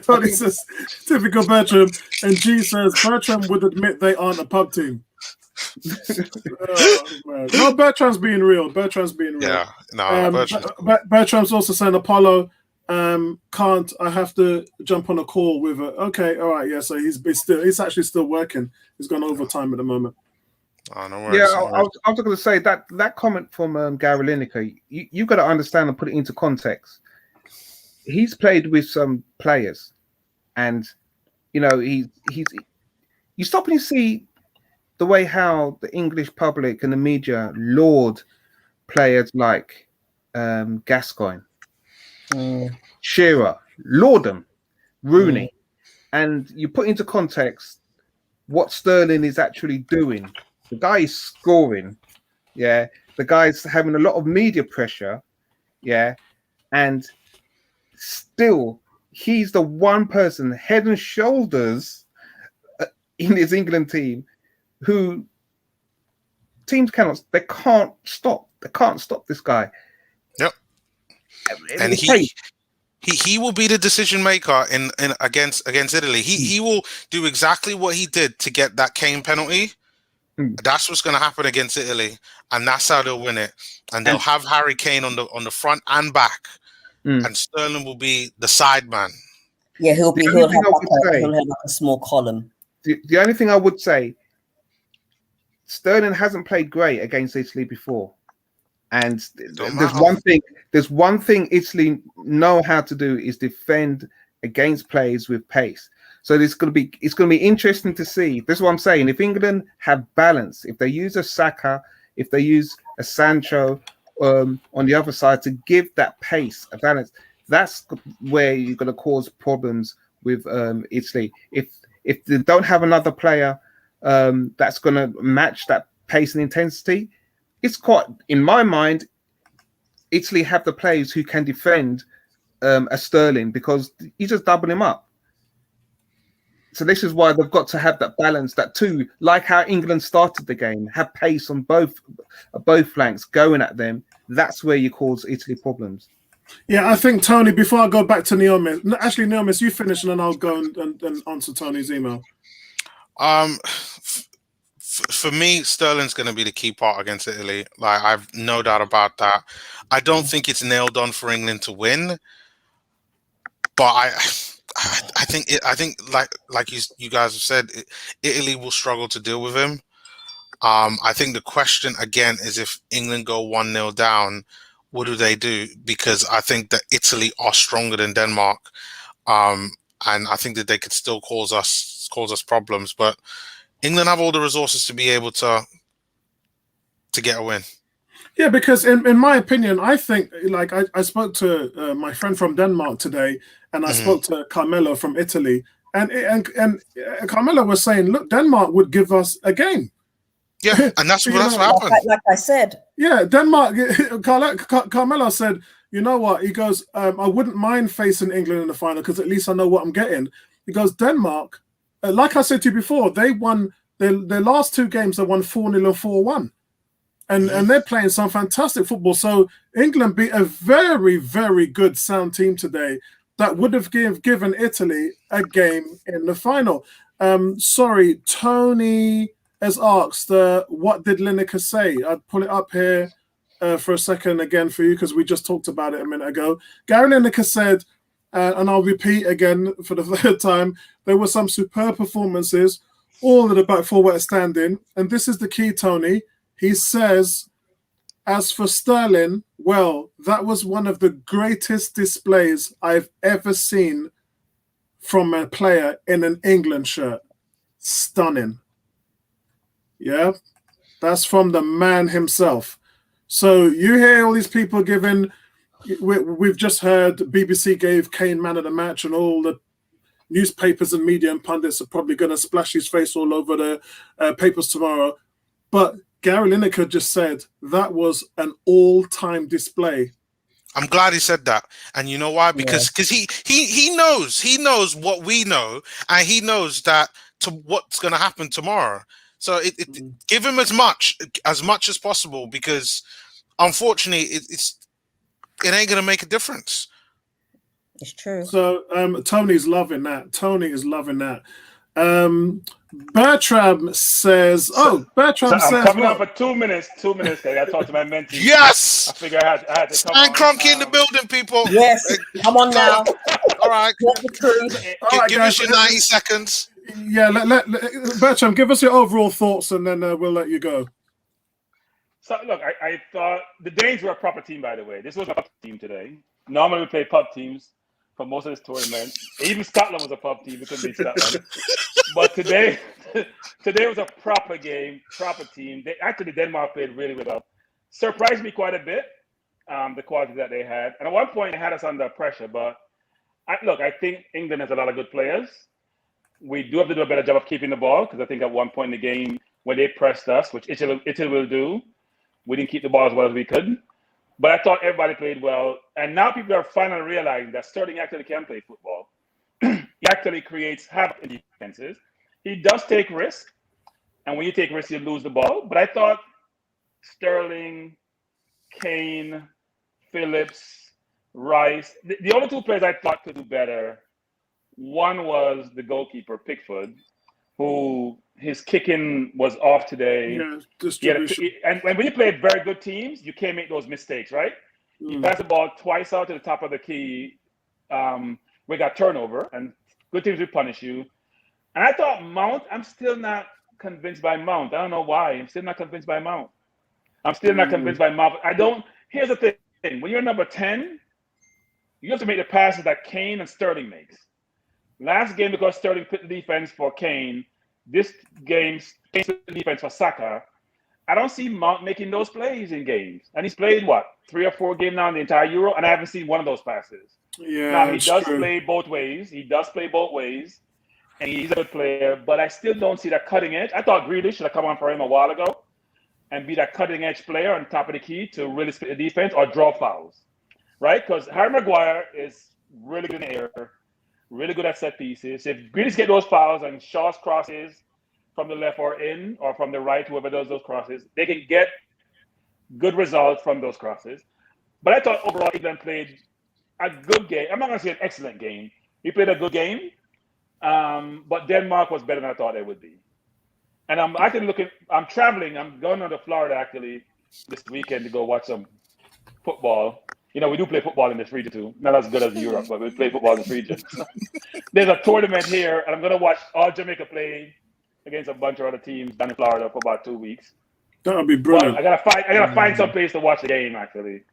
Tony says typical Bertram, and G says Bertram would admit they aren't a pub team. No, Bertram's being real. Yeah, no. Bertram's also saying Apollo can't. I have to jump on a call with her. Okay, all right, yeah. So he's actually still working. He's gone overtime at the moment. Oh, no worries, I was going to say that comment from Gary Lineker, you got to understand and put it into context. He's played with some players, and you know you stop and you see the way how the English public and the media laud players like Gascoigne, Shearer, laud them, Rooney, and you put into context what Sterling is actually doing. The guy is scoring, the guy's having a lot of media pressure, and still he's the one person head and shoulders in his England team who teams can't stop this guy. Yep. And he will be the decision maker in against Italy. He will do exactly what he did to get that Kane penalty. That's what's going to happen against Italy, and that's how they'll win it. And they'll have Harry Kane on the front and back, and Sterling will be the side man. Yeah, he'll have like a small column. The only thing I would say, Sterling hasn't played great against Italy before, and there's one thing Italy know how to do is defend against players with pace. So it's going to be interesting to see. This is what I'm saying. If England have balance, if they use a Saka, if they use a Sancho on the other side to give that pace, a balance, that's where you're going to cause problems with Italy. If they don't have another player that's going to match that pace and intensity, it's quite, in my mind, Italy have the players who can defend a Sterling, because you just double him up. So this is why they've got to have that balance, that too, like how England started the game, have pace on both flanks going at them. That's where you cause Italy problems. Yeah, I think, Tony, before I go back to Neomis, actually, Neomis, you finish and then I'll go and answer Tony's email. For me, Sterling's going to be the key part against Italy. Like, I've no doubt about that. I don't think it's nailed on for England to win, but I think like you guys have said, Italy will struggle to deal with him. I think the question again is, if England go 1-0 down, what do they do? Because I think that Italy are stronger than Denmark, and I think that they could still cause us problems. But England have all the resources to be able to get a win. Yeah, because in my opinion, I think, like, I spoke to my friend from Denmark today, and I spoke to Carmelo from Italy, and Carmelo was saying, look, Denmark would give us a game. Yeah, and that's what happened. Like I said. Yeah, Denmark, Carmelo said, you know what? He goes, I wouldn't mind facing England in the final because at least I know what I'm getting. He goes, Denmark, like I said to you before, they won their last two games, they won 4-0 and 4-1. And they're playing some fantastic football. So England beat a very, very good sound team today that would have given Italy a game in the final. Sorry, Tony has asked, what did Lineker say? I'll pull it up here for a second again for you, because we just talked about it a minute ago. Gary Lineker said, and I'll repeat again for the third time, there were some superb performances. All of the back four were standing. And this is the key, Tony. He says, as for Sterling, well, that was one of the greatest displays I've ever seen from a player in an England shirt. Stunning. Yeah, that's from the man himself. So you hear all these people giving, we've just heard BBC gave Kane man of the match, and all the newspapers and media and pundits are probably going to splash his face all over the papers tomorrow. But Gary Lineker just said that was an all-time display. I'm glad he said that, and you know why? Because he knows what we know, and he knows that what's going to happen tomorrow. So give him as much as possible, because unfortunately it ain't going to make a difference. It's true. So Tony's loving that. Tony is loving that. Bertram says, Bertram says, I'm coming up for 2 minutes. 2 minutes. I got to talk to my mentee. Yes. I figure I had to Stan Kroenke in the building, people. Yes. Come on now. All right. Give guys, us your 90 seconds. Yeah, let Bertram, give us your overall thoughts, and then we'll let you go. So, look, I thought the Danes were a proper team, by the way. This was a pub team today. Normally we play pub teams for most of this tournament. Even Scotland was a pub team. We couldn't beat Scotland. But today was a proper game, proper team. Actually, Denmark played really well. Surprised me quite a bit, the quality that they had. And at one point, they had us under pressure. But, I think England has a lot of good players. We do have to do a better job of keeping the ball, because I think at one point in the game, when they pressed us, which Italy will do, we didn't keep the ball as well as we could. But I thought everybody played well. And now people are finally realizing that Sterling actually can play football. He actually creates havoc in defenses. He does take risks. And when you take risks, you lose the ball. But I thought Sterling, Kane, Phillips, Rice, the only two players I thought could do better, one was the goalkeeper, Pickford, who his kicking was off today. Yeah, distribution. And when you play very good teams, you can't make those mistakes, right? He passed the ball twice out to the top of the key. We got turnover, and good teams will punish you. And I thought Mount, I'm still not convinced by Mount. I don't know why. I'm still not convinced by Mount. Here's the thing. When you're number 10, you have to make the passes that Kane and Sterling makes. Last game, because Sterling put the defense for Kane, this game, Kane put the defense for Saka. I don't see Mount making those plays in games. And he's played, 3 or 4 games now in the entire Euro, and I haven't seen one of those passes. Yeah, now, he does play both ways. And he's a good player, but I still don't see that cutting edge. I thought Grealish should have come on for him a while ago and be that cutting edge player on top of the key to really split the defense or draw fouls, right? Because Harry Maguire is really good in the air, really good at set pieces. If Grealish get those fouls and Shaw's crosses from the left or in or from the right, whoever does those crosses, they can get good results from those crosses. But I thought overall England played a good game. I'm not going to say an excellent game. He played a good game. But Denmark was better than I thought they would be. And I'm traveling. I'm going on to Florida actually this weekend to go watch some football. We do play football in this region too. Not as good as Europe, but we play football in this region. There's a tournament here, and I'm going to watch all Jamaica play against a bunch of other teams down in Florida for about 2 weeks. That would be brilliant. But I gotta find some place to watch the game actually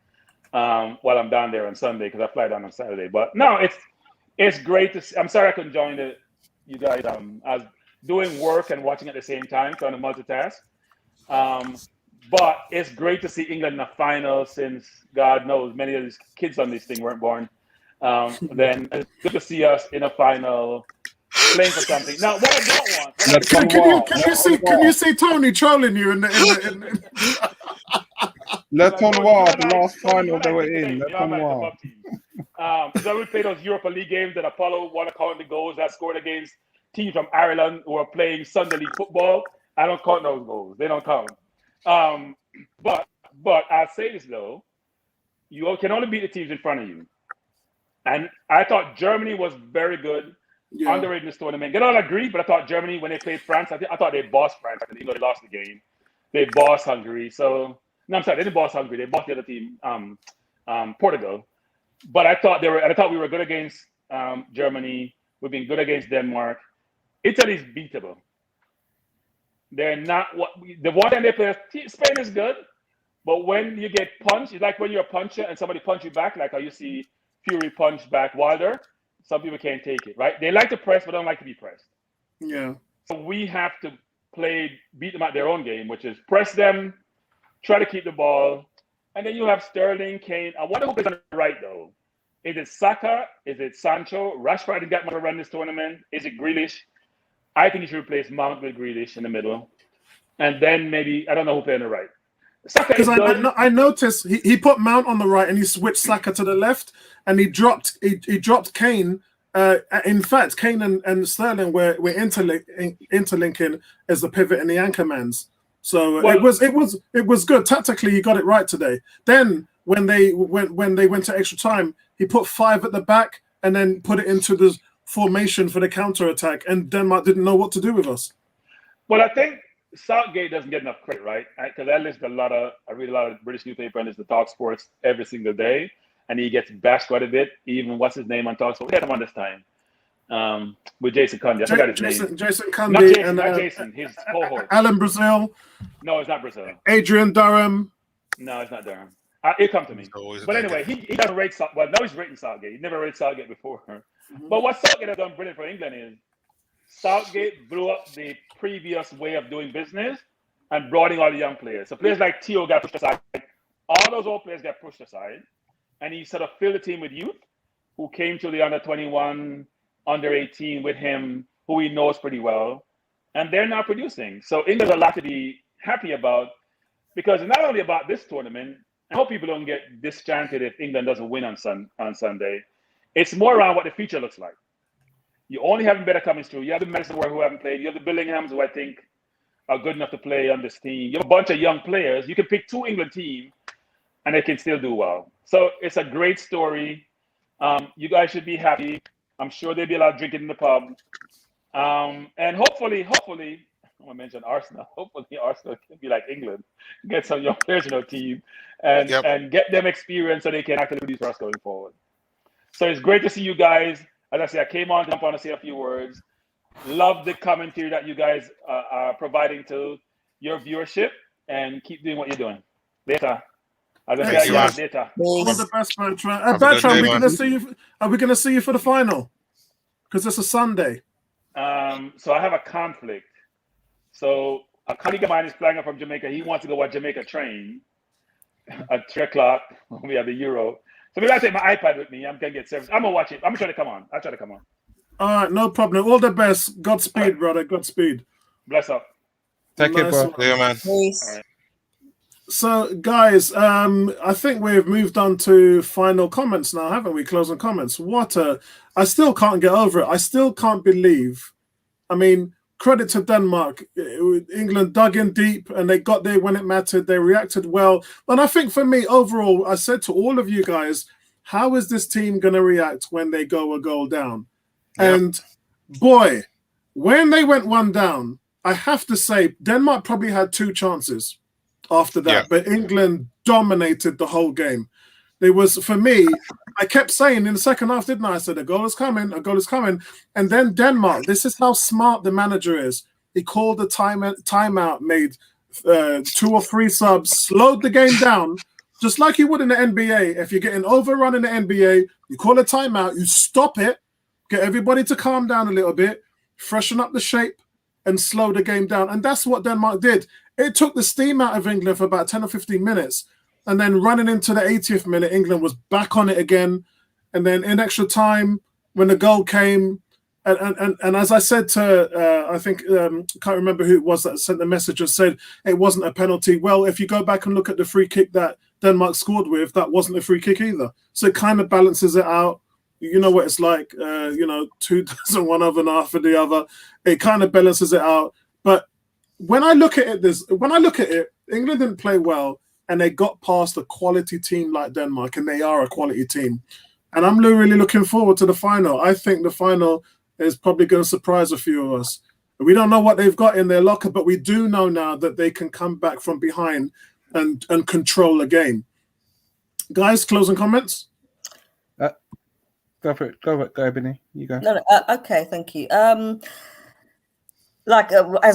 while I'm down there on Sunday because I fly down on Saturday. But no, it's great to see. I'm sorry I couldn't join you guys. I was doing work and watching at the same time, trying to multitask. But it's great to see England in the final since God knows many of these kids on this thing weren't born. Then it's good to see us in a final playing for something. Now, what I don't want. Can you see Tony trolling you in the Le Tournoir, the last final they were in. Le Tournoir. So we play those Europa League games that Apollo want to count the goals that scored against teams from Ireland who are playing Sunday League football. I don't count those goals. They don't count. But I'll say this though, you can only beat the teams in front of you. And I thought Germany was very good, underrated in this tournament. They don't agree, but I thought Germany, when they played France, I thought they bossed France. Even though they lost the game, they bossed Hungary. So no, I'm sorry, they didn't boss Hungary. They bossed the other team, Portugal. But I thought we were good against Germany. We've been good against Denmark. Italy's beatable. They're not the one time they play. Spain is good, but when you get punched, it's like when you're a puncher and somebody punch you back, like how you see Fury punch back Wilder. Some people can't take it, right? They like to press, but don't like to be pressed. Yeah. So we have to beat them at their own game, which is press them, try to keep the ball, and then you have Sterling, Kane. I wonder who is on the right though. Is it Saka? Is it Sancho? Rashford didn't get much to run this tournament. Is it Grealish? I think you should replace Mount with Grealish in the middle, and then maybe I don't know who played on the right. Because I noticed he put Mount on the right and he switched Saka to the left, and he dropped Kane. In fact, Kane and Sterling were interlinking as the pivot and the anchormans. So it was good tactically. He got it right today. Then when they went to extra time, he put 5 at the back and then put it into the formation for the counter attack, and Denmark didn't know what to do with us. Well, I think Southgate doesn't get enough credit, right? Because I read a lot of British newspaper and listen to Talk Sports every single day, and he gets bashed quite a bit. Even what's his name on Talk Sports? We had him on this time with Jason Cundy. I forgot his name. Jason Cundy, not Jason. His cohort. Alan Brazil. No, it's not Brazil. Adrian Durham. No, it's not Durham. It'll come to me. But anyway, he doesn't rate Southgate. Well, now he's rating Southgate. He never rated Southgate before. But what Southgate has done brilliant for England is Southgate blew up the previous way of doing business and brought in all the young players. So players like Theo got pushed aside. All those old players got pushed aside. And he sort of filled the team with youth who came to the under-21, under-18 with him, who he knows pretty well. And they're now producing. So England has a lot to be happy about, because it's not only about this tournament. I hope people don't get disenchanted if England doesn't win on Sunday. It's more around what the future looks like. You only have better coming through. You have the Madison who haven't played. You have the Billinghams who I think are good enough to play on this team. You have a bunch of young players. You can pick 2 England teams, and they can still do well. So it's a great story. You guys should be happy. I'm sure there'll be a lot of drinking in the pub. And hopefully, I want to mention Arsenal. Hopefully, Arsenal can be like England, get some young players in our team, and get them experience so they can actually produce for us going forward. So it's great to see you guys. As I say, I came on to say a few words. Love the commentary that you guys are providing to your viewership, and keep doing what you're doing. Later. As I Thank say, you, yeah, man. later. All the best, Bertrand. Have a good Bertrand, day, we're man. gonna see you. Are we gonna see you for the final? Because it's a Sunday. So I have a conflict. So a colleague of mine is flying up from Jamaica. He wants to go watch Jamaica train at 3 o'clock when we have the Euro. So maybe I take my iPad with me. I'm gonna get service. I'm gonna watch it. I'm gonna try to come on. I'll try to come on. All right, no problem. All the best. Godspeed, brother. Godspeed. Bless up. Take care, bro. one. Yeah, man. Peace. All right. So, guys, I think we've moved on to final comments now, haven't we? Closing comments. I still can't get over it. I still can't believe. I mean, credit to Denmark. England dug in deep and they got there when it mattered. They reacted well. And I think for me, overall, I said to all of you guys, how is this team going to react when they go a goal down? Yep. And boy, when they went one down, I have to say, Denmark probably had 2 chances after that, but England dominated the whole game. There was, for me, I kept saying in the second half, didn't I? I said, a goal is coming, a goal is coming. And then Denmark, this is how smart the manager is. He called a timeout, made 2 or 3 subs, slowed the game down, just like you would in the NBA. If you're getting overrun in the NBA, you call a timeout, you stop it, get everybody to calm down a little bit, freshen up the shape, and slow the game down. And that's what Denmark did. It took the steam out of England for about 10 or 15 minutes. And then running into the 80th minute, England was back on it again. And then in extra time, when the goal came, and as I said to, I think, can't remember who it was that sent the message and said it wasn't a penalty. Well, if you go back and look at the free kick that Denmark scored with, that wasn't a free kick either. So it kind of balances it out. You know what it's like, 2 dozen one over and half of the other. It kind of balances it out. But when I look at it, England didn't play well, and they got past a quality team like Denmark, and they are a quality team. And I'm really looking forward to the final. I think the final is probably going to surprise a few of us. We don't know what they've got in their locker, but we do know now that they can come back from behind and control a game. Guys, closing comments? Go for it. Go, Ebony. You go. No, okay, thank you. As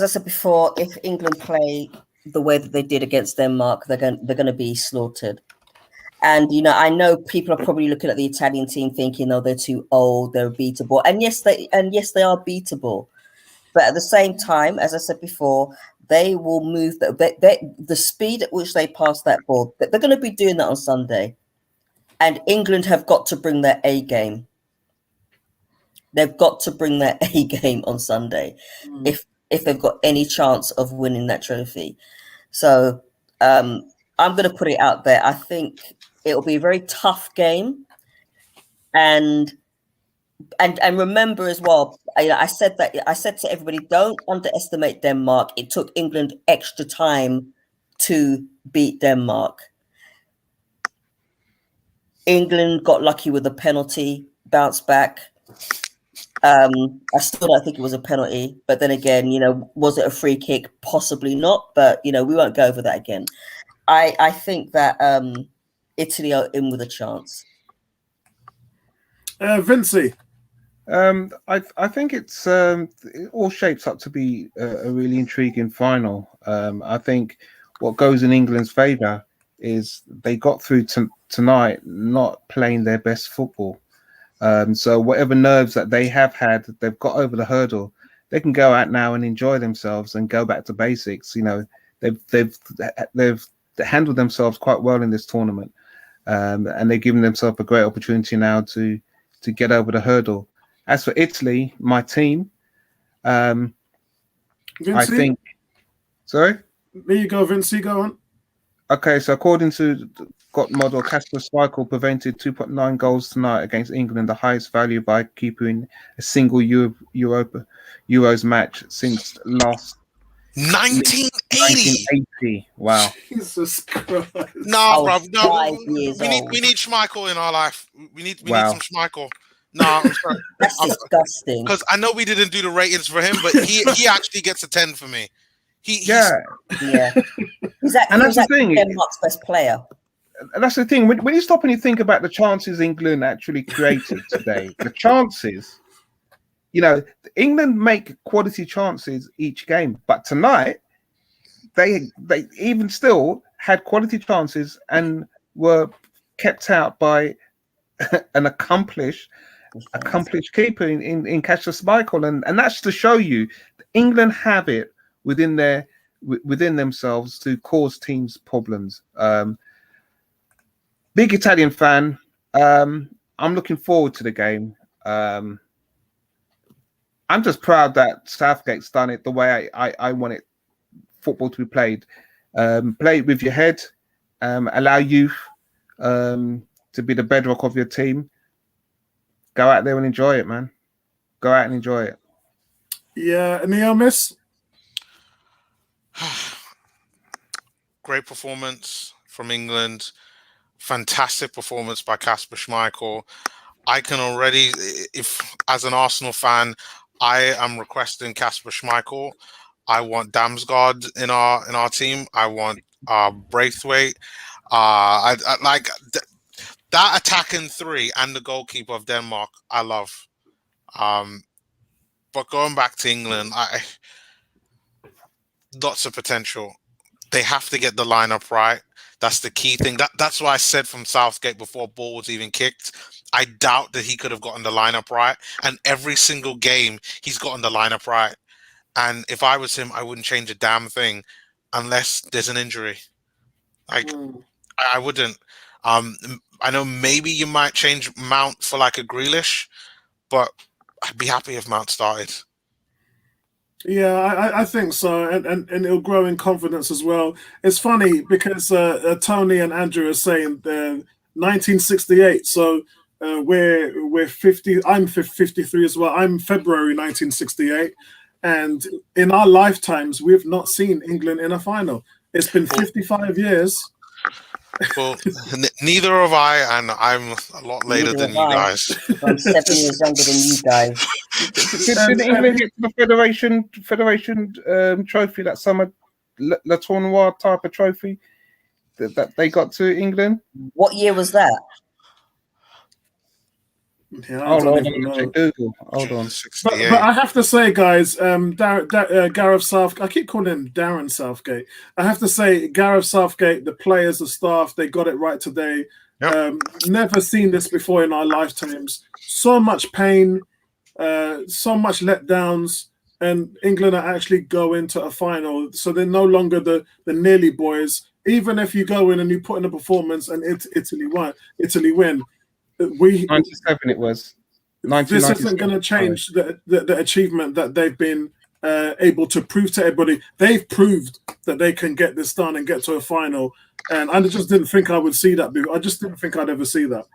I said before, if England play the way that they did against Denmark, they're going to be slaughtered. And I know people are probably looking at the Italian team thinking, "Oh, they're too old, they're beatable." And yes, they are beatable. But at the same time, as I said before, they will move the speed at which they pass that ball. They're going to be doing that on Sunday. And England have got to bring their A game. They've got to bring their A game on Sunday if they've got any chance of winning that trophy. So I'm going to put it out there. I think it'll be a very tough game. And remember as well, I said to everybody, don't underestimate Denmark. It took England extra time to beat Denmark. England got lucky with a penalty, bounced back. I still don't think it was a penalty, but then again, was it a free kick? Possibly not, but we won't go over that again. I think that Italy are in with a chance. Vincey. I think it all shapes up to be a really intriguing final. I think what goes in England's favour is they got through tonight not playing their best football. So whatever nerves that they have had, they've got over the hurdle. They can go out now and enjoy themselves and go back to basics. They've handled themselves quite well in this tournament, and they're giving themselves a great opportunity now to get over the hurdle. As for Italy, my team, I think. Sorry. There you go, Vincey. Go on. Okay, so according to GOT model, Kasper Schmeichel prevented 2.9 goals tonight against England, the highest value by keeping a single Euros match since last 1980. Wow. Jesus Christ. No, bro. No, We we need Schmeichel in our life. We need some Schmeichel. No, I'm sorry. That's disgusting. Because I know we didn't do the ratings for him, but he actually gets a 10 for me. Yeah. He's the thing. Denmark's best player. And that's the thing. When you stop and you think about the chances England actually created today, the chances, England make quality chances each game. But tonight, they even still had quality chances and were kept out by an accomplished keeper in Cassius Michael. And that's to show you England have it within themselves to cause teams problems. Big Italian fan. I'm looking forward to the game. I'm just proud that Southgate's done it the way I want it football to be played. Play it with your head. Allow youth to be the bedrock of your team. Go out there and enjoy it, man. Go out and enjoy it. Yeah, Neomis? Great performance from England. Fantastic performance by Kasper Schmeichel. I can already, if as an Arsenal fan, I am requesting Kasper Schmeichel. I want Damsgaard in our team. I want Braithwaite. I like that attacking three and the goalkeeper of Denmark. I love. But going back to England, lots of potential. They have to get the lineup right. That's the key thing. That's why I said from Southgate before ball was even kicked, I doubt that he could have gotten the lineup right. And every single game, he's gotten the lineup right. And if I was him, I wouldn't change a damn thing unless there's an injury. Like, I wouldn't. I know maybe you might change Mount for like a Grealish, but I'd be happy if Mount started. Yeah, I think so, and it'll grow in confidence as well. It's funny because Tony and Andrew are saying 1968, so we're 50. I'm 53 as well. I'm February 1968, and in our lifetimes, we've not seen England in a final. It's been 55 years. Well, neither have I, and I'm a lot later than you guys. I'm 7 years younger than you guys. Did England get to the Federation trophy that summer, Le Tournoi type of trophy that they got to England? What year was that? Yeah, Hold on. But I have to say, guys, Gareth Southgate, I keep calling him Darren Southgate. I have to say, Gareth Southgate, the players, the staff, they got it right today. Yep. Never seen this before in our lifetimes. So much pain, so much letdowns, and England are actually going to a final. So they're no longer the nearly boys. Even if you go in and you put in a performance and Italy win. 97 it was. This isn't going to change the achievement that they've been able to prove to everybody. They've proved that they can get this done and get to a final, and I just didn't think I would see that before. I just didn't think I'd ever see that.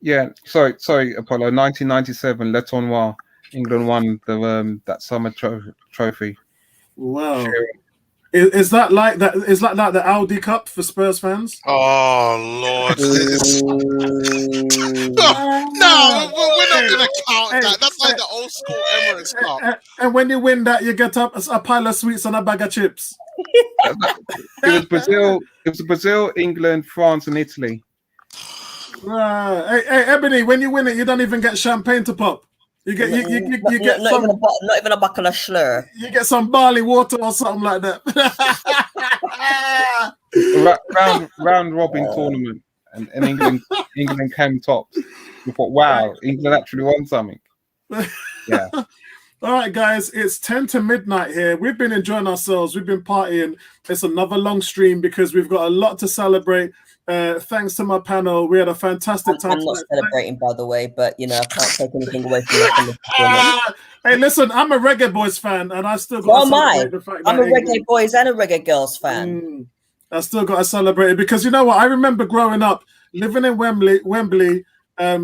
Yeah, sorry, Apollo. 1997, Le Tournoi, England won the that summer trophy. Wow. Is that like that? Is that like the Audi Cup for Spurs fans? Oh Lord! No, we're not gonna count that. That's like the old school Emirates Cup. And when you win that, you get up a pile of sweets and a bag of chips. It was Brazil, England, France, and Italy. Hey, Ebony, when you win it, you don't even get champagne to pop. You get not even a buckle of Schlur. You get some barley water or something like that. round robin tournament, and England came tops. We thought, wow, England actually won something. Yeah. All right, guys, it's 10 to midnight here. We've been enjoying ourselves. We've been partying. It's another long stream because we've got a lot to celebrate. Thanks to my panel. We had a fantastic time. I'm not celebrating, by the way, but, I can't take anything away from you. Hey, listen, I'm a Reggae Boys fan, and I still got to celebrate the fact that I'm a Reggae Boys and a Reggae Girls fan. I still got to celebrate it because you know what? I remember growing up, living in Wembley,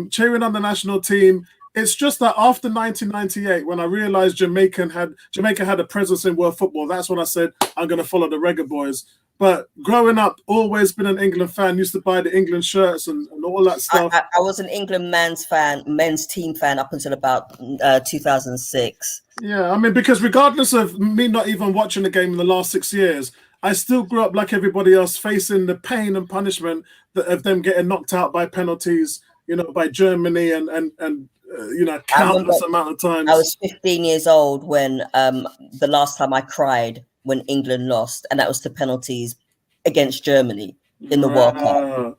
cheering on the national team. It's just that after 1998, when I realized Jamaica had a presence in world football, that's when I said I'm going to follow the Reggae Boys. But growing up, always been an England fan. Used to buy the England shirts and all that stuff. I was an England men's team fan up until about 2006. Yeah, I mean, because regardless of me not even watching the game in the last 6 years, I still grew up like everybody else, facing the pain and punishment of them getting knocked out by penalties, by Germany and countless amount of times. I was 15 years old when the last time I cried when England lost, and that was to penalties against Germany in the World Cup.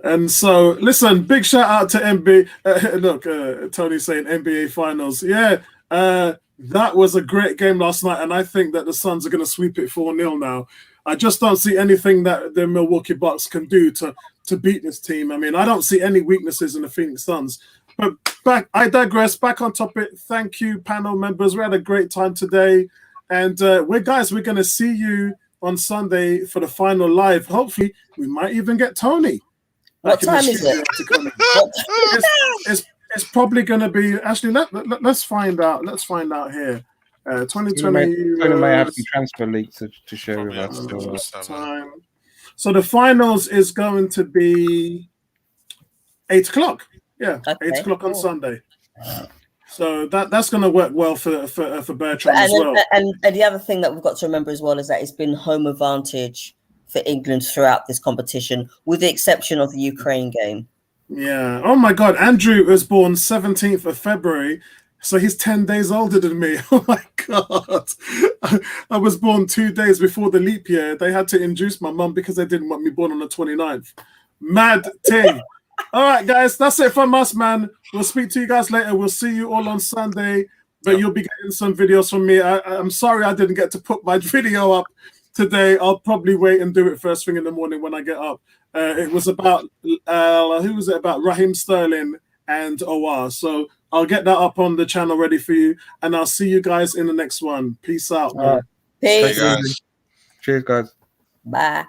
And so, listen, big shout out to NBA. Look, Tony's saying NBA Finals. Yeah, that was a great game last night, and I think that the Suns are going to sweep it 4-0 now. I just don't see anything that the Milwaukee Bucks can do to beat this team. I mean, I don't see any weaknesses in the Phoenix Suns. But I digress. Back on topic. Thank you, panel members. We had a great time today. And we're going to see you on Sunday for the final live. Hopefully, we might even get Tony. What time is it? It's probably going to be. Actually, let's find out. Let's find out here. 2020. Tony may have some transfer leaks to share with us. Time. So the finals is going to be 8 o'clock. Yeah, okay, 8 o'clock on Sunday. So that's going to work well for Bertrand as well. And the other thing that we've got to remember as well is that it's been home advantage for England throughout this competition, with the exception of the Ukraine game. Yeah. Oh my God, Andrew was born 17th of February, so he's 10 days older than me. Oh my God. I was born 2 days before the leap year. They had to induce my mum because they didn't want me born on the 29th. Mad thing. All right, guys, that's it from us, man. We'll speak to you guys later. We'll see you all on Sunday, but you'll be getting some videos from me. I'm sorry I didn't get to put my video up today. I'll probably wait and do it first thing in the morning when I get up. It was about, who was it about? Raheem Sterling and Owar. So I'll get that up on the channel ready for you, and I'll see you guys in the next one. Peace out, man. Peace. Cheers, guys. Bye.